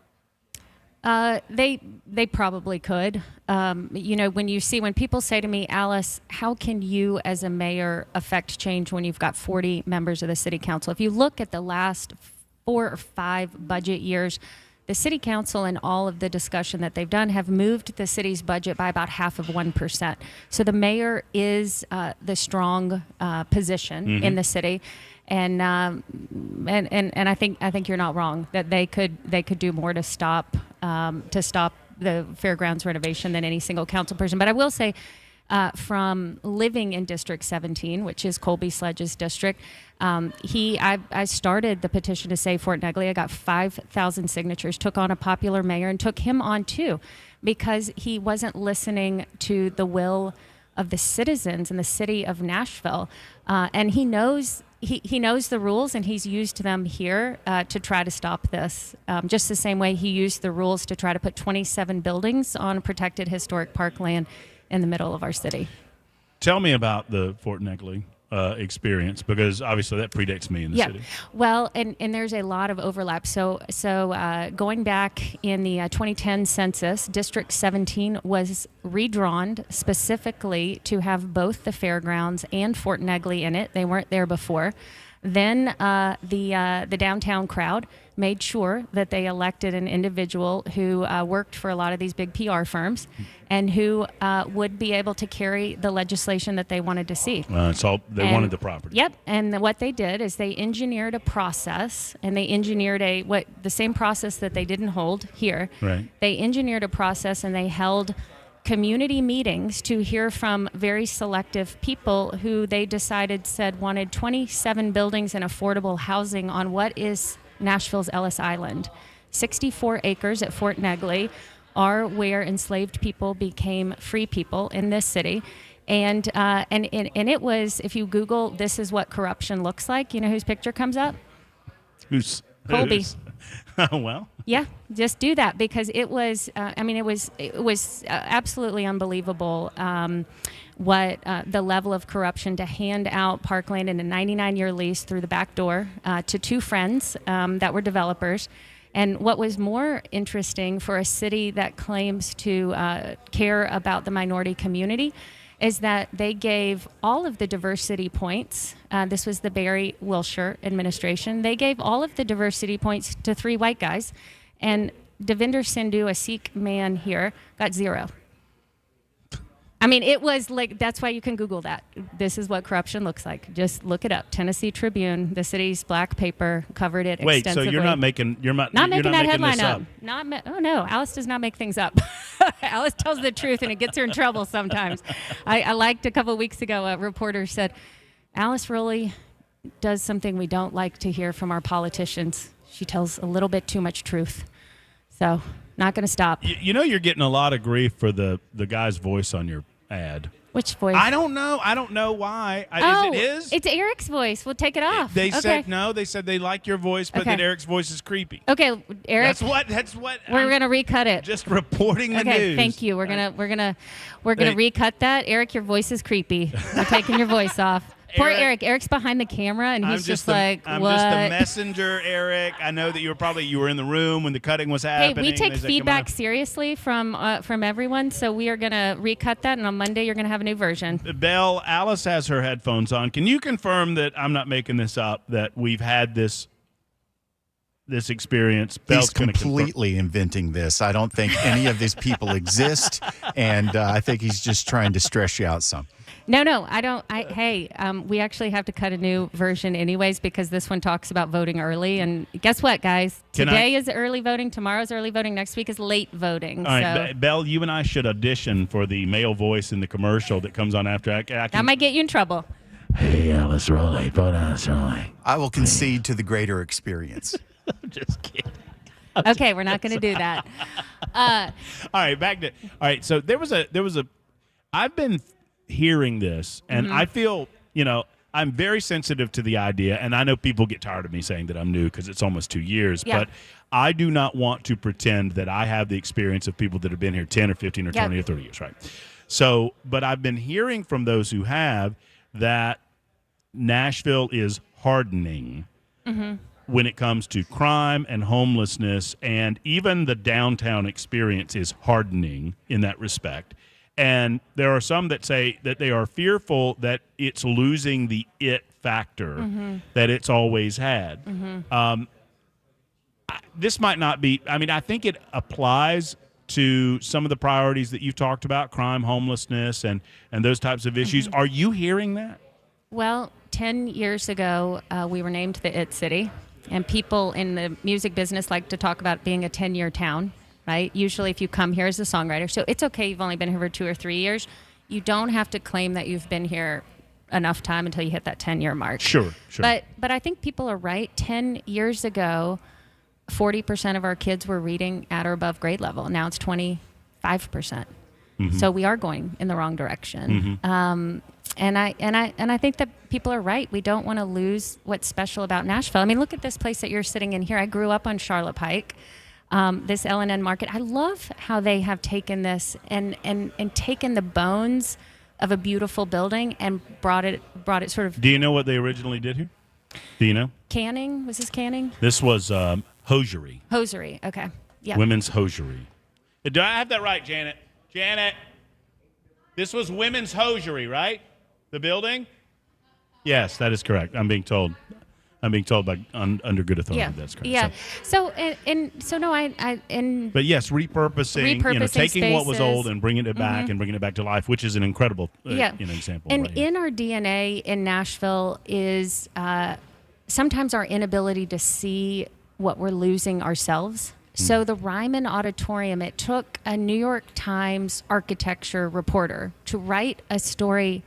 They probably could. When people say to me, Alice, how can you as a mayor affect change when you've got 40 members of the city council? If you look at the last 4 or 5 budget years, the city council and all of the discussion that they've done have moved the city's budget by about 0.5%. So the mayor is the strong position in the city, and I think you're not wrong that they could do more to stop the fairgrounds renovation than any single council person. But I will say, from living in District 17, which is Colby Sledge's district, I started the petition to save Fort Negley. I got 5,000 signatures, took on a popular mayor, and took him on too, because he wasn't listening to the will of the citizens in the city of Nashville, and he knows the rules, and he's used them here to try to stop this. Just the same way he used the rules to try to put 27 buildings on protected historic parkland in the middle of our city. Tell me about the Fort Negley experience? Because obviously that predates me in the city. Well, and there's a lot of overlap. So going back in the 2010 census, District 17 was redrawn specifically to have both the fairgrounds and Fort Negley in it. They weren't there before. Then the downtown crowd made sure that they elected an individual who worked for a lot of these big PR firms and who would be able to carry the legislation that they wanted to see. They wanted the property. Yep. And what they did is they engineered a process, and they engineered the same process that they didn't hold here. Right. They engineered a process, and they held community meetings to hear from very selective people who they decided wanted 27 buildings and affordable housing on what is Nashville's Ellis Island. 64 acres at Fort Negley are where enslaved people became free people in this city. And it was, if you Google, this is what corruption looks like, you know whose picture comes up? Who's Colby. Well. Yeah, just do that, because it was. It was absolutely unbelievable. What the level of corruption to hand out parkland in a 99-year lease through the back door to two friends that were developers. And what was more interesting for a city that claims to care about the minority community is that they gave all of the diversity points. This was the Barry Wilshire administration. They gave all of the diversity points to 3 white guys, and Devinder Sindhu, a Sikh man here, got 0. I mean, it was like, that's why you can Google that. This is what corruption looks like. Just look it up. Tennessee Tribune, the city's black paper, covered it extensively. So you're not making that headline up. Oh no, Alice does not make things up. Alice tells the truth, and it gets her in trouble sometimes. I liked a couple of weeks ago, a reporter said, Alice Rowley does something we don't like to hear from our politicians. She tells a little bit too much truth. So, not going to stop. You're getting a lot of grief for the guy's voice on your ad. Which voice? I don't know why. Oh, is it his? It's Eric's voice. We'll take it off. They said no. They said they like your voice, but that Eric's voice is creepy. Okay, Eric. That's what. We're gonna recut it. Just reporting the news. Okay, thank you. We're gonna recut that. Eric, your voice is creepy. We're taking your voice off. Poor Eric. Eric's behind the camera, and he's just like, I'm what? just the messenger, Eric. I know that you were in the room when the cutting was happening. Hey, we take feedback seriously from everyone, so we are going to recut that, and on Monday you're going to have a new version. Belle, Alice has her headphones on. Can you confirm that I'm not making this up, that we've had this experience? He's completely inventing this. I don't think any of these people exist, and I think he's just trying to stress you out some. No, I don't. We actually have to cut a new version anyways, because this one talks about voting early. And guess what, guys? Today is early voting. Tomorrow's early voting. Next week is late voting. All right, Belle, you and I should audition for the male voice in the commercial that comes on after. That might get you in trouble. Hey, Alice Rowley, vote Alice Rowley. I will concede to the greater experience. I'm just kidding. Okay, we're not going to do that. All right, so there was a. I've been hearing this, and I feel, I'm very sensitive to the idea, and I know people get tired of me saying that I'm new because it's almost 2 years, but I do not want to pretend that I have the experience of people that have been here 10 or 15 or 20 or 30 years, right? So, but I've been hearing from those who have that Nashville is hardening when it comes to crime and homelessness, and even the downtown experience is hardening in that respect. And there are some that say that they are fearful that it's losing the it factor that it's always had. This might not be, I think it applies to some of the priorities that you've talked about, crime, homelessness, and those types of issues. Are you hearing that? Well, 10 years ago, we were named the It City, and people in the music business like to talk about being a 10-year town. Right? Usually if you come here as a songwriter, so it's okay you've only been here for 2 or 3 years. You don't have to claim that you've been here enough time until you hit that 10-year mark. Sure. But I think people are right. 10 years ago, 40% of our kids were reading at or above grade level. Now it's 25%. So we are going in the wrong direction. And I think that people are right. We don't want to lose what's special about Nashville. Look at this place that you're sitting in here. I grew up on Charlotte Pike. This L&N market. I love how they have taken this and taken the bones of a beautiful building and brought it sort of. Do you know what they originally did here? Do you know? Canning? Was this canning? This was hosiery. Hosiery. Okay. Yeah. Women's hosiery. Do I have that right, Janet? Janet, this was women's hosiery, right? The building? Yes, that is correct. I'm being told by under good authority. Yeah. That's correct. Yeah. So no, But yes, repurposing, taking what was old and bringing it back and bringing it back to life, which is an incredible example. And right in our DNA in Nashville is sometimes our inability to see what we're losing ourselves. So the Ryman Auditorium, it took a New York Times architecture reporter to write a story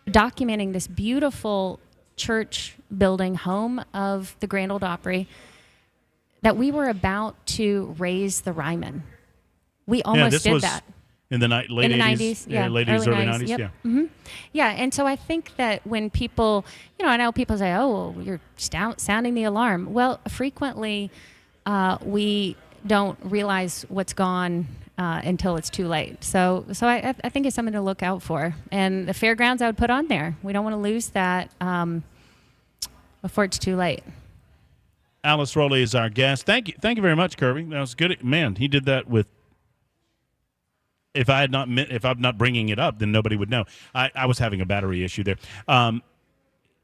documenting this beautiful church building, home of the Grand Ole Opry, that we were about to raise the Ryman. We almost did that. In the late 80s? Yeah. Late 80s, early 90s, yep. yeah. Mm-hmm. Yeah, and so I think that when people, I know people say, oh, well, you're sounding the alarm. Well, frequently we don't realize what's gone until it's too late. So I think it's something to look out for. And the fairgrounds I would put on there. We don't want to lose that before it's too late. Alice Rowley is our guest. Thank you very much, Kirby. That was good. Man, he did that with. If I'm not bringing it up, then nobody would know. I was having a battery issue there.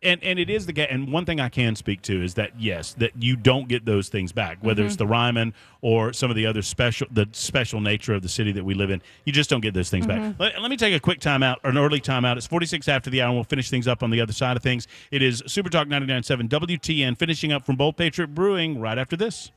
And it is and one thing I can speak to is that, yes, that you don't get those things back, whether it's the Ryman or some of the other special nature of the city that we live in. You just don't get those things back. Let me take a quick timeout, or an early timeout. It's 46 after the hour, and we'll finish things up on the other side of things. It is Super Talk 99.7 WTN, finishing up from Bold Patriot Brewing right after this.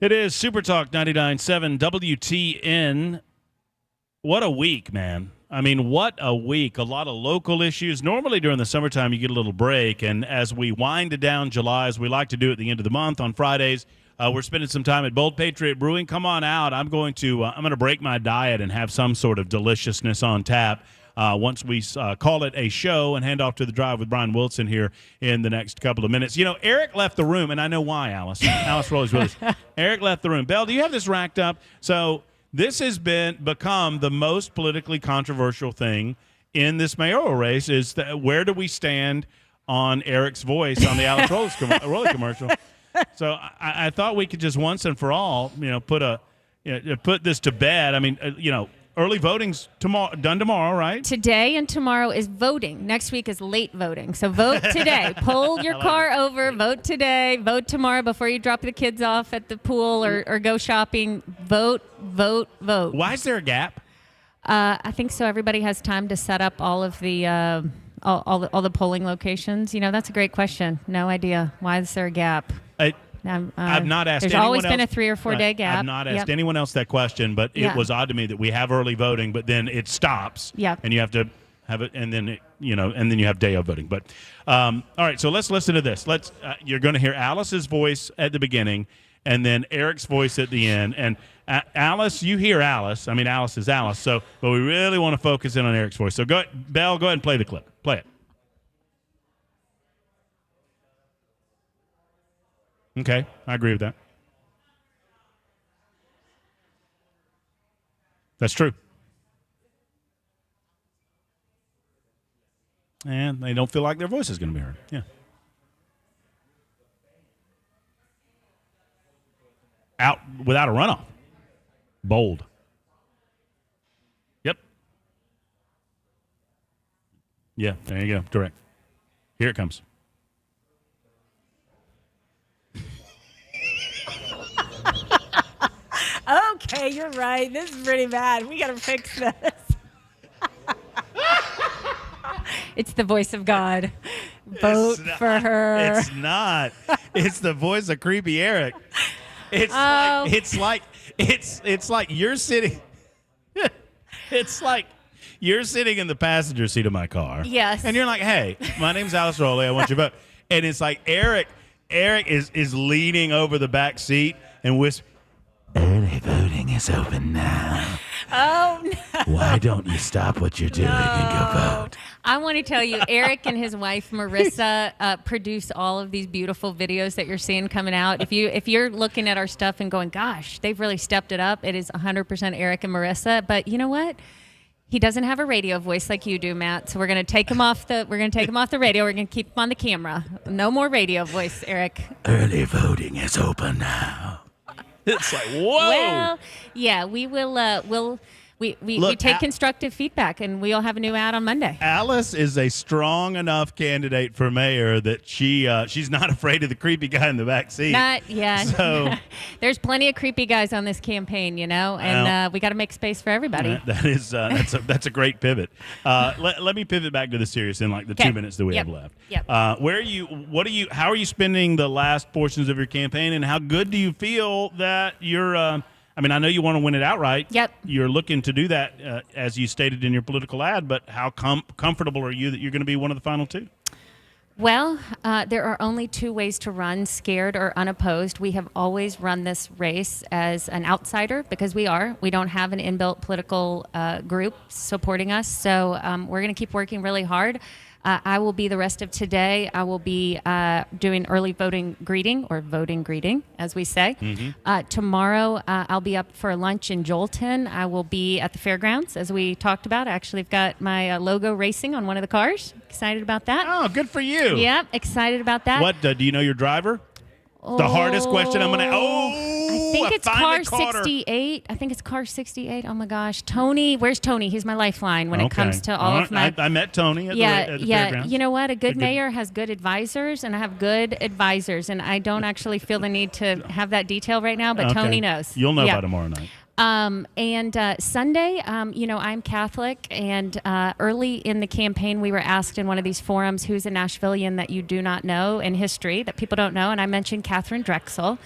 It is Super Talk 99.7 WTN. What a week, man. I mean, what a week. A lot of local issues. Normally during the summertime, you get a little break. And as we wind down July, as we like to do at the end of the month on Fridays, we're spending some time at Bold Patriot Brewing. Come on out. I'm going to break my diet and have some sort of deliciousness on tap once we call it a show and hand off to the drive with Brian Wilson here in the next couple of minutes. You know, Eric left the room, and I know why, Alice. Alice Rowley's with us. Eric left the room. Belle, do you have this racked up? So this has become the most politically controversial thing in this mayoral race is where do we stand on Eric's voice on the Alice Rowley commercial? So I thought we could just once and for all, put this to bed. I mean, early voting's done tomorrow, right? Today and tomorrow is voting. Next week is late voting. So vote today. Pull your car over. Vote today. Vote tomorrow before you drop the kids off at the pool or go shopping. Vote, vote, vote. Why is there a gap? I think so everybody has time to set up all of the all the polling locations. You know, that's a great question. No idea. Why is there a gap? I've not asked There's anyone always else. been a 3 or 4 day gap. I've not asked anyone else that question, but it was odd to me that we have early voting, but then it stops. Yep. And you have to have it, and then and then you have day of voting. But all right, so let's listen to this. You're going to hear Alice's voice at the beginning, and then Eric's voice at the end. And Alice, you hear Alice. I mean, Alice is Alice. So, but we really want to focus in on Eric's voice. So Belle, go ahead and play the clip. Play it. Okay, I agree with that. That's true. And they don't feel like their voice is going to be heard. Yeah. Out without a runoff. Bold. Yep. Yeah, there you go. Direct. Here it comes. Okay, you're right. This is pretty bad. We got to fix this. It's the voice of God. Vote for her. It's not. It's the voice of creepy Eric. It's like you're sitting. It's like you're sitting in the passenger seat of my car. Yes. And you're like, "Hey, my name's Alice Rowley. I want your vote." And it's like Eric is leaning over the back seat and whispers, "Early voting is open now. Oh, no. Why don't you stop what you're doing and go vote?" I want to tell you, Eric and his wife, Marissa, produce all of these beautiful videos that you're seeing coming out. If you're looking at our stuff and going, gosh, they've really stepped it up, it is 100% Eric and Marissa. But you know what? He doesn't have a radio voice like you do, Matt. So we're going to take him off the radio. We're going to keep him on the camera. No more radio voice, Eric. Early voting is open now. It's like, whoa. Well, yeah, we will. We take constructive feedback, and we'll have a new ad on Monday. Alice is a strong enough candidate for mayor that she's not afraid of the creepy guy in the back seat. So there's plenty of creepy guys on this campaign, and we got to make space for everybody. That's a great pivot. Let me pivot back to the serious in like the 2 minutes that we have left. Yep. How are you spending the last portions of your campaign, and how good do you feel that you're? I know you want to win it outright. Yep. You're looking to do that, as you stated in your political ad, but how comfortable are you that you're going to be one of the final two? Well, there are only two ways to run, scared or unopposed. We have always run this race as an outsider because we don't have an inbuilt political group supporting us. So we're going to keep working really hard. I will be the rest of today. I will be doing early voting greeting, or voting greeting, as we say. Mm-hmm. Tomorrow, I'll be up for lunch in Jolton. I will be at the fairgrounds, as we talked about. I actually have got my logo racing on one of the cars. Excited about that. Oh, good for you. Yep, excited about that. What, do you know your driver? The hardest question I'm going to... I think it's car 68. I think it's car 68. Oh, my gosh. Tony. Where's Tony? He's my lifeline when it comes to all of my... I met Tony at the fairgrounds. You know what? A good mayor has good advisors, and I have good advisors, and I don't actually feel the need to have that detail right now, but Tony knows. You'll know by tomorrow night. And Sunday, I'm Catholic, and early in the campaign, we were asked in one of these forums, who's a Nashvilleian that you do not know in history, that people don't know, and I mentioned Catherine Drexel.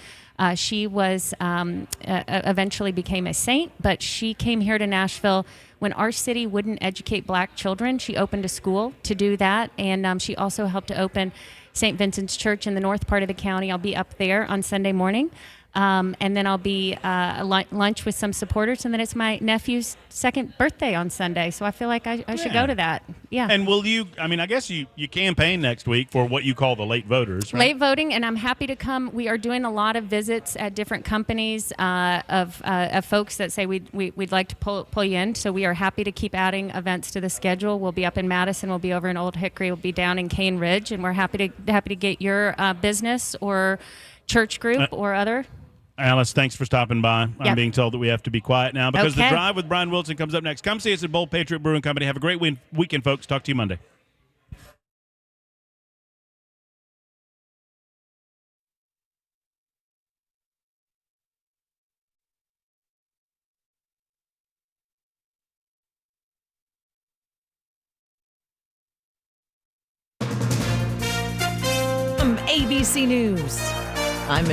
She was eventually became a saint, but she came here to Nashville when our city wouldn't educate black children. She opened a school to do that, and she also helped to open St. Vincent's Church in the north part of the county. I'll be up there on Sunday morning. And then I'll be lunch with some supporters, and then it's my nephew's second birthday on Sunday, so I feel like I should go to that. Yeah. And will you? I mean, I guess you campaign next week for what you call the late voters, right? Late voting, and I'm happy to come. We are doing a lot of visits at different companies of folks that say we'd like to pull you in. So we are happy to keep adding events to the schedule. We'll be up in Madison. We'll be over in Old Hickory. We'll be down in Cane Ridge, and we're happy to get your business or church group or other. Alice, thanks for stopping by. Yep. I'm being told that we have to be quiet now because Okay. The Drive with Brian Wilson comes up next. Come see us at Bold Patriot Brewing Company. Have a great weekend, folks. Talk to you Monday. From ABC News, I'm